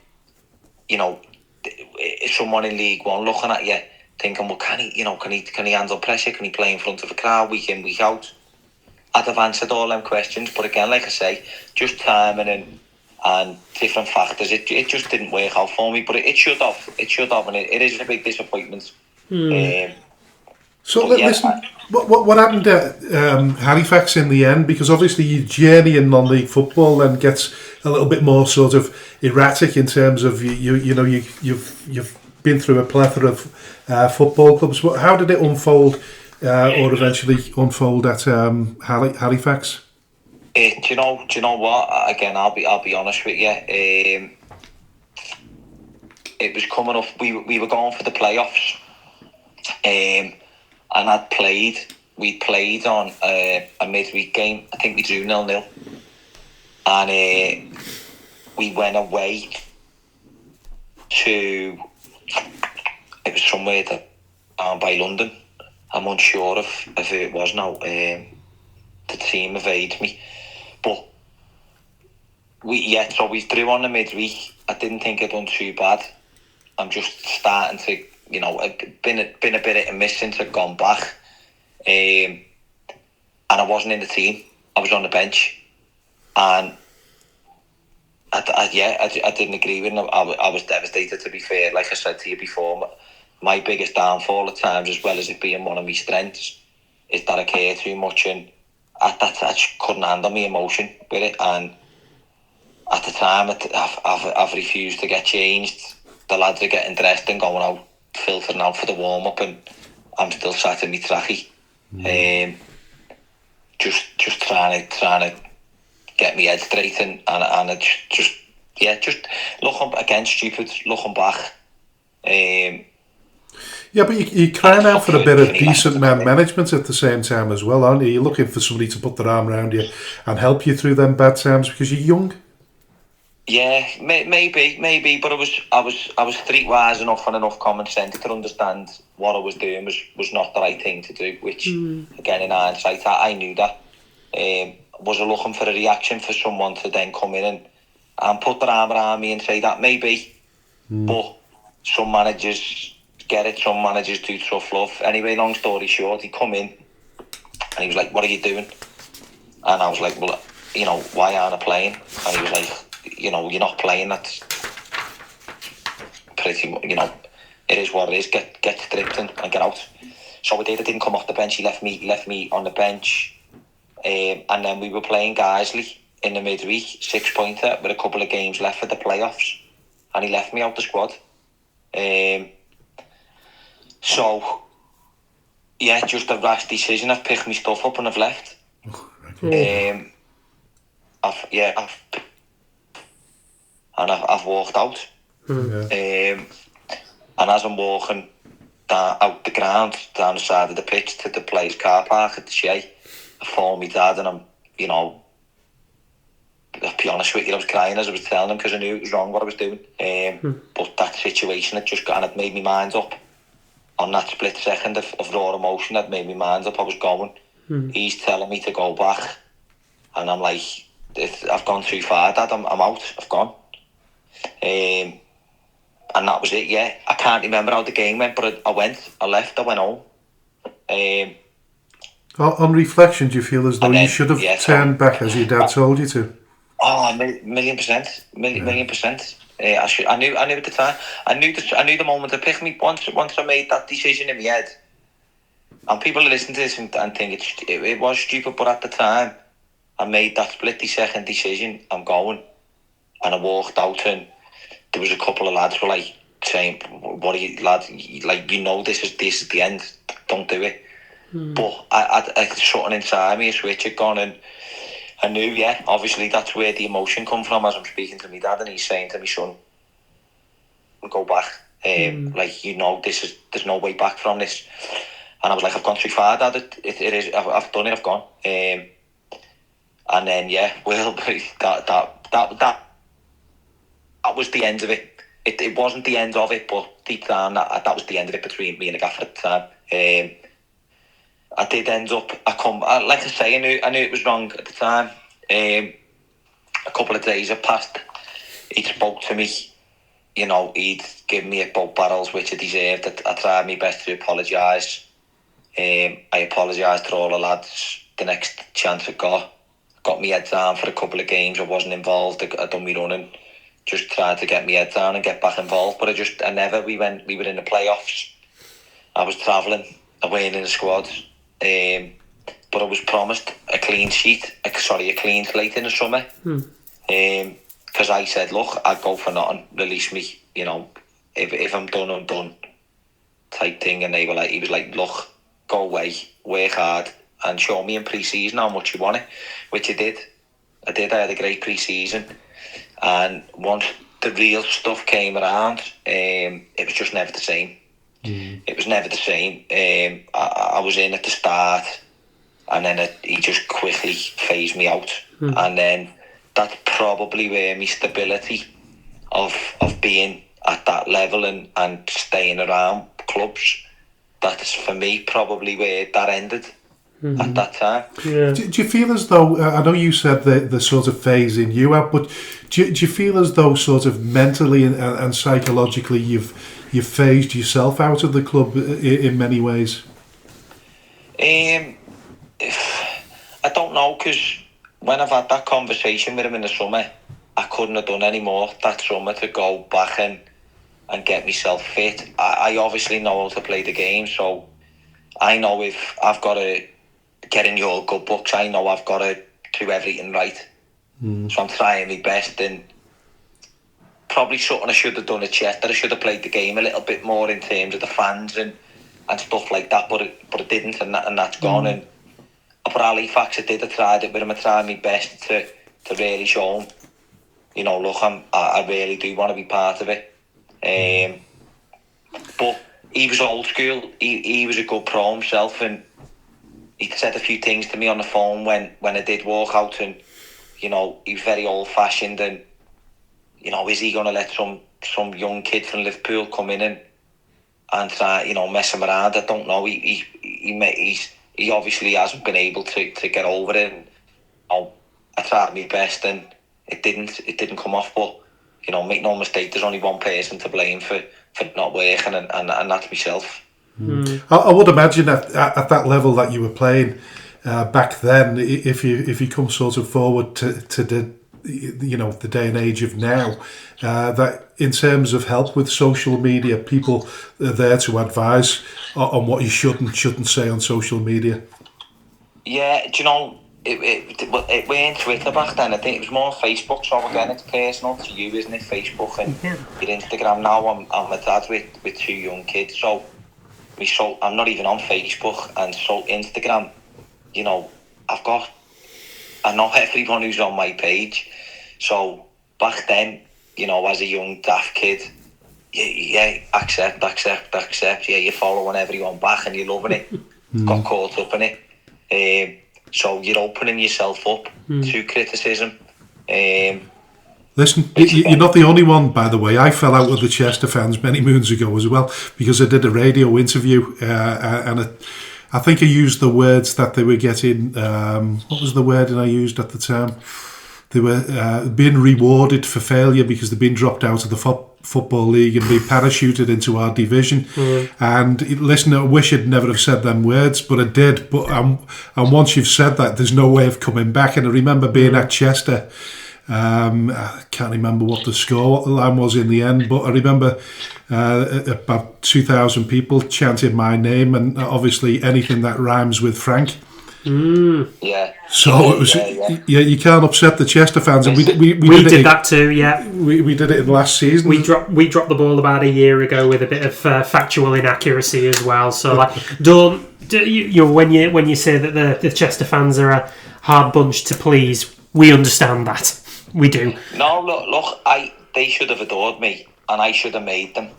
you know, someone in League One looking at you thinking, well, can he handle pressure? Can he play in front of a crowd week in, week out? I'd have answered all them questions, but again, like I say, just timing and different factors, it just didn't work out for me. But it should have, and it is a big disappointment. So listen, what happened at Halifax in the end? Because obviously your journey in non-league football then gets a little bit more sort of erratic in terms of you've been through a plethora of football clubs. How did it unfold? Or eventually unfold at Halifax? Do you know what? Again, I'll be honest with you. It was coming up. We were going for the playoffs, and we played on a midweek game. I think we drew 0-0, and we went away to. It was somewhere down by London. I'm unsure of who it was now. The team evades me. But so we drew on the midweek. I didn't think I'd done too bad. I'm just starting to, you know, been a bit hit and miss since I'd gone back. And I wasn't in the team. I was on the bench. And I didn't agree with him. I was devastated, to be fair. Like I said to you before, my biggest downfall at times, as well as it being one of my strengths, is that I care too much, and at that I just couldn't handle my emotion with it. And at the time, I've refused to get changed. The lads are getting dressed and going out, filtering out for the warm-up, and I'm still sat in my trackie Just trying to get me head straight and it's just looking again stupid, looking back. Yeah, but you're crying out for a bit of decent man management at the same time as well, aren't you? You're looking for somebody to put their arm around you and help you through them bad times because you're young. Yeah, maybe, but I was streetwise enough and enough common sense to understand what I was doing was not the right thing to do. Which, again, in hindsight, I knew that. Was I looking for a reaction for someone to then come in and put their arm around me and say that maybe, but some managers get it, some managers do tough love. Anyway, long story short, he come in and he was like, "What are you doing?" And I was like, "Well, why aren't I playing?" And he was like, "You're not playing. That's pretty, it is what it is. Get stripped and get out." So I did. I didn't come off the bench. He left me on the bench, and then we were playing Guiseley in the midweek, 6-pointer with a couple of games left for the playoffs, and he left me out the squad. So yeah, just a rash decision. I've picked my stuff up and I've left. I've walked out. And as I'm walking out the ground, down the side of the pitch to the players' car park at the Shea, I phoned my dad and I'll be honest with you, I was crying as I was telling him because I knew it was wrong what I was doing. But that situation had just gone, had made my mind up. On that split second of raw emotion, had made my mind up. I was going. He's telling me to go back. And I'm like, I've gone too far, Dad. I'm out. I've gone. And that was it, yeah. I can't remember how the game went, but I went. I left. I went home. On reflection, do you feel as though you should have turned back as your dad told you to? Oh, million percent. I knew at the time. I knew the moment to pick me. Once I made that decision in my head, and people listen to this and think it was stupid, but at the time, I made that split-second decision. I'm going, and I walked out, and there was a couple of lads who were like saying, "What are you, lad? This is the end. Don't do it." But I something inside me, a switch had gone, and I knew, yeah, obviously that's where the emotion come from as I'm speaking to my dad and he's saying to me, "Son, go back. There's no way back from this." And I was like, "I've gone too far, Dad. It is. I've done it. I've gone." And then that was the end of it. It wasn't the end of it, but deep down that was the end of it between me and the gaffer at the time. I did end up. Like I say, I knew it was wrong at the time. A couple of days had passed. He spoke to me. He'd given me both barrels, which I deserved. I tried my best to apologise. I apologised to all the lads. The next chance I got my head down for a couple of games. I wasn't involved. I done me running. Just tried to get my head down and get back involved. But we were in the playoffs. I was travelling. I wasn't in the squad. But I was promised a clean slate in the summer. Because I said, "Look, I'd go for nothing, release me, if I'm done, I'm done," type thing. And he was like, "Look, go away, work hard and show me in pre-season how much you want it," which I did. I had a great pre-season, and once the real stuff came around, it was just never the same. It was never the same. I was in at the start, and then he just quickly phased me out. And then that's probably where my stability of being at that level and staying around clubs, that's for me probably where that ended at that time. Yeah. Do you feel as though, I know you said the sort of phasing you out, but do you feel as though sort of mentally and psychologically you've phased yourself out of the club in many ways? I don't know, because when I've had that conversation with him in the summer, I couldn't have done any more that summer to go back and get myself fit. I obviously know how to play the game, so I know if I've got to get in your good books, I know I've got to do everything right. So I'm trying my best, and probably something I should have done at Chester. I should have played the game a little bit more in terms of the fans and and stuff like that, but it didn't, and that's gone. And for Halifax, I did. I tried it with him. I tried my best to really show him, you know, look, I really do want to be part of it. But he was old school. He was a good pro himself, and he said a few things to me on the phone when I did walk out, and you know, he was very old fashioned, and you know, is he going to let some young kid from Liverpool come in and try, you know, mess him around? I don't know. He obviously hasn't been able to get over it. And, I tried my best, and it didn't come off. But you know, make no mistake, there's only one person to blame for not working, and that's myself. I would imagine at that level that you were playing back then, if you come sort of forward to the, you know, the day and age of now, that in terms of help with social media, people are there to advise on what you should and shouldn't say on social media. Yeah, do you know, it weren't Twitter back then. I think it was more Facebook. So again, it's personal to you, isn't it? Facebook and your Instagram. Now I'm a dad with two young kids, so I'm not even on Facebook, and so Instagram, you know, I know everyone who's on my page. So back then, you know, as a young daft kid, yeah, accept. Yeah, you're following everyone back and you're loving it. Got caught up in it. So you're opening yourself up to criticism. Listen, you're not the only one, by the way. I fell out with the Chester fans many moons ago as well, because I did a radio interview, and I think I used the words that they were getting. What was the word I used at the time? They were being rewarded for failure because they've been dropped out of the Football League and been parachuted into our division. And listen, I wish I'd never have said them words, but I did. But and once you've said that, there's no way of coming back. And I remember being at Chester. I can't remember what the score line was in the end, but I remember about 2,000 people chanted my name, and obviously anything that rhymes with Frank. Yeah. So it was. Yeah, you can't upset the Chester fans, and we did that too. Yeah, we did it in last season. We dropped the ball about a year ago with a bit of factual inaccuracy as well. So like, when you say that the Chester fans are a hard bunch to please, we understand that. We do. No, look, they should have adored me, and I should have made them,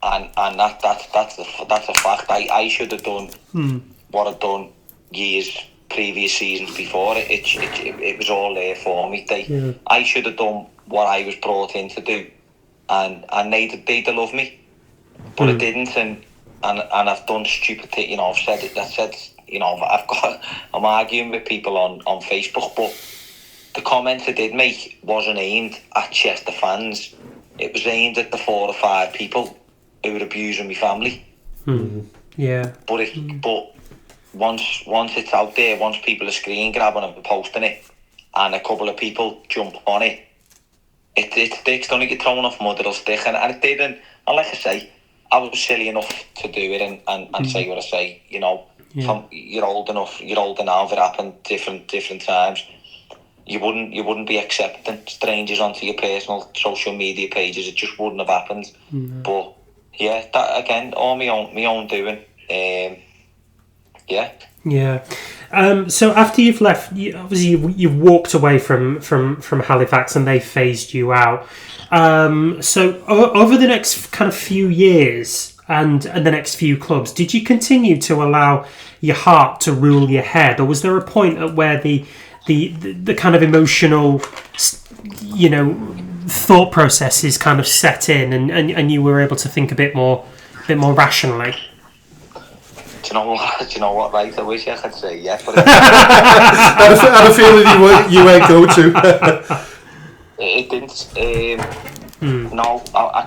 and that's a fact. I should have done what I'd done previous seasons before. It was all there for me. I should have done what I was brought in to do, and they'd love me, but I didn't, and I've done stupid things. You know, I've said, you know, I'm arguing with people on Facebook, but the comment I did make wasn't aimed at Chester fans. It was aimed at the 4 or 5 people who were abusing my family. Yeah. But once it's out there, once people are screen grabbing and posting it, and a couple of people jump on it, it sticks. Don't get thrown off mud, it'll stick. And it didn't. And like I say, I was silly enough to do it and say what I say. You know, you're old enough. You're older now. If it happened different times, you wouldn't be accepting strangers onto your personal social media pages. It just wouldn't have happened. But yeah, that again, all my own doing. Yeah. So after you've left, obviously you've walked away from Halifax and they phased you out. So over the next kind of few years and the next few clubs, did you continue to allow your heart to rule your head, or was there a point at where the kind of emotional, you know, thought processes kind of set in, and you were able to think a bit more rationally? Do you know what? Right, I wish I could say yes, but I had a feeling you ain't go to. It didn't. No, I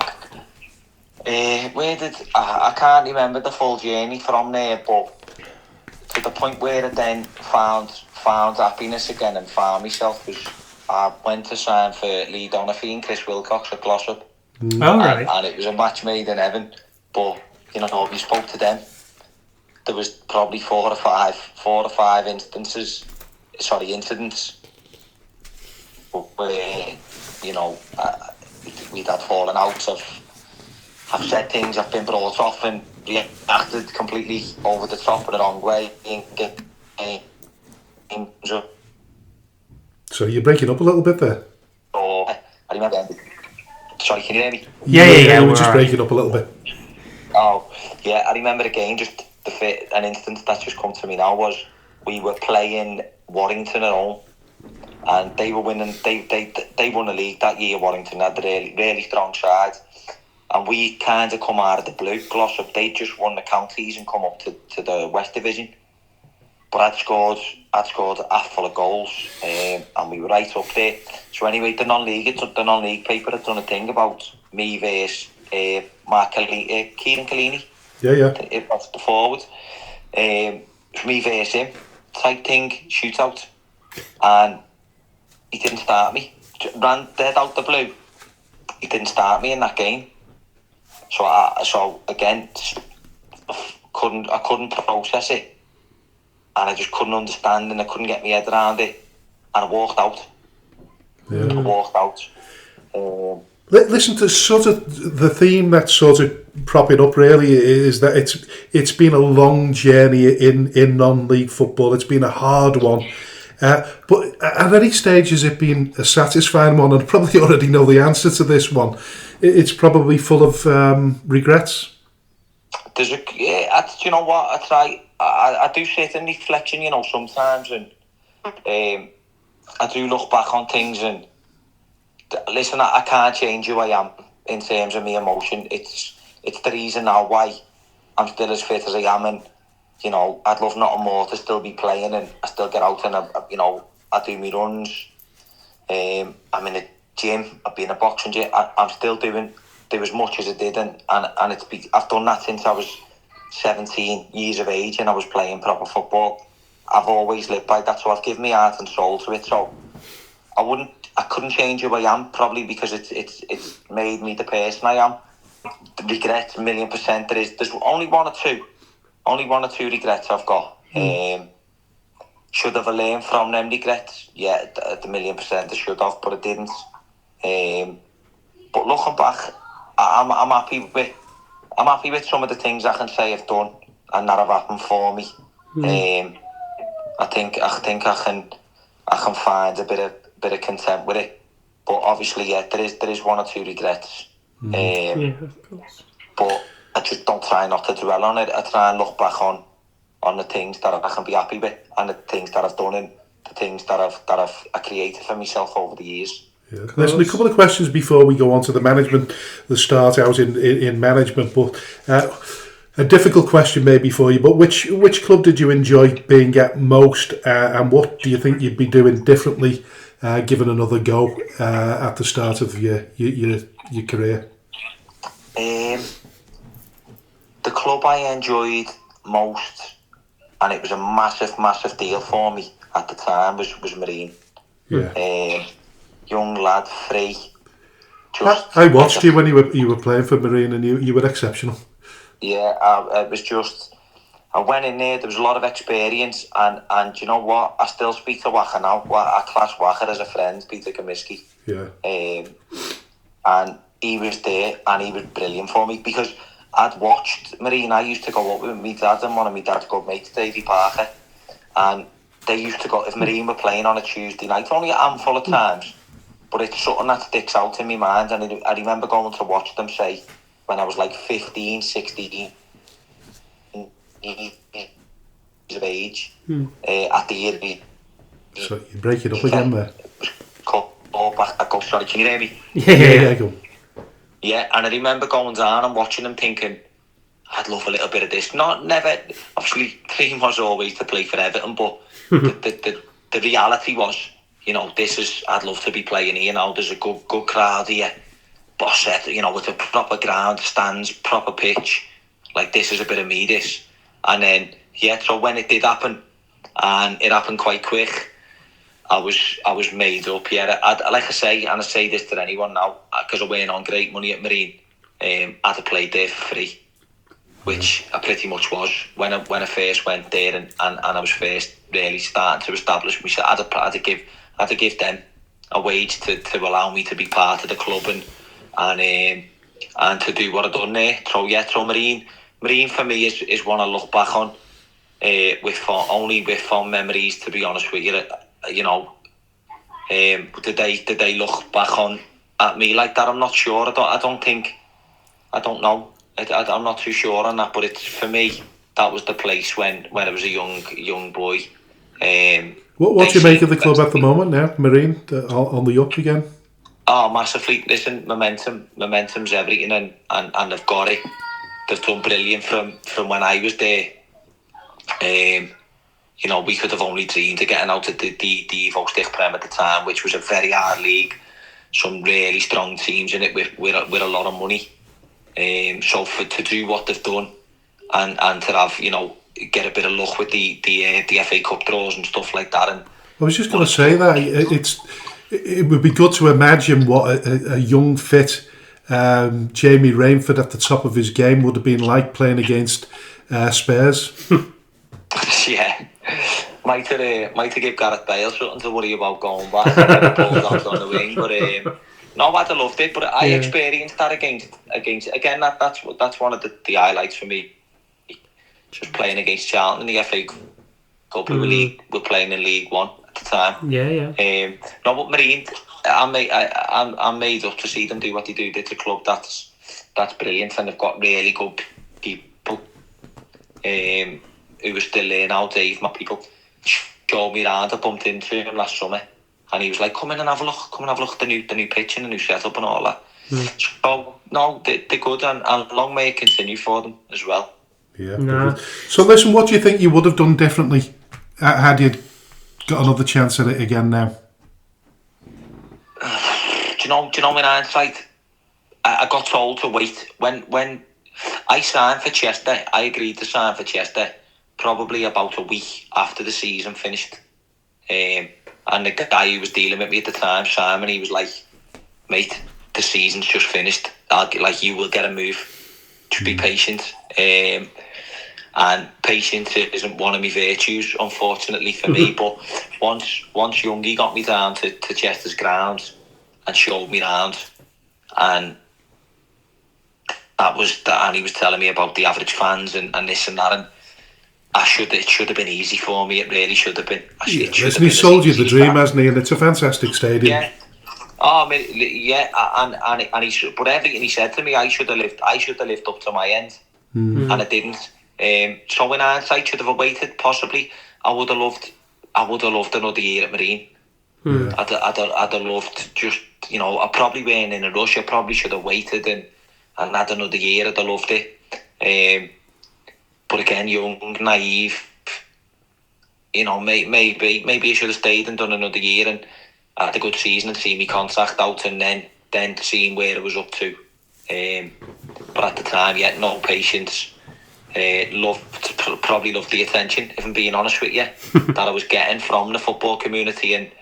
can't remember the full journey from there, but to the point where I then found happiness again and found myself was I went to sign for Lee Donaghy and Chris Wilcox at Glossop. Right. And it was a match made in heaven. But you know, we spoke to them. There was probably four or five incidents where, you know, we'd had fallen out of I've said things, I've been brought off and reacted completely over the top in the wrong way. So you're breaking up a little bit there. Oh, I remember. Sorry, can you hear me? Yeah, we're just breaking up a little bit. Oh, yeah, I remember again, just an instance that just come to me now was we were playing Warrington at home and they were winning, they won the league that year. Warrington had a really strong side and we kind of come out of the blue. Glossop, they just won the counties and come up to the West Division. But I'd scored a half full of goals and we were right up there. So anyway, the non-league paper had done a thing about me versus Kieran Collini. Yeah. It was the forward. Me versus him type thing, shootout. And he didn't start me. Ran dead out the blue. He didn't start me in that game. So again, I couldn't process it. And I just couldn't understand and I couldn't get my head around it. And I walked out. Listen, to sort of the theme that's sort of propping up really is that it's been a long journey in non-league football. It's been a hard one. But at any stage has it been a satisfying one? And I probably already know the answer to this one. It's probably full of regrets. You know what, I do sit in reflection, you know, sometimes, and I do look back on things and listen, I can't change who I am in terms of my emotion. It's the reason now why I'm still as fit as I am, and you know, I'd love nothing more to still be playing, and I still get out and I do my runs. I'm in a gym. I've been in a boxing gym. I'm still do as much as I did, and I've done that since I was 17 years of age, and I was playing proper football. I've always lived by that, so I've given my heart and soul to it. So I couldn't change who I am, probably because it's made me the person I am. The regrets, 1,000,000%. There's only one or two regrets I've got. Should have learned from them regrets? Yeah, the 1,000,000% I should have, but I didn't. But looking back, I'm happy with some of the things I can say I've done and that have happened for me. I think I can find a bit of content with it, but obviously, yeah, there is one or two regrets. Of course. But I just don't try not to dwell on it. I try and look back on the things that I can be happy with, and the things that I've done, and the things that I've created for myself over the years. Yeah. Listen, a couple of questions before we go on to the management, the start out in management, but a difficult question maybe for you, but which club did you enjoy being at most, and what do you think you'd be doing differently given another go at the start of your career? The club I enjoyed most, and it was a massive deal for me at the time, was Marine. Yeah. Young lad, free. I watched you when you were playing for Marine, and you were exceptional. Yeah, it was just, I went in there was a lot of experience, and you know what, I still speak to Wacker now. I class Wacker as a friend, Peter Comiskey. Yeah. And he was there, and he was brilliant for me, because I'd watched Marine. I used to go up with my dad and one of my dad's good mates, Davey Parker, and they used to go, if Marine were playing on a Tuesday night, only a handful of times, but it's something that sticks out in my mind, and I remember going to watch them, say, when I was like 15, 16 years of age, at the year. So you break it up again there. Sorry, can you hear me? Yeah, go. Yeah, and I remember going down and watching them, thinking, I'd love a little bit of this. Obviously, dream was always to play for Everton, but the reality was, I'd love to be playing here. There's a good crowd here. Boss said, with a proper ground, stands, proper pitch. Like, this is a bit of me, this. And then, so when it did happen, and it happened quite quick, I was made up. Yeah, like I say, and I say this to anyone now, because I weren't on great money at Marine, I'd have played there for free, which I pretty much was when I first went there, and I was first really starting to establish myself. I'd have give them a wage to allow me to be part of the club, and and to do what I've done there. So Marine for me is one I look back on with fond memories, to be honest with you. You know, did they look back on at me like that? I'm not sure. I don't know. I'm not too sure on that, but it's, for me, that was the place when I was a young boy. What do you make of the club at the moment now, Marine, on the up again? Oh, massively. Listen, momentum's everything, and they've got it. They've done brilliant from when I was there. You know, we could have only dreamed of getting out of the Evo Stick Prem at the time, which was a very hard league. Some really strong teams in it with a lot of money. So to do what they've done and to have, you know, get a bit of luck with the FA Cup draws and stuff like that. And I was just going to say that it would be good to imagine what a young, fit Jamie Rainford at the top of his game would have been like playing against Spurs. Yeah, might have give Gareth Bale something to worry about going back. On the wing, but no, I'd have loved it. But I experienced that against again. That's one of the highlights for me. Just playing against Charlton in the FA Cup. We were playing in League One at the time. Yeah. No, but Marine, I'm made up to see them do what they do. It's a club that's brilliant, and they've got really good people. Who was still there now, Dave, my people, showed me around. I bumped into him last summer, and he was like, come in and have a look at the new pitch and the new setup and all that. So, no, they're good, and long may it continue for them as well. Yeah. No. So listen, what do you think you would have done differently had you got another chance at it again now? Do you know in hindsight, I got told to wait. When I signed for Chester, I agreed to sign for Chester probably about a week after the season finished. And the guy who was dealing with me at the time, Simon, he was like, mate, the season's just finished. You will get a move. Just be patient. And patience isn't one of my virtues, unfortunately for me. But once Youngie got me down to Chester's grounds and showed me around, and and he was telling me about the average fans and this and that, and it should have been easy for me. It really should have been. Listen, he sold you the dream, hasn't he? And it's a fantastic stadium. Yeah. Oh, yeah, and he but everything he said to me, I should have lived up to my end, and I didn't. So in hindsight, should have waited. Possibly, I would have loved another year at Marine. I'd have loved just, you know, I probably weren't in a rush. I probably should have waited and had another year. I'd have loved it. But again, young, naive, you know, maybe I should have stayed and done another year and had a good season and seen me contract out, and then seeing where it was up to. But at the time, no patience. Probably loved the attention, if I'm being honest with you, that I was getting from the football community, and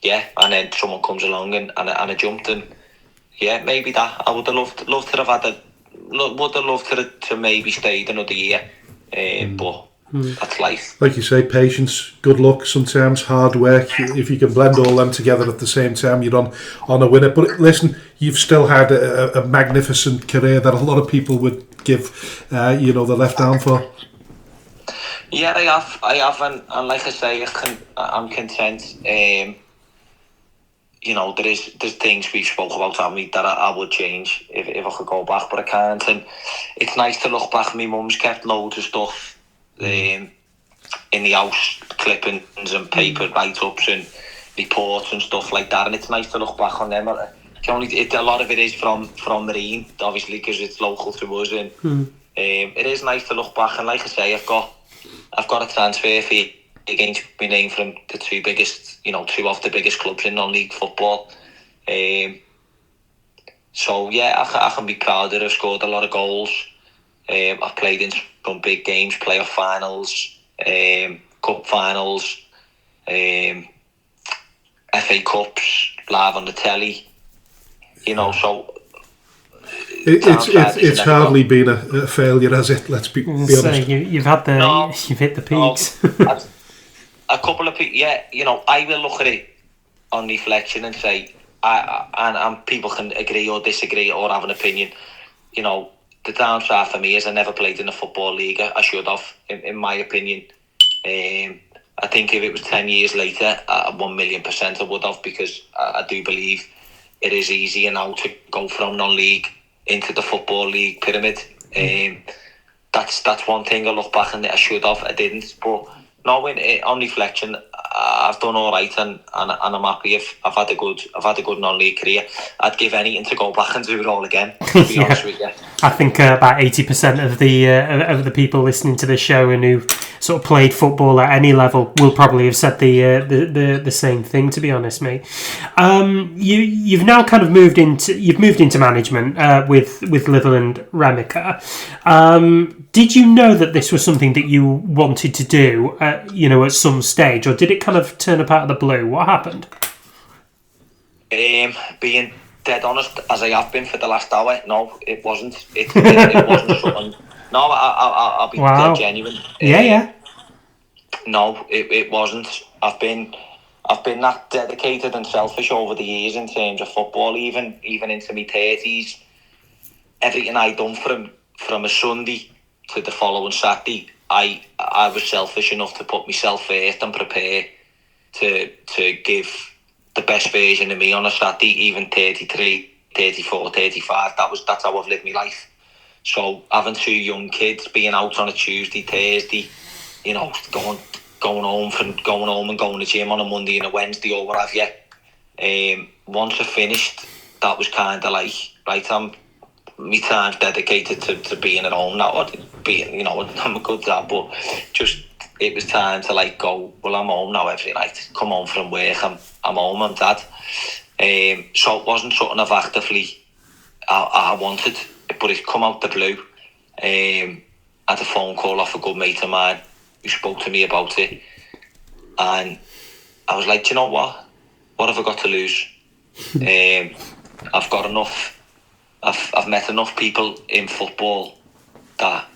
then someone comes along and I jumped, and maybe that I would have loved to have to maybe stayed another year, but that's life. Like you say, patience, good luck, sometimes hard work. If you can blend all them together at the same time, you're on a winner. But listen, you've still had a magnificent career that a lot of people would give the left arm for. Yeah, I have, and like I say, I'm content. You know, there's things we spoke about, haven't we, that I would change if I could go back, but I can't. And it's nice to look back. My mum's kept loads of stuff in the house, clippings and paper write-ups and reports and stuff like that, and it's nice to look back on them. A lot of it is from Marine, obviously, because it's local to us, and it is nice to look back. And like I say, I've got a transfer fee against my name from the two of the biggest clubs in non-league football. So I can be proud that I've scored a lot of goals. I've played in some big games, playoff finals, cup finals, FA Cups, live on the telly. You know, so it's hardly been a failure, has it? Let's be honest. So you've hit the peaks. A couple of people, you know, I will look at it on reflection and say, and people can agree or disagree or have an opinion. you know, the downside for me is I never played in a football league. I should have, in my opinion. I think if it was 10 years later, 1,000,000% I would have, because I do believe it is easier now to go from non-league into the football league pyramid. That's one thing I look back and I should have, I didn't. But no, on reflection, I've done all right, and I'm happy. If I've had a good non-league career, I'd give anything to go back and do it all again. To be honest with you, I think about 80% of the people listening to this show and who sort of played football at any level will probably have said the same thing. To be honest, mate, you've now kind of moved into management with Litherland Remyca. Did you know that this was something that you wanted to do, at some stage, or did it kind of turn up out of the blue? What happened? Being dead honest, as I have been for the last hour, no, it wasn't. It wasn't something. No, I'll be dead genuine. Yeah. No, it wasn't. I've been that dedicated and selfish over the years in terms of football, even into my 30s. Everything I done from a Sunday to the following Saturday, I was selfish enough to put myself first and prepare to give the best version of me on a Saturday, even 33, 34, 35. That's how I've lived my life. So having two young kids, being out on a Tuesday, Thursday, going home and going to the gym on a Monday and a Wednesday or what have you. Once I finished, that was kind of like, right, my time's dedicated to being at home now. I'm a good dad, but just it was time to go. Well, I'm home now every night. Come home from work, I'm home, I'm dad. So it wasn't something I've actively I wanted, but it's come out the blue. I had a phone call off a good mate of mine who spoke to me about it, and I was like, do you know what? What have I got to lose? I've got enough. I've met enough people in football that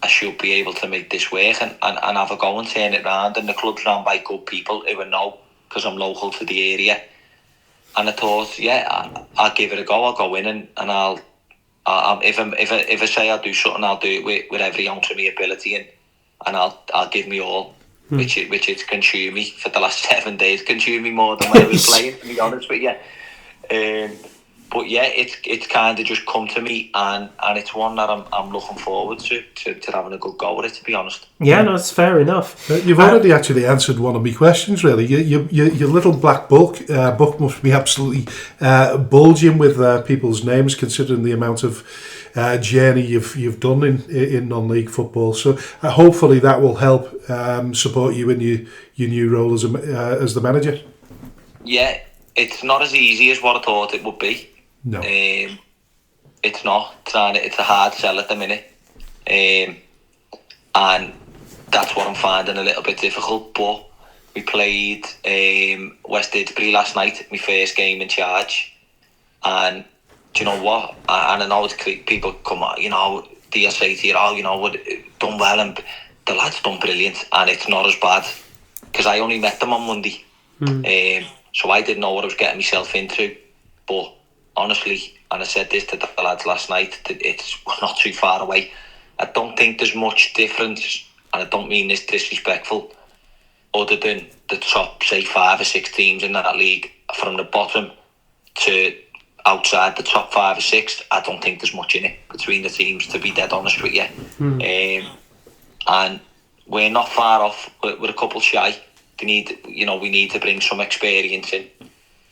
I should be able to make this work and have a go and turn it round. And the club's run by good people who I know because I'm local to the area. And I thought, I'll give it a go. I'll go in and I'll if I say I'll do something, I'll do it with every ounce of my ability, and I'll give me all. Which it's consumed me for the last 7 days. Consumed me more than when I was playing, to be honest with you. But yeah, it's kind of just come to me, and it's one that I'm looking forward to having a good go at it, to be honest. Yeah, no, it's fair enough. You've already actually answered one of my questions, really. Your little black book must be absolutely bulging with people's names, considering the amount of journey you've done in non-league football. So hopefully that will help support you in your new role as the manager. Yeah, it's not as easy as what I thought it would be. No. It's not. It's a hard sell at the minute. And that's what I'm finding a little bit difficult. But we played West Didsbury last night, my first game in charge. And do you know what? And I know people come on, they say to you, done well, and the lads done brilliant. And it's not as bad, because I only met them on Monday. So I didn't know what I was getting myself into. But honestly, and I said this to the lads last night, it's not too far away. I don't think there's much difference, and I don't mean this disrespectful, other than the top, say, 5 or 6 teams in that league, from the bottom to outside the top 5 or 6. I don't think there's much in it between the teams, to be dead honest with you. And we're not far off. We're a couple shy. We need to bring some experience in.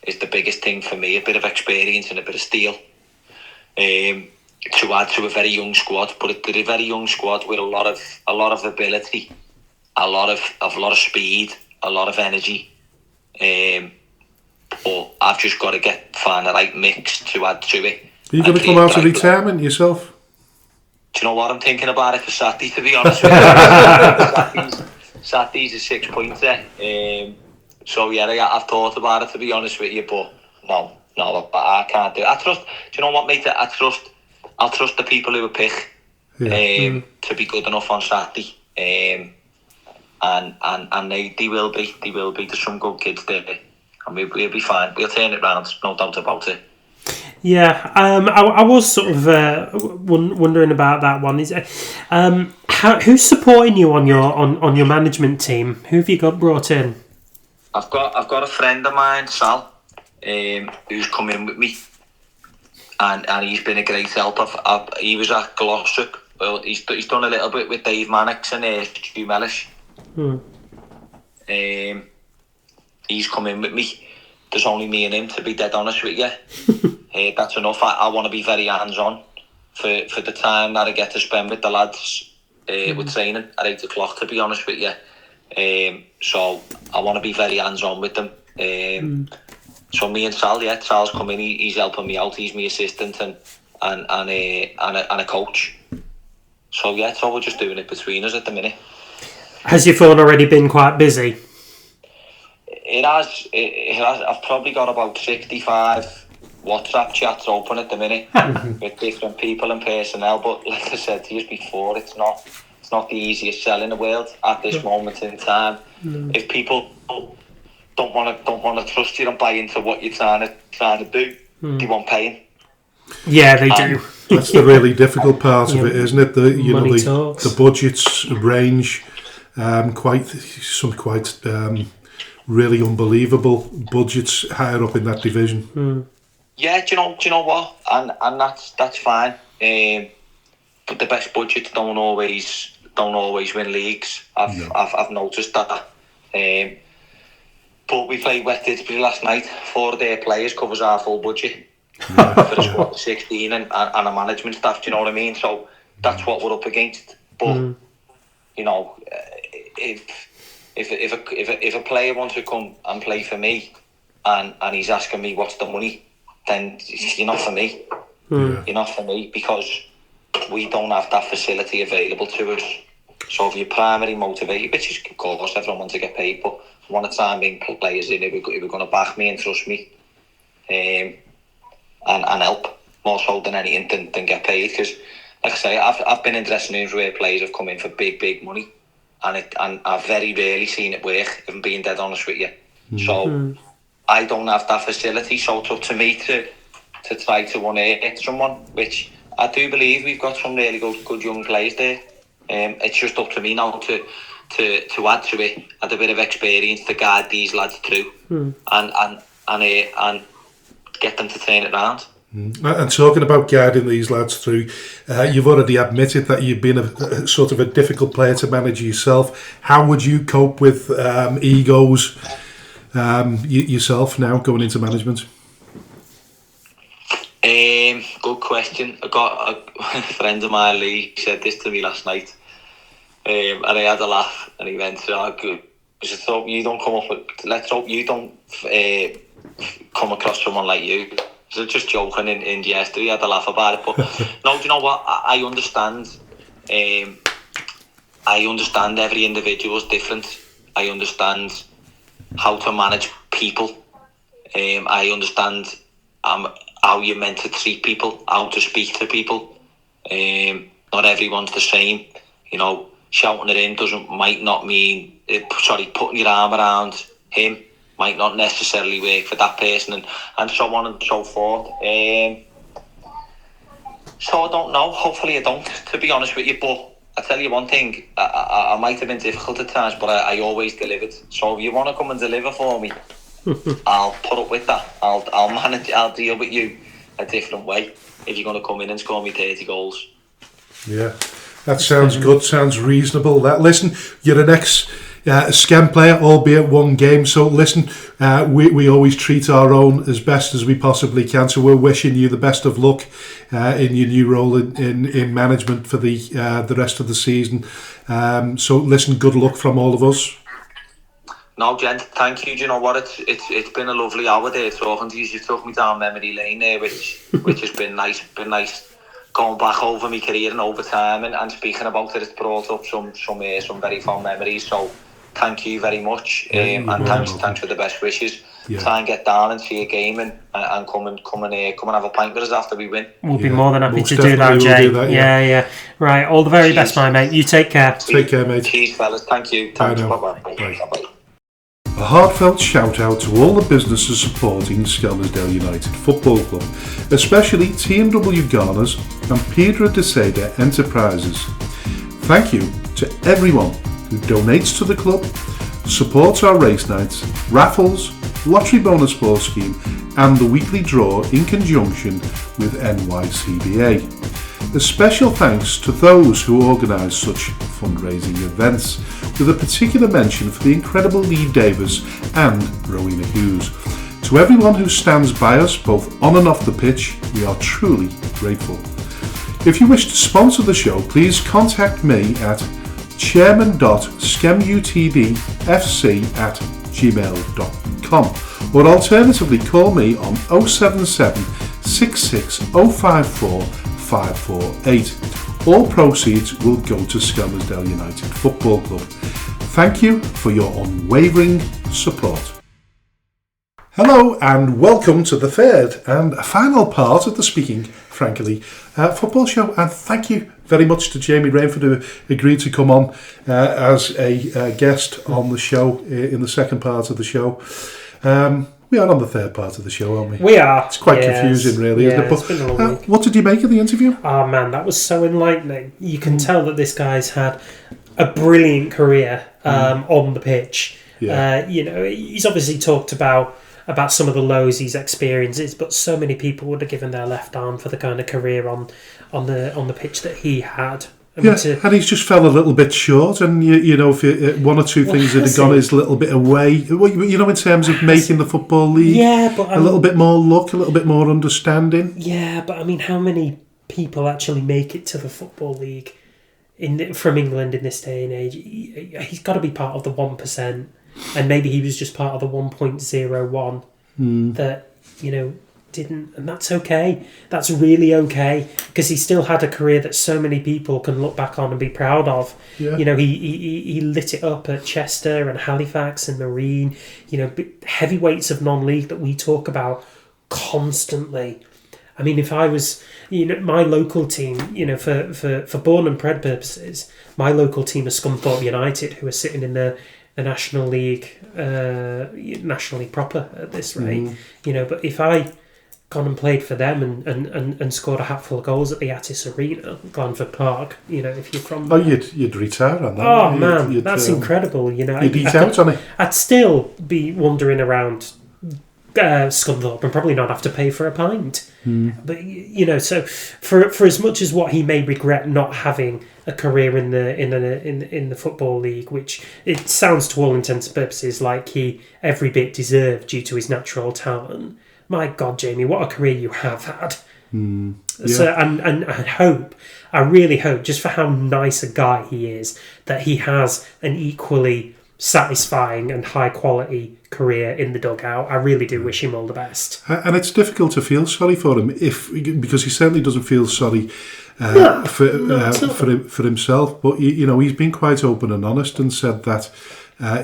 Is the biggest thing for me, a bit of experience and a bit of steel, to add to a very young squad. But they're a very young squad with a lot of ability, a lot of speed, a lot of energy. But I've just got to find the right mix to add to it. Are you going to come out of retirement yourself? Do you know what I'm thinking about it for Saturday, to be honest with you? Saturday's a 6-pointer. So yeah, I've thought about it, to be honest with you, but no, I can't do it. I trust. Do you know what, mate? I'll trust the people who will pick to be good enough on Saturday. And they will be. They will be. There's some good kids there, and we'll be fine. We'll turn it round, no doubt about it. Yeah, I was sort of wondering about that one. Is who's supporting you on your management team? Who have you got brought in? I've got a friend of mine, Sal, who's come in with me, and he's been a great help. He was at Gloucester. Well, he's done a little bit with Dave Mannix and Stu Mellish. He's come in with me. There's only me and him, to be dead honest with you. That's enough. I want to be very hands-on for the time that I get to spend with the lads with training at 8 o'clock, to be honest with you. So I want to be very hands-on with them. So me and Sal, Sal's come in, he's helping me out. He's my assistant and a coach. So so we're just doing it between us at the minute. Has your phone already been quite busy? It has. I've probably got about 65 WhatsApp chats open at the minute with different people and personnel. But like I said to you before, it's not the easiest sell in the world at this moment in time. If people don't want to trust you and buy into what you're trying to do, they won't pay. Yeah, they do. That's the really difficult part of it, isn't it? The budgets range quite really unbelievable budgets higher up in that division. Yeah, do you know what? And that's fine. But the best budgets don't always win leagues. I've noticed that. But we played West Didsbury last night. 4 of their players covers our full budget for a squad of 16 and a management staff. Do you know what I mean? So that's what we're up against. But you know, if a player wants to come and play for me, and he's asking me what's the money, then you're not for me. You're not for me, because we don't have that facility available to us. So if you're primary motivated, which is of course everyone wants to get paid, but I want to try and bring players in who are going to back me and trust me, and help more so than anything than get paid. Because like I say, I've been in dressing rooms where players have come in for big money, and I've very rarely seen it work, if I'm being dead honest with you. So I don't have that facility, so it's up to me to try to unearth someone, which I do believe we've got some really good young players there. It's just up to me now to add to it, add a bit of experience to guide these lads through, and get them to turn it around. And talking about guiding these lads through, you've already admitted that you've been a sort of a difficult player to manage yourself. How would you cope with egos yourself now going into management? Good question. I got a friend of mine, Lee, said this to me last night, and I had a laugh, and he went, good. I said, so you don't come up with, let's hope you don't come across someone like you. So just joking in yesterday, he had a laugh about it, but no, do you know what? I understand. I understand every individual is different. I understand how to manage people. I understand how you're meant to treat people, how to speak to people. Not everyone's the same. You know, shouting it in might not mean, putting your arm around him might not necessarily work for that person, and so on and so forth. So I don't know. Hopefully I don't, to be honest with you. But I tell you one thing, I might have been difficult at times, but I always delivered. So if you want to come and deliver for me, I'll put up with that. I'll manage. I'll deal with you a different way if you're going to come in and score me 30 goals. Yeah, that sounds good. Sounds reasonable. Listen, you're an ex-Skem player, albeit one game. So listen, we always treat our own as best as we possibly can. So we're wishing you the best of luck in your new role in management for the rest of the season. So listen, good luck from all of us. No, gent, thank you. Do you know what? It's been a lovely hour there talking to you. You took me down memory lane there, which has been nice. Been nice going back over my career and over time and speaking about it. It's brought up some very fond memories. So thank you very much, and thanks for the best wishes. Yeah. Try and get down and see a game and come and have a pint with us after we win. We'll be more than happy to do that, Jay. Yeah. Right, all the very best, my mate. You take care. Take care, mate. Cheers, fellas. Thank you. Thanks. Bye-bye. Bye. A heartfelt shout out to all the businesses supporting Skelmersdale United Football Club, especially T&W Garners and Pedro de Seda Enterprises. Thank you to everyone who donates to the club, supports our race nights, raffles, lottery bonus ball scheme and the weekly draw in conjunction with NYCBA. A special thanks to those who organise such fundraising events, with a particular mention for the incredible Lee Davis and Rowena Hughes. To everyone who stands by us both on and off the pitch, we are truly grateful. If you wish to sponsor the show, please contact me at chairman.skemutbfc@gmail.com or alternatively call me on 077 66 054 548. All proceeds will go to Skelmersdale United Football Club. Thank you for your unwavering support. Hello and welcome to the third and final part of the Speaking Frankly football show, and thank you very much to Jamie Rainford who agreed to come on as a guest on the show in the second part of the show. We are on the third part of the show, aren't we? We are. It's quite confusing, really, isn't it? But, it's been a long week. What did you make of the interview? Oh man, that was so enlightening. You can tell that this guy's had a brilliant career on the pitch. Yeah. He's obviously talked about some of the lows he's experienced, but so many people would have given their left arm for the kind of career on the pitch that he had. And he's just fell a little bit short, and if one or two things had gone his little bit away, in terms of making the Football League, but a little bit more luck, a little bit more understanding. Yeah, but I mean, how many people actually make it to the Football League from England in this day and age? He's got to be part of the 1%, and maybe he was just part of the 1.01 that didn't, and that's okay. That's really okay, because he still had a career that so many people can look back on and be proud of. Yeah. He lit it up at Chester and Halifax and Marine. Heavyweights of non-league that we talk about constantly. I mean, if I was, my local team, for born and bred purposes, my local team is Scunthorpe United, who are sitting in the National League, National League proper at this rate. But if I gone and played for them and scored a hatful of goals at the Attis Arena, Glanford Park, if you're from... Oh, you'd retire on that. Oh, man, that's incredible, You'd eat out on it. I'd still be wandering around Scunthorpe and probably not have to pay for a pint. But, so for as much as what he may regret not having a career in the Football League, which it sounds to all intents and purposes like he every bit deserved due to his natural talent, my God, Jamie, what a career you have had. So, and I really hope, just for how nice a guy he is, that he has an equally satisfying and high quality career in the dugout. I really do wish him all the best. And it's difficult to feel sorry for him because he certainly doesn't feel sorry for himself. But he's been quite open and honest and said that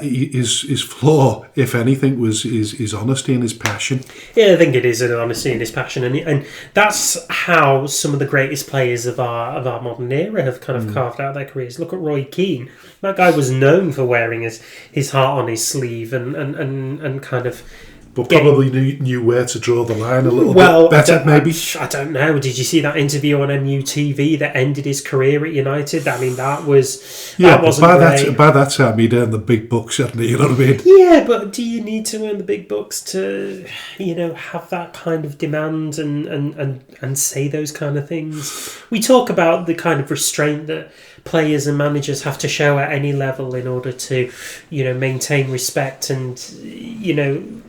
his flaw, if anything, was his honesty and his passion. Yeah, I think it is an honesty and his passion, and that's how some of the greatest players of our modern era have kind of carved out their careers. Look at Roy Keane. That guy was known for wearing his heart on his sleeve and kind of. But probably knew where to draw the line a little bit better, maybe. I don't know. Did you see that interview on MUTV that ended his career at United? I mean, that wasn't great. By that time, he'd earned the big bucks, hadn't he? You know what I mean? Yeah, but do you need to earn the big bucks to, have that kind of demand and say those kind of things? We talk about the kind of restraint that players and managers have to show at any level in order to, maintain respect and,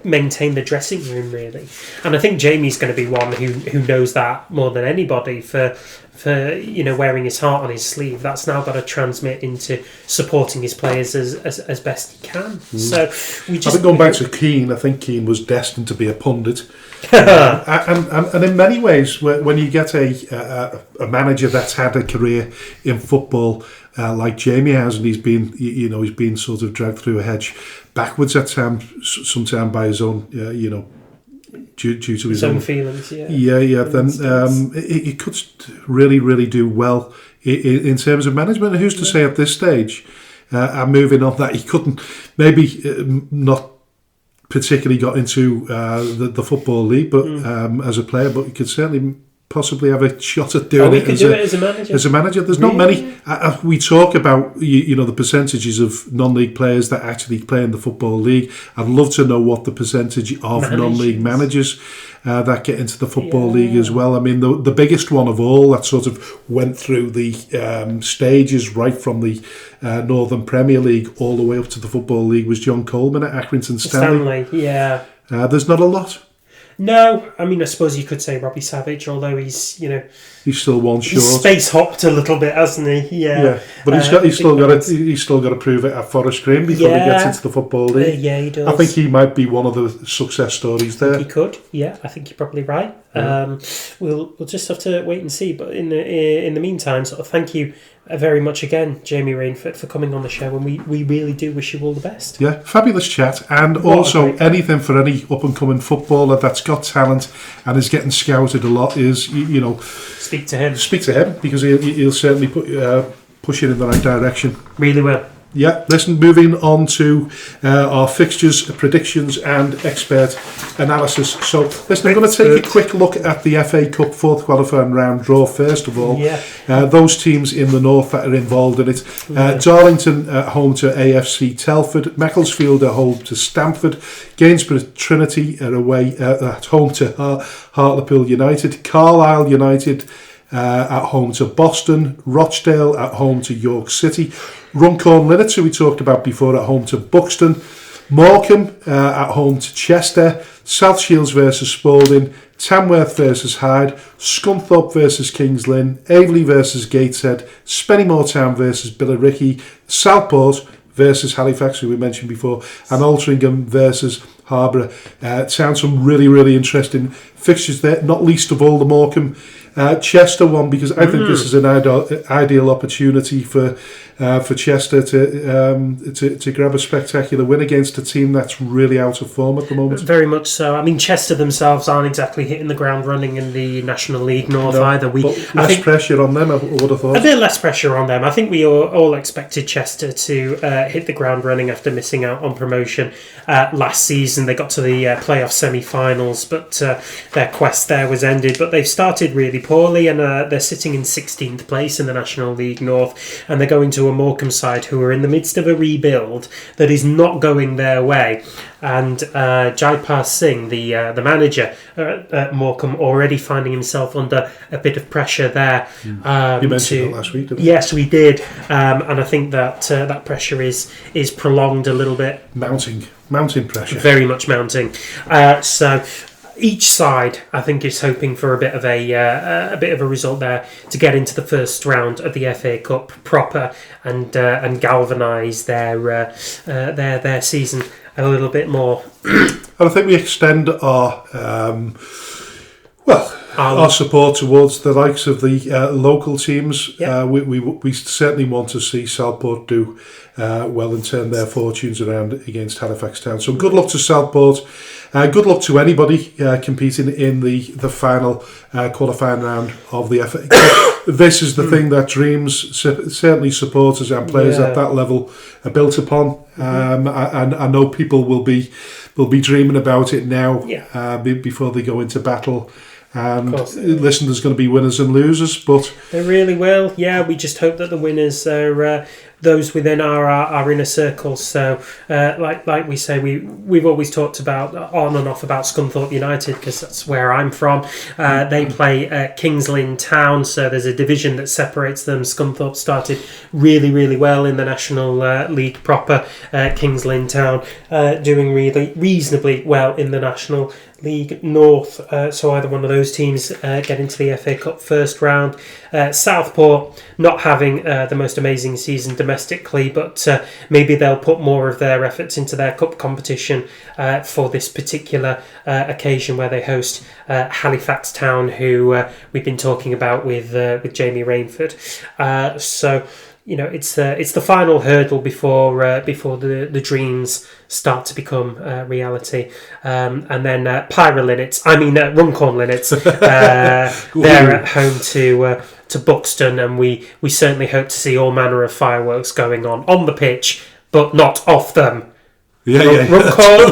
maintain the dressing room, really. And I think Jamie's going to be one who knows that more than anybody for wearing his heart on his sleeve. That's now got to transmit into supporting his players as best he can. So we just... I think going back to Keane, I think Keane was destined to be a pundit. And in many ways, when you get a manager that's had a career in football like Jamie has, and he's been sort of dragged through a hedge backwards at times, sometimes by his own, due to his own feelings. Then he could really, really do well in terms of management. And who's to say at this stage, and moving on, that he couldn't maybe not particularly got into the Football League, but as a player, but you could certainly possibly have a shot at doing it, as a manager. As a manager, there's not many. We talk about the percentages of non-league players that actually play in the Football League. I'd love to know what the percentage of non-league managers that get into the Football League as well. I mean, the biggest one of all that sort of went through the stages right from the Northern Premier League all the way up to the Football League was John Coleman at Accrington Stanley. There's not a lot. No, I mean, I suppose you could say Robbie Savage, although he's still one short. He's space hopped a little bit, hasn't he? Yeah. But he's still got to prove it at Forest Green before he gets into the Football League. He does. I think he might be one of the success stories there. He could. Yeah, I think you're probably right. We'll just have to wait and see. But in the meantime, sort of thank you very much again, Jamie Rainford, for coming on the show, and we really do wish you all the best. Yeah, fabulous chat, and also anything for any up and coming footballer that's got talent and is getting scouted a lot is speak to him because he'll certainly push it in the right direction. Really will. Yeah, listen, moving on to our fixtures, predictions and expert analysis. So, listen, I'm going to take a quick look at the FA Cup fourth qualifying round draw first of all. Those teams in the north that are involved in it. Darlington at home to AFC Telford, Macclesfield at home to Stamford, Gainsborough Trinity at home to Hartlepool United, Carlisle United at home to Boston, Rochdale at home to York City, Runcorn Linnets, who we talked about before, at home to Buxton, Morecambe at home to Chester, South Shields versus Spalding, Tamworth versus Hyde, Scunthorpe versus Kings Lynn, Aveley versus Gateshead, Spennymoor Town versus Billericay, Southport versus Halifax, who we mentioned before, and Altrincham versus Harborough. Sounds some really, really interesting fixtures there, not least of all the Morecambe Chester one, because I think this is an ideal opportunity for Chester to grab a spectacular win against a team that's really out of form at the moment. Very much so. I mean, Chester themselves aren't exactly hitting the ground running in the National League North either. I think pressure on them, I would have thought. A bit less pressure on them. I think we all expected Chester to hit the ground running after missing out on promotion last season. They got to the playoff semi-finals, but their quest there was ended. But they've started really poorly, and they're sitting in 16th place in the National League North, and they're going to a Morecambe side who are in the midst of a rebuild that is not going their way. And Jaipar Singh, the manager at Morecambe, already finding himself under a bit of pressure there. You mentioned it last week, didn't you? Yes, we did. And I think that that pressure is prolonged a little bit. Mounting pressure. Very much mounting. So each side, I think, is hoping for a bit of a result there to get into the first round of the FA Cup proper and galvanise their season a little bit more. And I think we extend our support towards the likes of the local teams. Yep. We certainly want to see Southport do well and turn their fortunes around against Halifax Town. So good luck to Southport. Good luck to anybody competing in the final qualifying round of the FA Cup. This is the thing that dreams, certainly supporters and players at that level, are built upon. And I know people will be dreaming about it now before they go into battle. And listen, there's going to be winners and losers, but they really will. Yeah, we just hope that the winners are those within our inner circles. So, like we say, we've always talked about on and off about Scunthorpe United because that's where I'm from. They play Kings Lynn Town, so there's a division that separates them. Scunthorpe started really, really well in the National League proper. Kings Lynn Town doing really reasonably well in the National League North, so either one of those teams get into the FA Cup first round. Southport not having the most amazing season domestically, but maybe they'll put more of their efforts into their cup competition for this particular occasion where they host Halifax Town, who we've been talking about with Jamie Rainford. So you know, it's the final hurdle before the dreams start to become reality. And then Runcorn Linnets, they're at home to Buxton, and we certainly hope to see all manner of fireworks going on the pitch, but not off them. Yeah.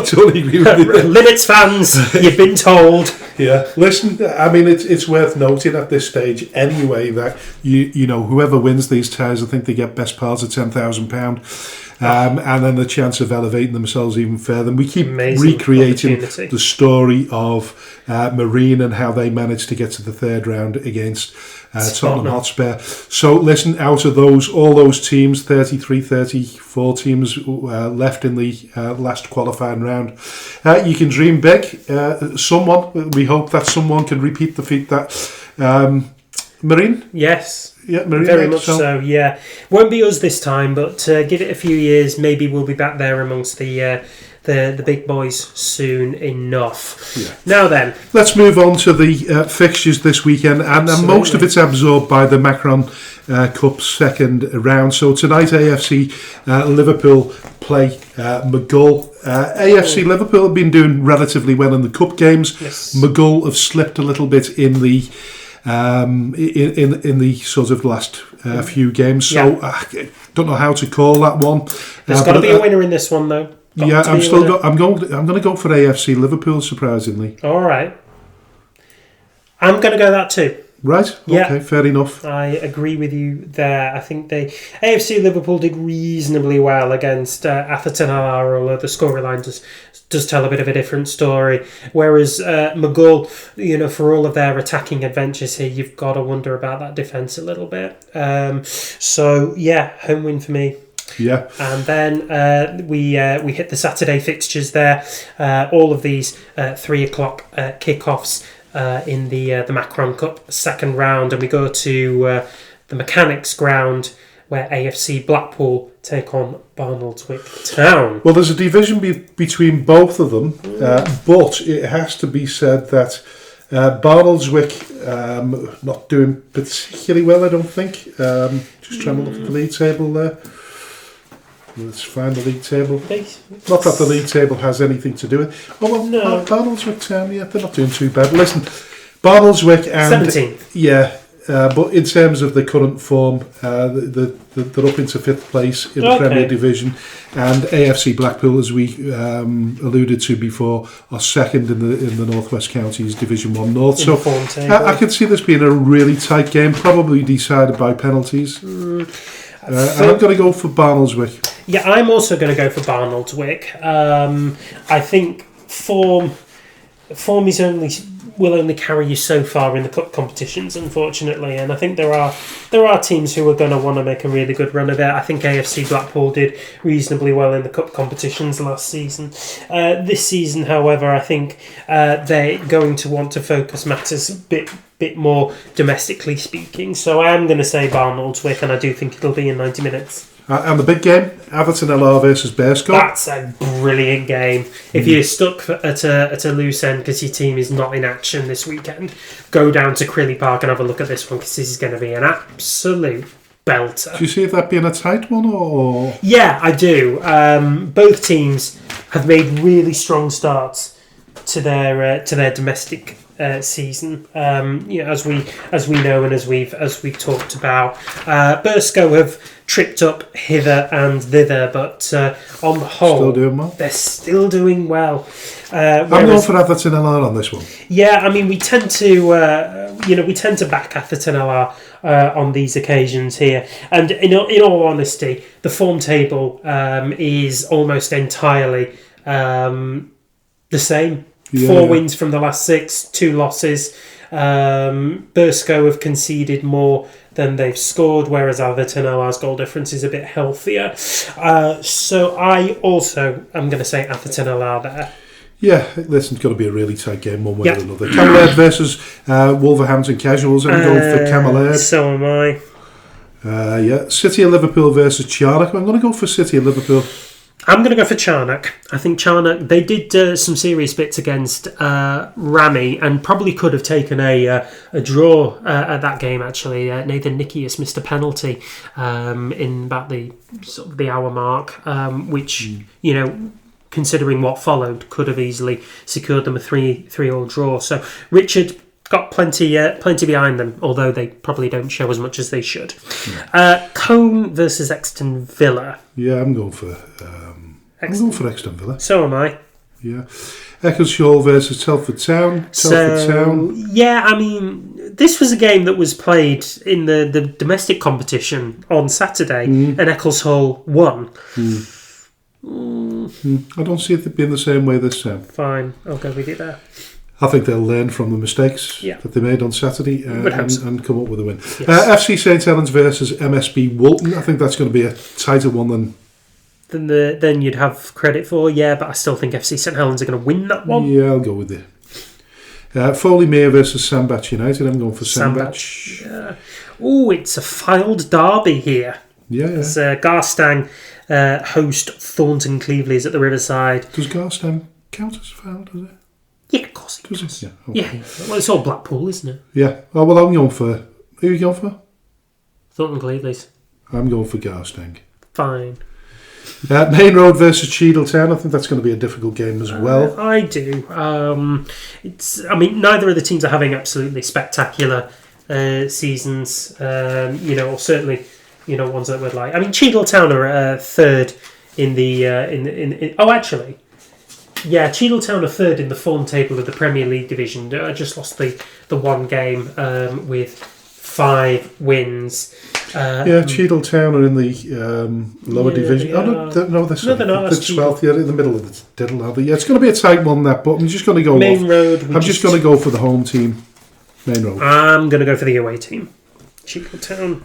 Totally agree with you. Limits fans, you've been told. Yeah. Listen, I mean, it's worth noting at this stage anyway that you know whoever wins these ties, I think they get best parts of £10,000. And then the chance of elevating themselves even further. And we keep recreating the story of Marine and how they managed to get to the third round against Tottenham Hotspur. So listen, out of all those teams, 34 teams left in the last qualifying round, you can dream big. We hope that someone can repeat the feat that Marine? Yes. Yeah, Marine. Very much so, yeah. Won't be us this time, but give it a few years, maybe we'll be back there amongst the big boys soon enough. Yeah. Now then, let's move on to the fixtures this weekend, and most of it's absorbed by the Macron Cup second round. So tonight, AFC Liverpool play Maghull. AFC Liverpool have been doing relatively well in the cup games. Yes. Maghull have slipped a little bit in the in the sort of last few games. So I don't know how to call that one. There's got to be a winner in this one, though. I'm going to go for AFC Liverpool, surprisingly. All right. I'm going to go that too. Right. Okay. Fair enough. I agree with you there. I think AFC Liverpool did reasonably well against Atherton Allar, although the scoreline does tell a bit of a different story. Whereas Maghull, for all of their attacking adventures here, you've got to wonder about that defence a little bit. So home win for me. Yeah, and then we hit the Saturday fixtures there. All of these 3:00 kickoffs in the Macron Cup second round, and we go to the Mechanics Ground where AFC Blackpool take on Barnoldswick Town. Well, there's a division between both of them, but it has to be said that Barnoldswick not doing particularly well, I don't think. Just trying to look at the league table there. Let's find the league table. Not that the league table has anything to do with it. Oh, well, no. Barnoldswick Town, they're not doing too bad. Listen, Barnoldswick and... 17th. Yeah, but in terms of the current form, they're up into 5th place in the Premier Division, and AFC Blackpool, as we alluded to before, are second in the North West Counties Division 1 North. So I can see this being a really tight game, probably decided by penalties. And I'm going to go for Barnoldswick. Yeah, I'm also going to go for Barnoldswick. I think form will only carry you so far in the cup competitions, unfortunately, and I think there are teams who are going to want to make a really good run of it. I think AFC Blackpool did reasonably well in the cup competitions last season. This season, however, I think they're going to want to focus matters a bit more domestically speaking. So I am going to say Barnoldswick, and I do think it'll be in 90 minutes. And the big game, Atherton Allar versus Bearscough. That's a brilliant game. If you're stuck at a loose end because your team is not in action this weekend, go down to Crilly Park and have a look at this one, because this is going to be an absolute belter. Do you see that being a tight one, or...? Yeah, I do. Both teams have made really strong starts to their domestic season. As we know and as we've talked about, Bearscough have tripped up hither and thither, but on the whole, they're still doing well. I'm going for Atherton Allar on this one. Yeah, I mean, we tend to back Atherton Allar on these occasions here, and in all honesty, the form table is almost entirely the same. Yeah. 4 wins from the last 6, 2 losses. Bearscough have conceded more than they've scored, whereas Atherton Allar's goal difference is a bit healthier. So I also am going to say Atherton Allar there. Yeah, listen, it's got to be a really tight game one way or another. Camel Aird versus Wolverhampton Casuals. I'm going for Camel Aird. So am I. City of Liverpool versus Charnock. I'm going to go for City of Liverpool. I'm going to go for Charnock. I think Charnock, they did some serious bits against Ramy and probably could have taken a draw at that game, actually. Nathan Nikias missed a penalty in about the hour mark, which, considering what followed, could have easily secured them a 3-3-all draw. So Richard got plenty behind them, although they probably don't show as much as they should. Cone versus Exton Villa. Yeah, I'm going for I'm going for Exton Villa. So am I. Yeah. Ecclesfield versus Telford Town. Yeah, I mean, this was a game that was played in the domestic competition on Saturday, and Ecclesfield won. I don't see it being the same way this time. Fine, I'll go with you there. I think they'll learn from the mistakes that they made on Saturday and come up with a win. Yes. FC St Helens versus MSB Walton. I think that's going to be a tighter one than you'd have credit for. Yeah, but I still think FC St Helens are going to win that one. Yeah, I'll go with it. Foley Mere versus Sandbach United. I'm going for Sandbach. Yeah. Oh, it's a filed derby here. Yeah. It's Garstang host Thornton Cleveley's at the Riverside. Does Garstang count as filed, does it? Yeah, of course it does. Yeah, okay. Yeah. Well, it's all Blackpool, isn't it? Yeah. Oh, well, I'm going for... Who are you going for? Thornton Cleveley's. I'm going for Garstang. Fine. Main Road versus Cheadletown. I think that's going to be a difficult game as well. I do. Neither of the teams are having absolutely spectacular seasons. Or certainly, ones that would like. I mean, Cheadletown are third in the Cheadletown are third in the form table of the Premier League division. I just lost the one game with 5 wins. Cheadletown are in the lower division. They're not. They're 12th. Yeah, in the middle of the diddle, are they? Yeah, it's going to be a tight one, that. But I'm just going to go. I'm just going to go for the home team, Main Road. I'm going to go for the away team, Cheadletown.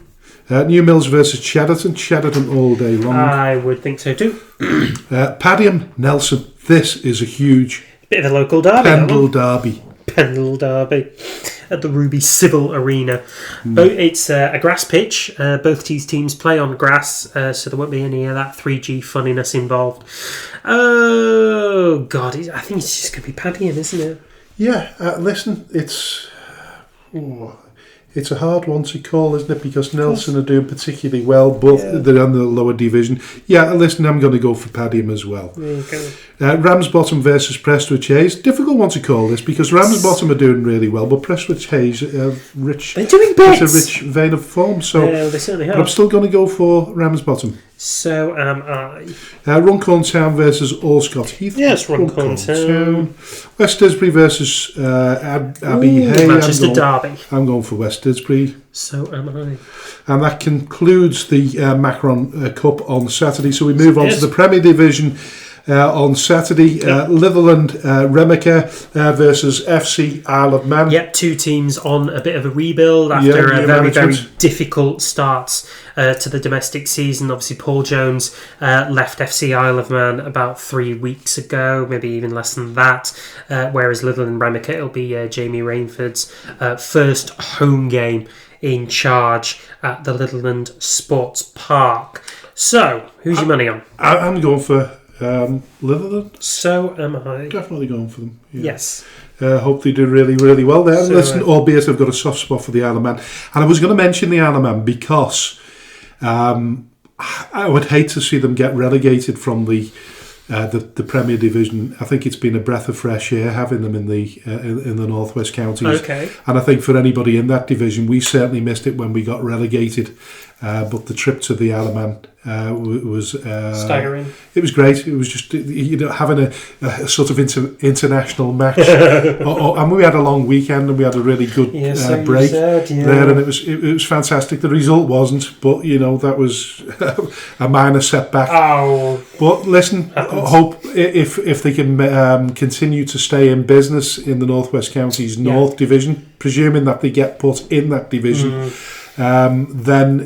New Mills versus Cheddarton. Cheddarton all day long. I would think so too. Padiham Nelson. This is a huge bit of a local derby. Pendle derby at the Ruby Civil Arena. It's a grass pitch. Both these teams play on grass, so there won't be any of that 3G funniness involved. Oh God, I think it's just going to be Padiham, isn't it? Yeah. Listen, it's a hard one to call, isn't it? Because Nelson are doing particularly well, but they're in the lower division. Yeah, listen, I'm going to go for Padiham as well. Okay. Ramsbottom versus Prestwich Hayes. Difficult one to call this because Ramsbottom are doing really well, but Prestwich Hayes rich. They're doing bits. It's a rich vein of form. So they certainly have. I'm still going to go for Ramsbottom. So am I. Runcorn Town versus Allscott Heath. Yes, Runcorn Town. West Didsbury versus Abbey Hay. Manchester Derby. I'm going for West Didsbury. So am I. And that concludes the Macron Cup on Saturday. So we move on to the Premier Division on Saturday. Litherland Remyca versus FC Isle of Man. Yep, 2 teams on a bit of a rebuild after a very difficult start to the domestic season. Obviously, Paul Jones left FC Isle of Man about 3 weeks ago, maybe even less than that. Whereas Litherland Remyca, it'll be Jamie Rainford's first home game in charge at the Litherland Sports Park. So, who's your money on? I'm going for Litherland. So am I. Definitely going for them. Yeah. Yes. Hope they do really, really well there. Listen, albeit I've got a soft spot for the Isle of Man. And I was going to mention the Isle of Man because I would hate to see them get relegated from the Premier Division. I think it's been a breath of fresh air having them in the Northwest Counties. Okay. And I think for anybody in that division, we certainly missed it when we got relegated. But the trip to the Isle of Man was staggering. It was great. It was just having a sort of international match, and we had a long weekend and we had a really good break there, and it was fantastic. The result wasn't, but that was a minor setback. Oh, but listen, hope if they can continue to stay in business in the Northwest Counties North Division, presuming that they get put in that division. Then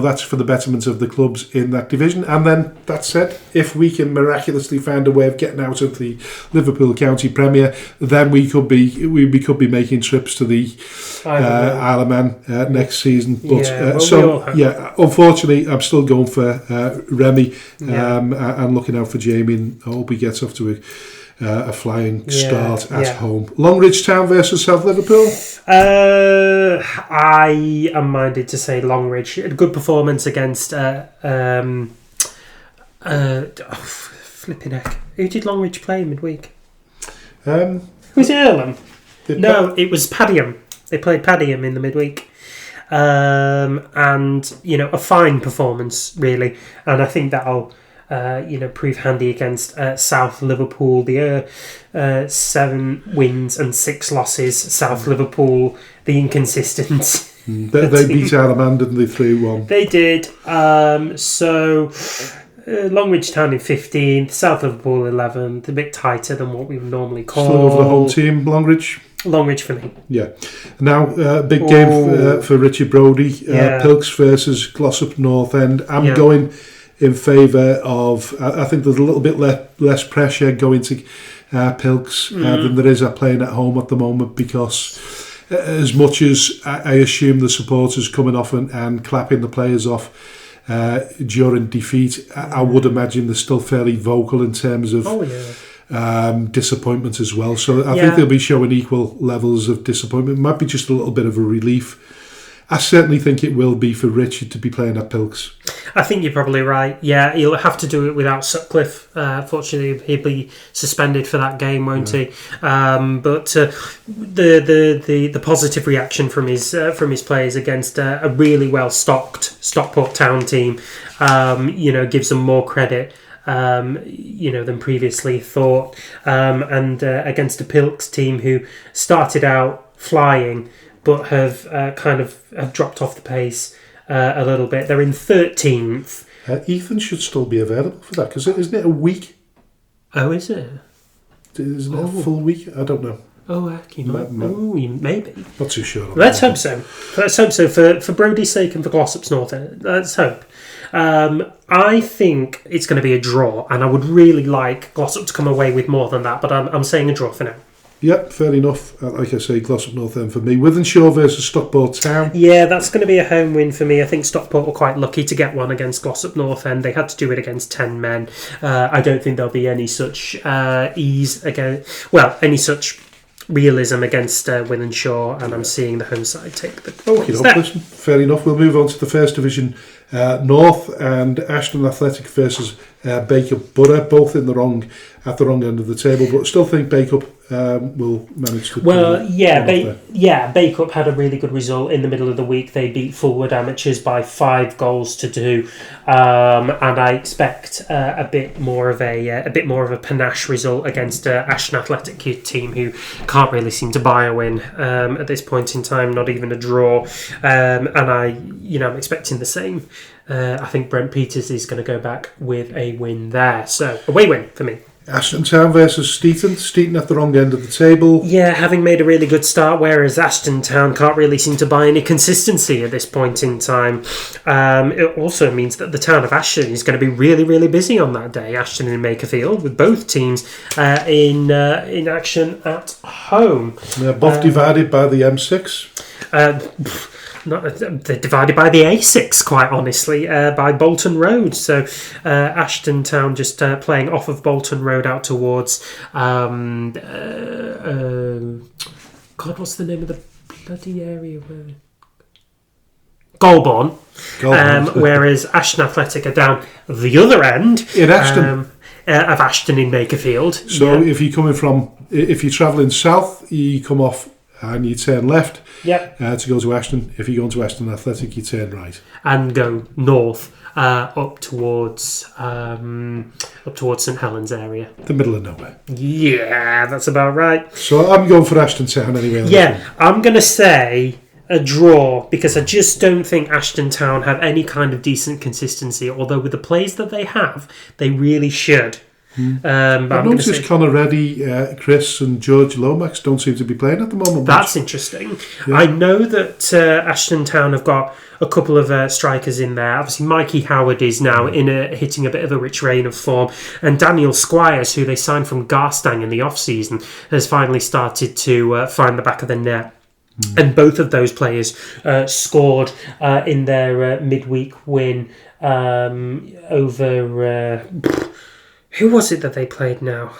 that's for the betterment of the clubs in that division. And then that said, if we can miraculously find a way of getting out of the Liverpool County Premier, then we could be making trips to the Isle of Man next season. But unfortunately, I'm still going for Remy and looking out for Jamie, and I hope he gets off to a flying start at home. Longridge Town versus South Liverpool. I am minded to say Longridge. A good performance against flipping heck. Who did Longridge play midweek? Was it Earlham? No, it was Padiham. They played Padiham in the midweek. And a fine performance really, and I think that'll prove handy against South Liverpool. The 7 wins and 6 losses. South Liverpool, the inconsistent. They beat Alaman, didn't they, 3-1? They did. So Longridge Town in 15th, South Liverpool 11th, a bit tighter than what we would normally call. Still over the whole team, Longridge? Longridge for me. Yeah. Now, big game for Richard Brodie. Pilks versus Glossop North End. I'm going in favour of... I think there's a little bit less pressure going to Pilks than there is at playing at home at the moment, because as much as I assume the supporters coming off and clapping the players off during defeat, I would imagine they're still fairly vocal in terms of disappointment as well. So I think they'll be showing equal levels of disappointment. It might be just a little bit of a relief. I certainly think it will be for Richard to be playing at Pilks. I think you're probably right. Yeah, he'll have to do it without Sutcliffe. Fortunately, he'll be suspended for that game, won't he? But the positive reaction from his players against a really well stocked Stockport Town team, gives them more credit. Than previously thought, and against a Pilks team who started out flying, but have have dropped off the pace a little bit. They're in 13th. Ethan should still be available for that, because isn't it a week? Oh, is it? Isn't it a full week? I don't know. Oh, heck, maybe. Not too sure. Let's hope so. For Brodie's sake and for Glossop's North End. Let's hope. I think it's going to be a draw, and I would really like Glossop to come away with more than that, but I'm saying a draw for now. Yep, fair enough. Like I say, Glossop North End for me. Wythenshawe versus Stockport Town. Yeah, that's going to be a home win for me. I think Stockport were quite lucky to get one against Glossop North End. They had to do it against 10 men. I don't think there'll be any such any such realism against Wythenshawe, and I'm seeing the home side take the points there. Listen, fair enough. We'll move on to the First Division North, and Ashton Athletic versus Bacup Borough, both at the wrong end of the table, but still think Bacup will manage to... Bacup had a really good result in the middle of the week. They beat Fulwood Amateurs by 5-2, and I expect a bit more of a panache result against Ashton Athletic team, who can't really seem to buy a win at this point in time, not even a draw. And I'm expecting the same. I think Brent Peters is going to go back with a win there. So, away win for me. Ashton Town versus Steeton. Steeton at the wrong end of the table. Yeah, having made a really good start, whereas Ashton Town can't really seem to buy any consistency at this point in time. It also means that the town of Ashton is going to be really, really busy on that day. Ashton and Macclesfield, with both teams in action at home. They're both divided by the M6. They're divided by the A6, quite honestly, by Bolton Road. So Ashton Town just playing off of Bolton Road out towards... God, what's the name of the bloody area? Goulburn. Whereas Ashton Athletic are down the other end. In Ashton. Of Ashton in Macclesfield. So if you're travelling south, you come off and you turn left to go to Ashton. If you go into Ashton Athletic, you turn right and go north up towards St Helens area, the middle of nowhere. Yeah, that's about right. So I'm going for Ashton Town anyway. Yeah, I'm going to say a draw, because I just don't think Ashton Town have any kind of decent consistency, although with the plays that they have, they really should. I've noticed Conor Reddy, Chris and George Lomax don't seem to be playing at the moment. That's interesting. Yeah. I know that Ashton Town have got a couple of strikers in there. Obviously, Mikey Howard is now hitting a bit of a rich reign of form, and Daniel Squires, who they signed from Garstang in the off-season, has finally started to find the back of the net. And both of those players scored in their midweek win over... who was it that they played now?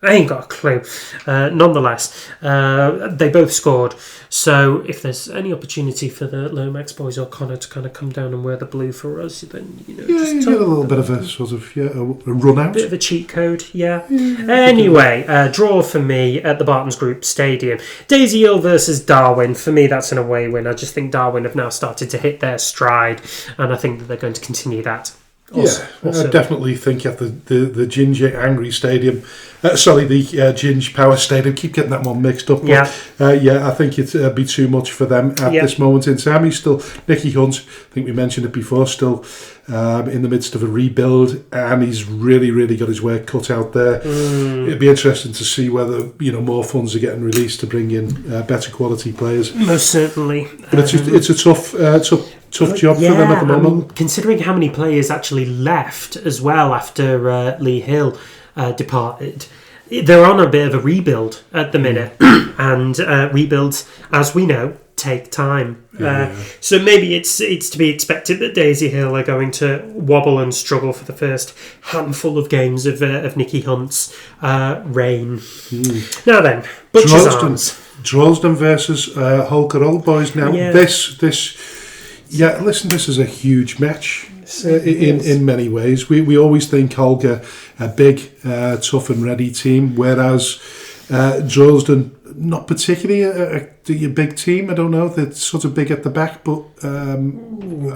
I ain't got a clue. Nonetheless, they both scored. So if there's any opportunity for the Lomax boys or Connor to kind of come down and wear the blue for us, then you get a little bit of a sort of a run out, bit of a cheat code. Anyway, draw for me at the Bartons Group Stadium. Daisy Hill versus Darwin. For me, that's an away win. I just think Darwin have now started to hit their stride, and I think that they're going to continue that. I definitely think at the Ginge Angry Stadium, the Ginge Power Stadium, keep getting that one mixed up. But, I think it'd be too much for them at this moment in time. He's still, Nicky Hunt, I think we mentioned it before, still in the midst of a rebuild, and he's really, really got his work cut out there. It'd be interesting to see whether more funds are getting released to bring in better quality players. Most certainly. But it's a tough job for them at the moment. Considering how many players actually left as well after Lee Hill departed, they're on a bit of a rebuild at the minute, and rebuilds, as we know, take time. So maybe it's to be expected that Daisy Hill are going to wobble and struggle for the first handful of games of Nicky Hunt's reign. Now then, Butcher's Arms. Droylsden versus Holker Old Boys. Now this is a huge match in many ways. We always think Holker a big, tough and ready team, whereas Droylsden not particularly a big team. I don't know. They're sort of big at the back, but I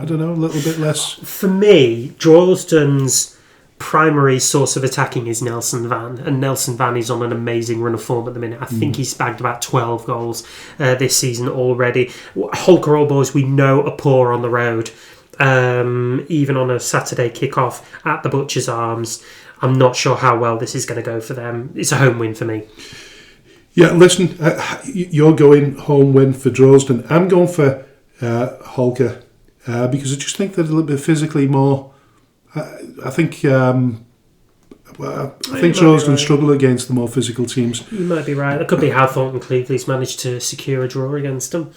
don't know, a little bit less. For me, Droylsden's primary source of attacking is Nelson Van, and Nelson Van is on an amazing run of form at the minute. I think he's bagged about 12 goals this season already. Holker Old Boys, we know, are poor on the road. Even on a Saturday kickoff at the Butcher's Arms, I'm not sure how well this is going to go for them. It's a home win for me. Yeah, listen, you're going home win for Droylsden. I'm going for Holker because I just think they're a little bit physically more. I think Droylsden struggle against the more physical teams. You might be right. That could be how Thornton Cleveley's managed to secure a draw against them.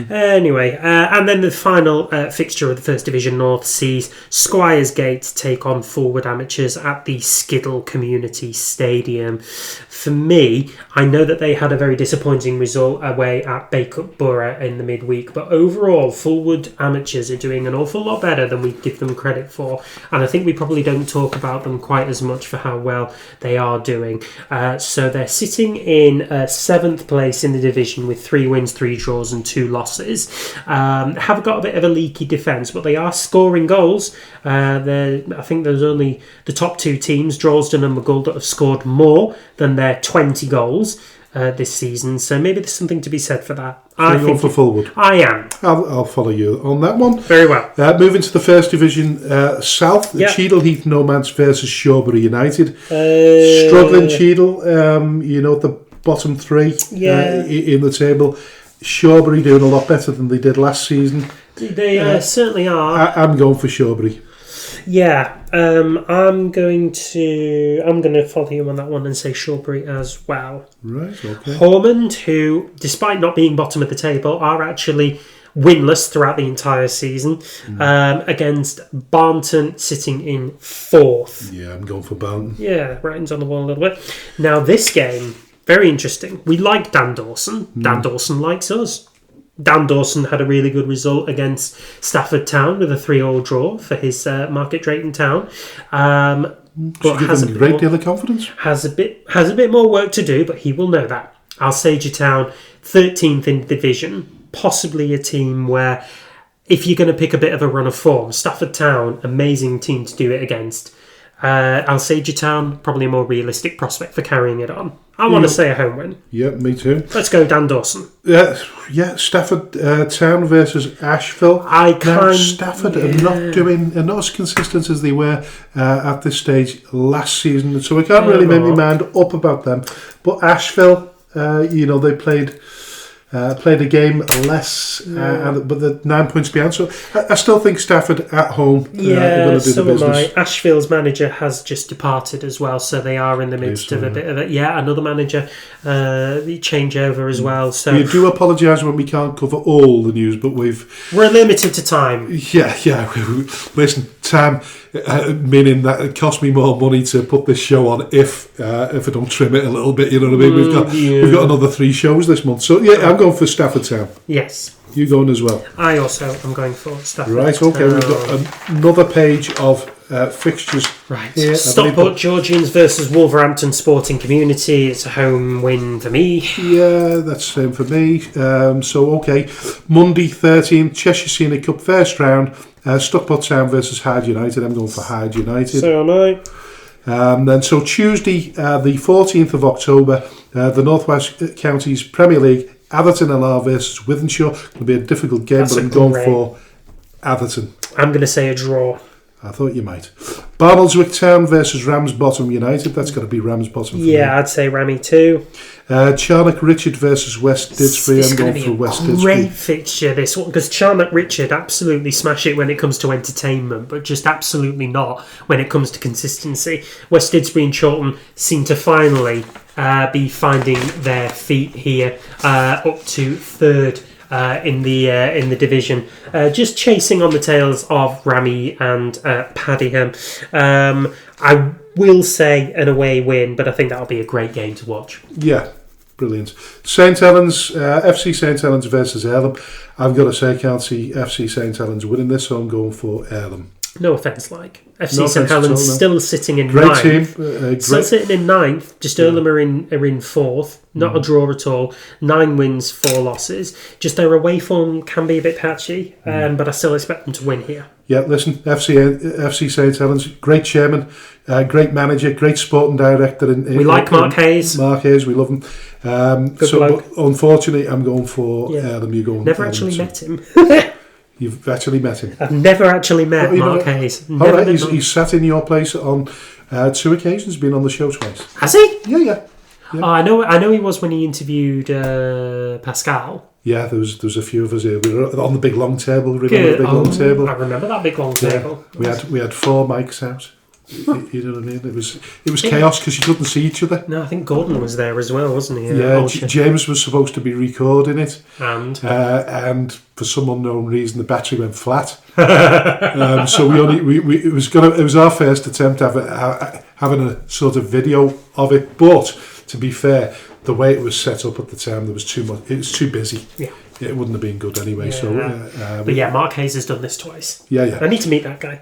Anyway, and then the final fixture of the First Division North sees Squires Gate take on Forward Amateurs at the Skiddle Community Stadium. For me, I know that they had a very disappointing result away at Bacup Borough in the midweek, but overall, Forward Amateurs are doing an awful lot better than we give them credit for, and I think we probably don't talk about them quite as much for how well they are doing. So they're sitting in 7th place in the division with 3 wins, 3 draws and 2 losses. Have got a bit of a leaky defence, but they are scoring goals. I think there's only the top 2 teams, Droylsden and Maghull, that have scored more than their 20 goals this season, so maybe there's something to be said for that. I think for Fulwood. I am. I'll follow you on that one. Very well. Moving to the First Division South, Cheadle Heath Nomads versus Shawbury United. Struggling Cheadle, the bottom 3 in the table. Shawbury doing a lot better than they did last season. They certainly are. I'm going for Shawbury. Yeah, I'm going to follow you on that one and say Shawbury as well. Right, okay. Hormond, who, despite not being bottom of the table, are actually winless throughout the entire season, against Barnton sitting in 4th. Yeah, I'm going for Barnton. Yeah, writing's on the wall a little bit. Now, this game, very interesting. We like Dan Dawson. Dan Dawson likes us. Dan Dawson had a really good result against Stafford Town with a 3-3 draw for his Market Drayton Town. But has a great deal of confidence. Has a bit more work to do, but he will know that. Alsager Town, 13th in the division, possibly a team where, if you're going to pick a bit of a run of form, Stafford Town, amazing team to do it against. Alsager Town, probably a more realistic prospect for carrying it on. I want to say a home win. Yeah, me too. Let's go Dan Dawson. Yeah, Stafford Town versus Asheville. Stafford are not as consistent as they were at this stage last season, so I can't really make my mind up about them. But Asheville, they played a game less, but they're 9 points behind. So I still think Stafford at home are going to do the business. Asheville's manager has just departed as well, so they are in the midst of a bit of another manager changeover as well. So we do apologise when we can't cover all the news, but we're limited to time. Yeah. Listen, time, meaning that it cost me more money to put this show on if I don't trim it a little bit. You know what I mean? We've got another 3 shows this month, so I'm going for Stafford Town. Yes. You going as well? I also am going for Stafford Town. Right, okay. We've got another page of fixtures. Right. Here. Stockport Georgians versus Wolverhampton Sporting Community. It's a home win for me. Yeah, that's the same for me. Okay. Monday 13th, Cheshire Scenic Cup first round. Stockport Town versus Hyde United. I'm going for Hyde United. So am I. Tuesday, the 14th of October, the North West Counties Premier League, Atherton LR versus Wythenshawe. It'll be a difficult game, but I'm going for Atherton. I'm going to say a draw. I thought you might. Barnoldswick Town versus Ramsbottom United. That's got to be Ramsbottom. Yeah, I'd say Rammy too. Charnock Richard versus West Didsbury. I'm going for West Didsbury. Great fixture, this one, because Charnock Richard absolutely smash it when it comes to entertainment, but just absolutely not when it comes to consistency. West Didsbury and Chorlton seem to finally be finding their feet here, up to third. In the division, just chasing on the tails of Rammy and Padiham. I will say an away win, but I think that'll be a great game to watch. Yeah, brilliant. St Helens, FC St Helens versus Earlham. I've got to say I can't see FC St Helens winning this, so I'm going for Earlham. No offence, FC St Helens still sitting in great ninth. Team, still sitting in ninth. Just Earlham are in fourth. Not a draw at all. 9 wins, 4 losses. Just their away form can be a bit patchy, but I still expect them to win here. Yeah, listen, FC St Helens, great chairman, great manager, great sporting director. We like Mark Hayes. Mark Hayes, we love him. But unfortunately, I'm going for Earlham. You're going. Never actually met him. You've actually met him. I've never actually met Mark Hayes. All right, he's sat in your place on 2 occasions, been on the show twice. Has he? Yeah. Oh, I know he was when he interviewed Pascal. Yeah, there was a few of us here. We were on the big long table. Remember the big long table? I remember that big long table. We had 4 mics out. You know what I mean? It was chaos because you couldn't see each other. No, I think Gordon was there as well, wasn't he? Yeah, James was supposed to be recording it, and for some unknown reason the battery went flat. So it was our first attempt at having a sort of video of it. But to be fair, the way it was set up at the time, there was too much. It was too busy. Yeah. It wouldn't have been good anyway. Yeah. But Mark Hayes has done this twice. Yeah. I need to meet that guy.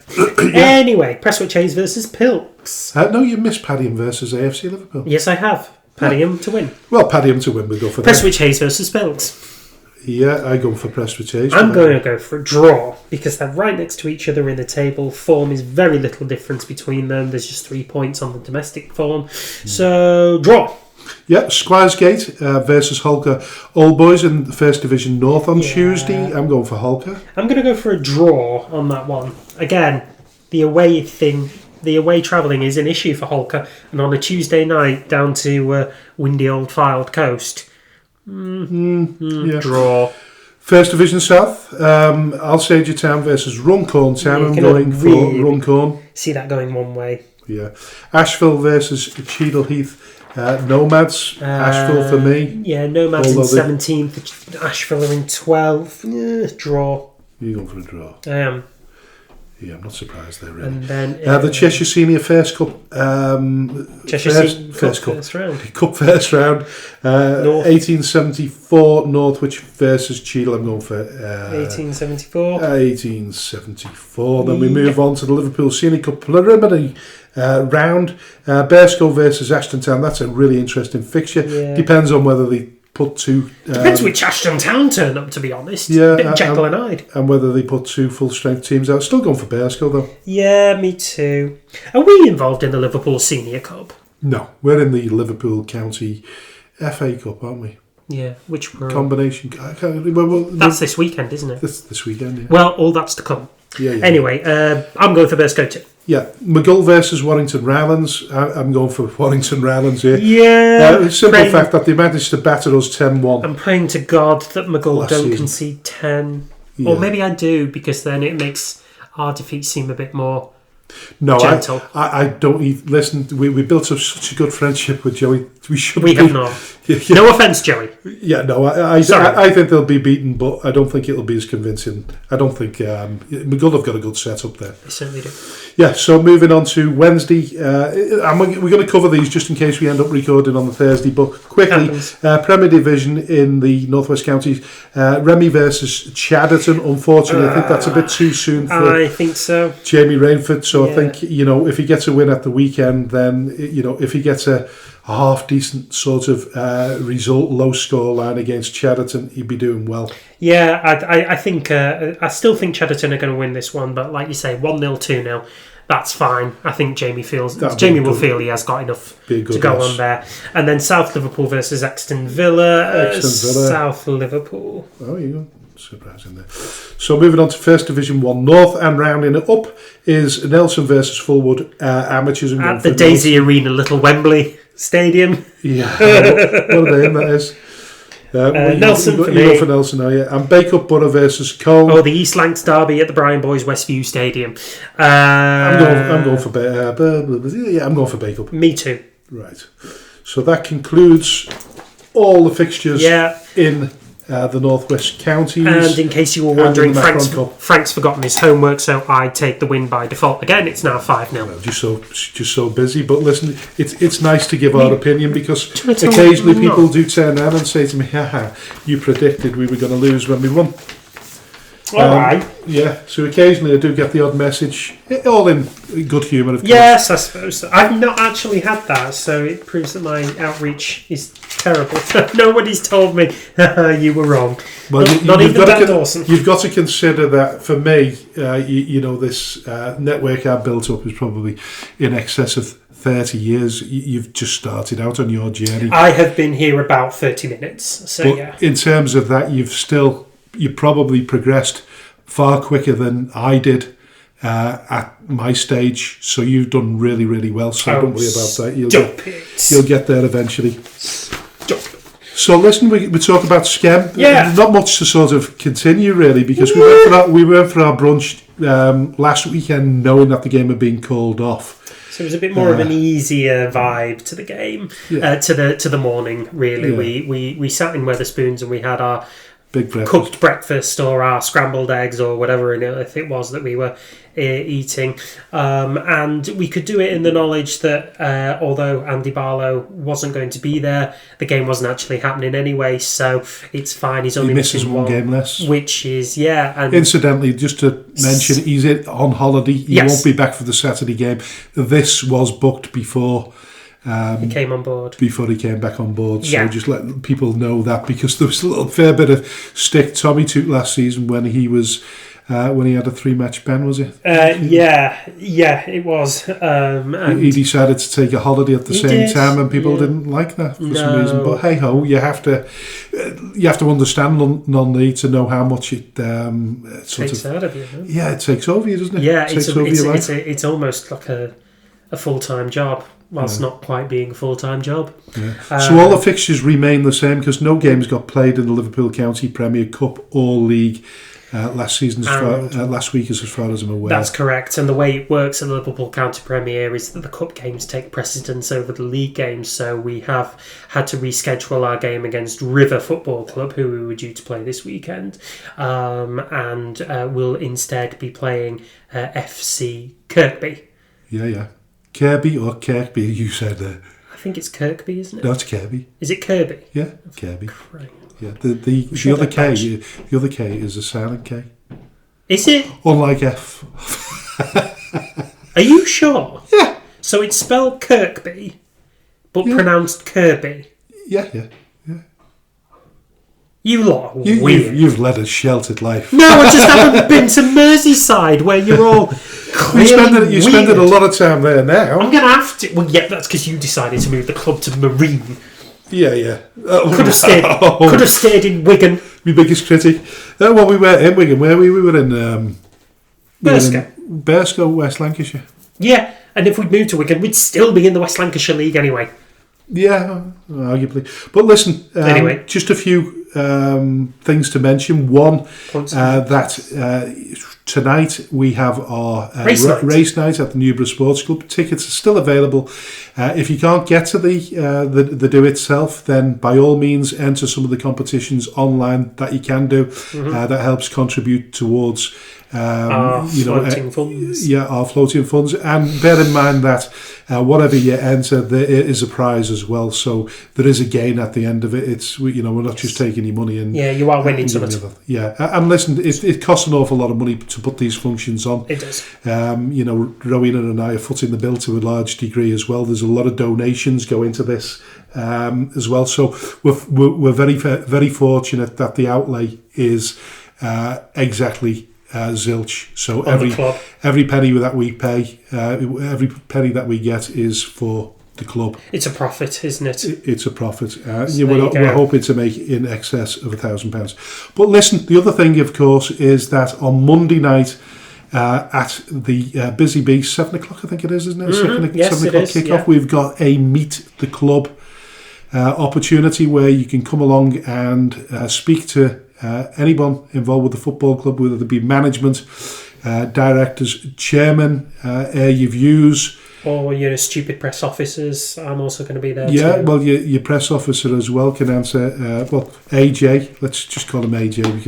Anyway, Prestwich Hayes versus Pilks. No, you missed Padiham versus AFC Liverpool. Yes, I have. Padiham to win. Well, Padiham to win, we go for that. Prestwich Hayes versus Pilks. Yeah, I go for Prestwich Hayes. I'm going to go for a draw because they're right next to each other in the table. Form is very little difference between them. There's just 3 points on the domestic form. So, draw. Yeah, Squiresgate versus Holker. Old Boys in the First Division North on Tuesday. I'm going for Holker. I'm going to go for a draw on that one. Again, the away travelling is an issue for Holker. And on a Tuesday night down to windy old Fylde coast, draw. First Division South, Alsager Town versus Runcorn Town. I'm going for Runcorn. See that going one way. Yeah. Asheville versus Cheadle Heath. Nomads, Asheville for me. Yeah, Nomads in 17th, Asheville are in 12th. Draw. You're going for a draw. I am. Yeah, I'm not surprised there, really. And then the Cheshire Senior First Cup. First round. Cup first round. 1874 Northwich versus Cheadle. I'm going for 1874. 1874. Then we move on to the Liverpool Senior Cup preliminary round. Bearscough versus Ashton Town. That's a really interesting fixture. Yeah. Depends on whether they put 2... Depends which Ashton Town turn up, to be honest. Yeah, bit Jekyll and Hyde. And whether they put 2 full-strength teams out. Still going for Bearscough, though. Yeah, me too. Are we involved in the Liverpool Senior Cup? No, we're in the Liverpool County FA Cup, aren't we? Yeah, which we're... Combination... That's this weekend, isn't it? This weekend, yeah. Well, all that's to come. Yeah. Anyway, I'm going for Bearscough too. Yeah, McGull versus Warrington Rylands. I'm going for Warrington Rylands here. Yeah. Simple fact that they managed to batter us 10-1. I'm praying to God that McGull don't concede 10. Yeah. Or maybe I do, because then it makes our defeat seem a bit more gentle. I don't even... Listen, we built up such a good friendship with Joey We have not. No offence, Joey. Yeah, no, I think they'll be beaten, but I don't think it'll be as convincing. I don't think McGull have got a good setup there. They certainly do. Yeah, so moving on to Wednesday, and we're going to cover these just in case we end up recording on the Thursday, but quickly, Premier Division in the North West Counties, Remy versus Chadderton. Unfortunately, I think that's a bit too soon for I think so. Jamie Rainford, so I think, if he gets a win at the weekend, then, if he gets a half decent sort of result, low score line against Chadderton, he'd be doing well. Yeah, I think I still think Chadderton are going to win this one, but like you say, 1-0, 2-0, that's fine. I think Jamie will feel he has got enough to go on there. And then South Liverpool versus Exton Villa. South Liverpool. Oh, you go. Surprising there. So moving on to First Division 1 North, and rounding it up is Nelson versus Fulwood Amateurs. At the Daisy Arena, Little Wembley Stadium. Yeah, what a name that is. Nelson for you me. go for Nelson, are you? And Bacup Borough versus Cole. Oh, the East Lancs derby at the Brian Boys Westview Stadium. I'm going for I'm going for Bacup. Me too. Right. So that concludes all the fixtures in the Northwest Counties. And in case you were wondering, Frank's forgotten his homework, so I take the win by default. Again, it's now 5-0. Well, just so busy. But listen, it's nice to give our opinion, because occasionally people do turn around and say to me, haha, you predicted we were going to lose when we won. Alright. Yeah, so occasionally I do get the odd message, all in good humour, of course. Yes, I suppose so. I've not actually had that, so it proves that my outreach is terrible. Nobody's told me you were wrong. Well, not even Dan Dawson. You've got to consider that for me, this network I've built up is probably in excess of 30 years. You've just started out on your journey. I have been here about 30 minutes, so but yeah. In terms of that, you probably progressed far quicker than I did at my stage. So you've done really, really well. So don't worry about that. You'll get there eventually. So listen, we talk about Skem. Yeah. Not much to sort of continue really, because we went for our brunch last weekend, knowing that the game had been called off. So it was a bit more of an easier vibe to the game, to the morning. Really, we sat in Wetherspoons and we had our big breakfast. Cooked breakfast, or our scrambled eggs, or whatever it was that we were eating, and we could do it in the knowledge that although Andy Barlow wasn't going to be there, the game wasn't actually happening anyway, so it's fine. He's only missing one game less, which is and incidentally, just to mention, he's on holiday. He won't be back for the Saturday game. This was booked before he came on board. Before he came back on board. So just let people know that, because there was a fair bit of stick Tommy took last season when he was when he had a 3-match ban, was it? It was. He decided to take a holiday at the same time, and people didn't like that for some reason. But hey ho, you have to understand non-league to know how much it takes out of you. Huh? Yeah, it takes over you, doesn't it? Yeah, it it's almost like a full-time job, whilst not quite being a full-time job. Yeah. So all the fixtures remain the same, because no games got played in the Liverpool County Premier Cup or League last week, as far as I'm aware. That's correct. And the way it works at the Liverpool County Premier is that the Cup games take precedence over the League games. So we have had to reschedule our game against River Football Club, who we were due to play this weekend, and we'll instead be playing FC Kirkby. Yeah. Kirby or Kirkby, you said there. I think it's Kirkby, isn't it? No, it's Kirby. Is it Kirby? Yeah, Kirby. Great. Yeah, the other K is a silent K. Is it? Unlike F. Are you sure? Yeah. So it's spelled Kirkby, but pronounced Kirby. Yeah. You lot are weird. You've led a sheltered life. No, I just haven't been to Merseyside, where you're all clearly You spend a lot of time there now. I'm going to have to. Well, yeah, that's because you decided to move the club to Marine. Yeah. Could have stayed in Wigan. My biggest critic. Well, we were in Wigan, where we were in Burscough, West Lancashire. Yeah, and if we'd moved to Wigan, we'd still be in the West Lancashire League anyway. Yeah, arguably. But listen, anyway, just a few things to mention. One, that Tonight we have our race night at the Newborough Sports Club. Tickets are still available. If you can't get to the do itself, then by all means enter some of the competitions online that you can do. That helps contribute towards our floating funds. Yeah, our floating funds. And bear in mind that whatever you enter, there is a prize as well. So there is a gain at the end of it. It's we're not just taking your money and you are winning something. Yeah, and listen, it costs an awful lot of money to put these functions on. It does. Rowena and I are footing the bill to a large degree as well. There's a lot of donations go into this as well. So we're very, very fortunate that the outlay is exactly zilch. So every penny that we pay, every penny that we get is for the club. It's a profit, isn't it? It's a profit. We're hoping to make in excess of £1,000. But listen, the other thing, of course, is that on Monday night at the Busy Bee, 7 o'clock, I think it is, isn't it? 7 o'clock kickoff. Yeah. We've got a Meet the Club opportunity where you can come along and speak to anyone involved with the football club, whether it be management, directors, chairman, air your views. Or your stupid press officers. I'm also going to be there too. Well, your press officer as well can answer. AJ, let's just call him AJ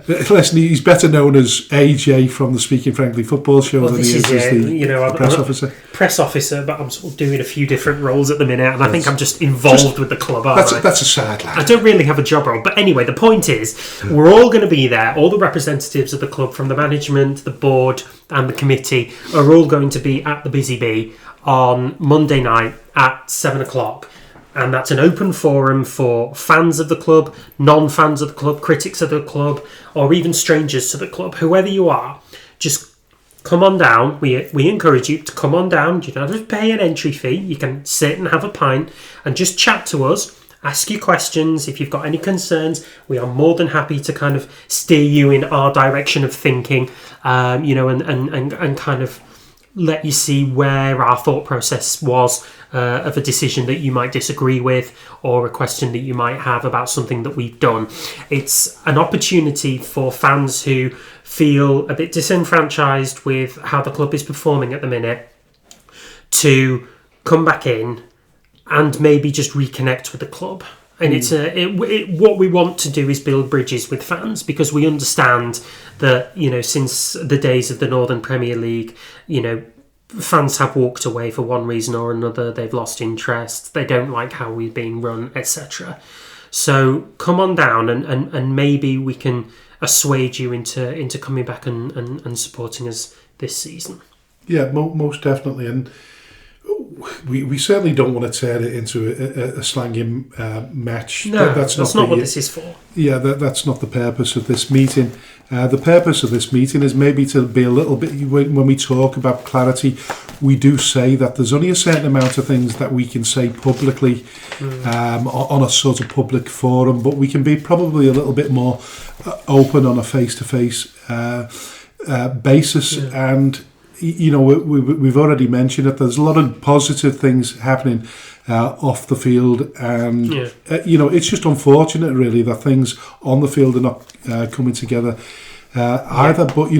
because listen, he's better known as AJ from the Speaking Frankly football show than he is as the press officer. Press officer, but I'm sort of doing a few different roles at the minute, and I think I'm just involved with the club. That's a sad lad. I don't really have a job role, but anyway, the point is, we're all going to be there. All the representatives of the club, from the management, the board, and the committee, are all going to be at the Busy Bee on Monday night at 7 o'clock. And that's an open forum for fans of the club, non-fans of the club, critics of the club, or even strangers to the club. Whoever you are, just come on down. We encourage you to come on down. You don't have to pay an entry fee. You can sit and have a pint and just chat to us. Ask you questions. If you've got any concerns, we are more than happy to kind of steer you in our direction of thinking, and kind of let you see where our thought process was of a decision that you might disagree with, or a question that you might have about something that we've done. It's an opportunity for fans who feel a bit disenfranchised with how the club is performing at the minute to come back in and maybe just reconnect with the club. And what we want to do is build bridges with fans, because we understand that, since the days of the Northern Premier League, fans have walked away for one reason or another. They've lost interest. They don't like how we're being run, etc. So come on down and maybe we can assuage you into coming back and supporting us this season. Yeah, most definitely. And we certainly don't want to turn it into a slanging match. No, that's not what this is for. Yeah, that's not the purpose of this meeting. The purpose of this meeting is maybe to be a little bit, when we talk about clarity, we do say that there's only a certain amount of things that we can say publicly on a sort of public forum, but we can be probably a little bit more open on a face-to-face basis. Yeah. And we've already mentioned it. There's a lot of positive things happening off the field, and it's just unfortunate, really, that things on the field are not coming together either. But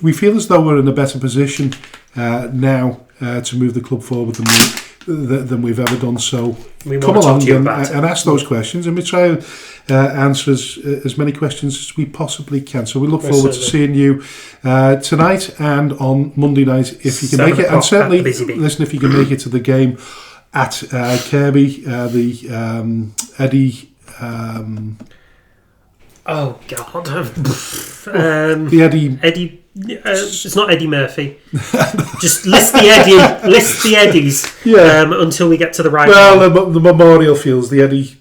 we feel as though we're in a better position now to move the club forward than we've ever done. So come along and ask those questions, and we try and answer as many questions as we possibly can. So we look forward to seeing you tonight and on Monday night, if you can make it. And certainly, listen, if you can make it to the game at Kirby, the Eddie... oh, God. The Eddie... it's not Eddie Murphy. Just list the Eddies until we get to the right one. The Memorial Fields, the Eddie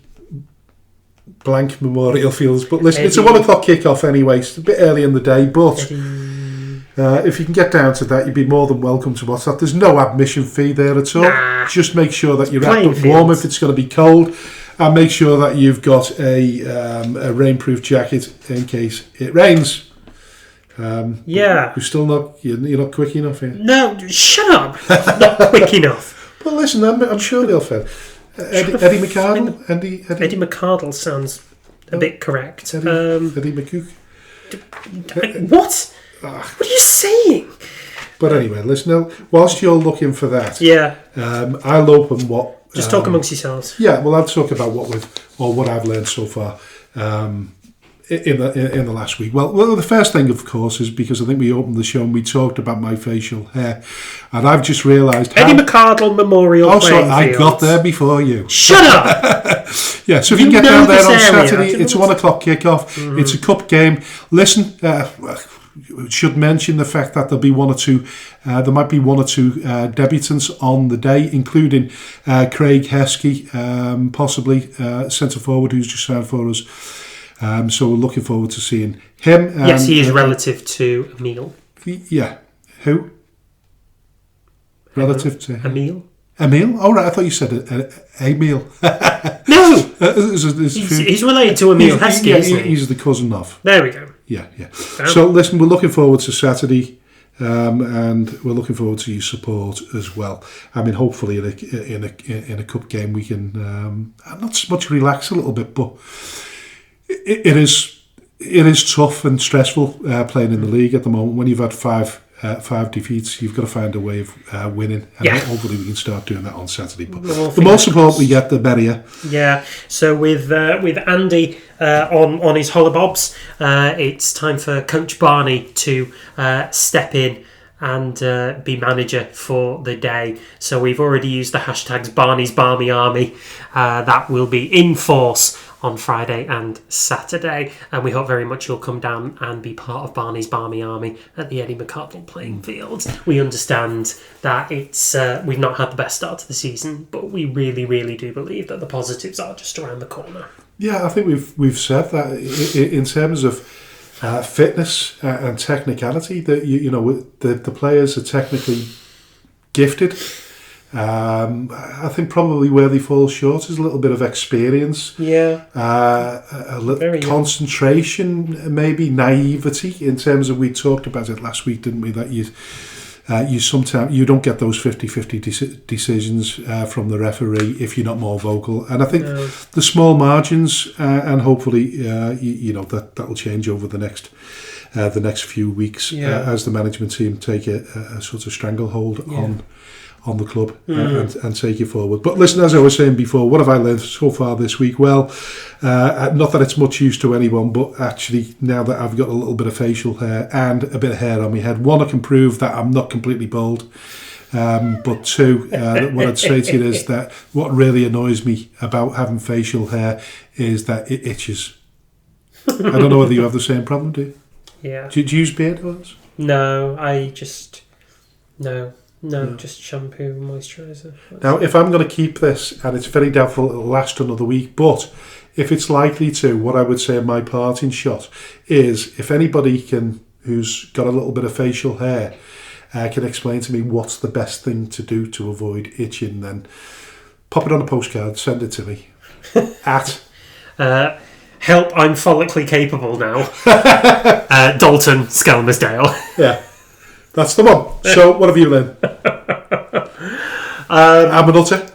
blank Memorial Fields. But listen, it's a 1 o'clock kickoff anyway. It's a bit early in the day, but if you can get down to that, you'd be more than welcome to watch that. There's no admission fee there at all. Nah. Just make sure that you're wrapped up warm if it's going to be cold, and make sure that you've got a rainproof jacket in case it rains. You're still not. You're not quick enough here. No, shut up! Not quick enough. Well, listen, I'm sure they'll fit. Eddie McCardle. Eddie McCardle sounds a bit correct. Eddie McCook. What? What are you saying? But anyway, listen, whilst you're looking for that, I'll open what... Just talk amongst yourselves. Yeah, well, I'll talk about what I've learned so far in the last week. Well, the first thing, of course, is because I think we opened the show and we talked about my facial hair, and I've just realised... Eddie McCardle Memorial Playing Field. I got there before you. Shut up! Yeah, so if you can get down there on Saturday, it's 1 o'clock kick-off. Mm-hmm. It's a cup game. Listen... should mention the fact that there'll be one or two. There might be one or two debutants on the day, including Craig Heskey, possibly centre forward, who's just signed for us. So we're looking forward to seeing him. Yes, he is relative to Emil. Yeah, who? Relative to Emil. Emil? Oh, right, I thought you said Emil. No! He's related to Emil Heskey, isn't he? He's the cousin of. There we go. Yeah. So, listen, we're looking forward to Saturday, and we're looking forward to your support as well. I mean, hopefully in a cup game we can not so much relax a little bit, but it is tough and stressful playing in the league at the moment. When you've had five defeats, you've got to find a way of winning, and hopefully we can start doing that on Saturday. But the more support we get, the merrier. Yeah. So with Andy on his hollybobs, it's time for Coach Barney to step in and be manager for the day. So we've already used the hashtags Barney's Barmy Army. That will be in force on Friday and Saturday, and we hope very much you'll come down and be part of Barney's Barmy Army at the Eddie McCardle Playing Field. We understand that it's we've not had the best start to the season, but we really, really do believe that the positives are just around the corner. Yeah, I think we've said that in terms of fitness and technicality, that you know the players are technically gifted. I think probably where they fall short is a little bit of experience. Yeah. A little concentration, maybe naivety. In terms of, we talked about it last week, didn't we? That you sometimes you don't get those 50-50 decisions from the referee if you're not more vocal. And I think the small margins, and hopefully you know that will change over the next few weeks as the management team take a sort of stranglehold on the club and take it forward. But listen, as I was saying before, what have I learned so far this week? Well, not that it's much use to anyone, but actually now that I've got a little bit of facial hair and a bit of hair on my head, one, I can prove that I'm not completely bald. But two, what I'd say to you is that what really annoys me about having facial hair is that it itches. I don't know whether you have the same problem, do you? Yeah. Do you use beard oils? No, just shampoo and moisturiser. Now, if I'm going to keep this, and it's very doubtful it'll last another week, but if it's likely to, what I would say in my parting shot is, if anybody who's got a little bit of facial hair, can explain to me what's the best thing to do to avoid itching, then pop it on a postcard, send it to me. At... help, I'm follically capable now. Dalton, Skelmersdale. Yeah. That's the one. So, what have you learned? I'm an utter.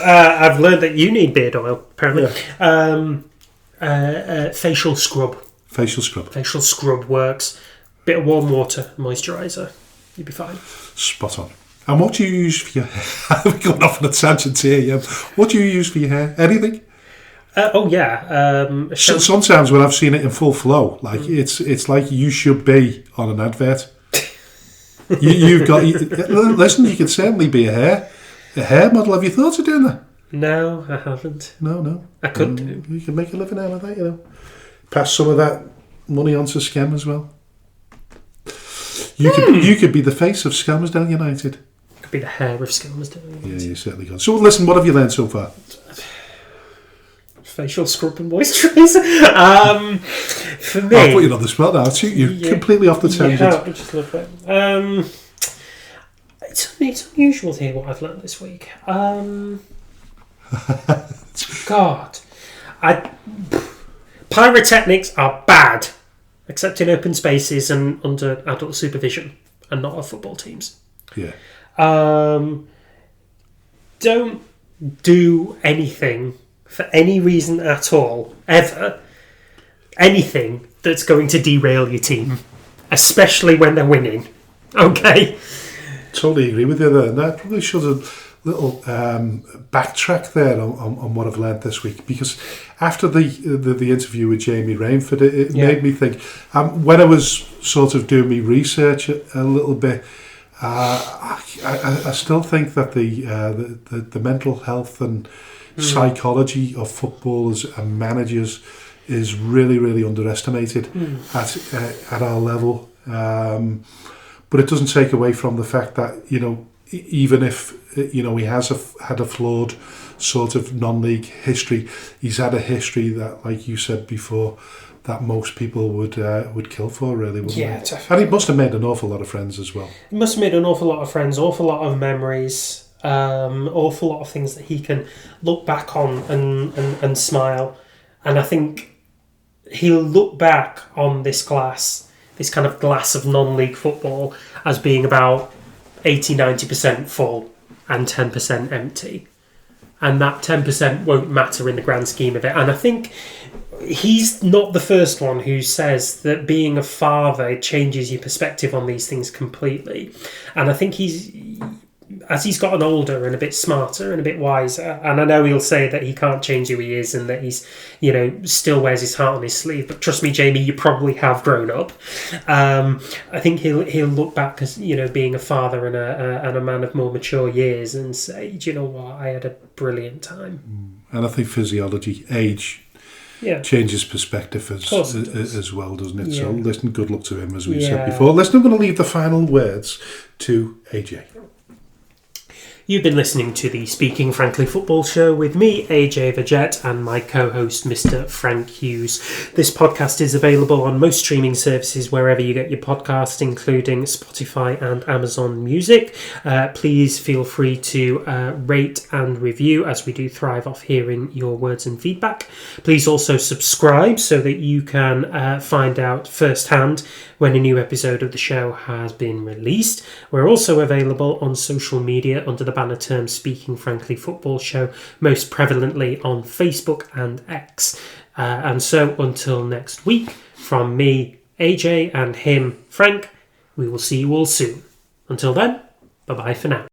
I've learned that you need beard oil, apparently. Yeah. Facial scrub. Facial scrub. Facial scrub works. Bit of warm water, moisturiser. You'll be fine. Spot on. And what do you use for your hair? We're going off on a tangent here, yeah. What do you use for your hair? Anything? Sometimes when I've seen it in full flow, like it's like you should be on an advert. You've got. Listen, you could certainly be a hair model. Have you thought of doing that? No, I haven't. No. I could do. You can make a living out of that, you know. Pass some of that money on to Skem as well. You could be the face of Skelmersdale United. Could be the hair of Skelmersdale United. Yeah, you certainly could. So listen, what have you learned so far? Facial scrub and moisturiser. For me, I'll put you on the spot now. You're completely off the tangent. Yeah, I just love it. It's unusual to hear what I've learned this week. God, pyrotechnics are bad, except in open spaces and under adult supervision, and not at football teams. Yeah. Don't do anything for any reason at all, ever, anything that's going to derail your team. especially when they're winning. Okay. Totally agree with you there. And that probably shows a little backtrack there on what I've learned this week, because after the interview with Jamie Rainford, it made me think. When I was sort of doing my research a little bit, I still think that the mental health and psychology of footballers and managers is really, really underestimated at our level. But it doesn't take away from the fact that, even if, he has had a flawed sort of non-league history, he's had a history that, like you said before, that most people would kill for, really, wouldn't they? Definitely. And he must have made an awful lot of friends as well. He must have made an awful lot of friends, awful lot of memories, awful lot of things that he can look back on and smile. And I think he'll look back on this kind of glass of non-league football as being about 80-90% full and 10% empty. And that 10% won't matter in the grand scheme of it. And I think he's not the first one who says that being a father changes your perspective on these things completely. And I think as he's gotten older and a bit smarter and a bit wiser, and I know he'll say that he can't change who he is and that he's, still wears his heart on his sleeve, but trust me, Jamie, you probably have grown up. I think he'll look back as, being a father and a man of more mature years and say, do you know what, I had a brilliant time. And I think physiology, age, changes perspective as well, doesn't it? Yeah. So listen, good luck to him, as we said before. Listen, I'm going to leave the final words to AJ. You've been listening to the Speaking Frankly Football Show with me, AJ Vergette, and my co-host, Mr. Frank Hughes. This podcast is available on most streaming services wherever you get your podcasts, including Spotify and Amazon Music. Please feel free to rate and review, as we do thrive off hearing your words and feedback. Please also subscribe so that you can find out firsthand when a new episode of the show has been released. We're also available on social media under the banner term Speaking Frankly Football Show, most prevalently on Facebook and X. And so until next week, from me, AJ, and him, Frank, we will see you all soon. Until then, bye-bye for now.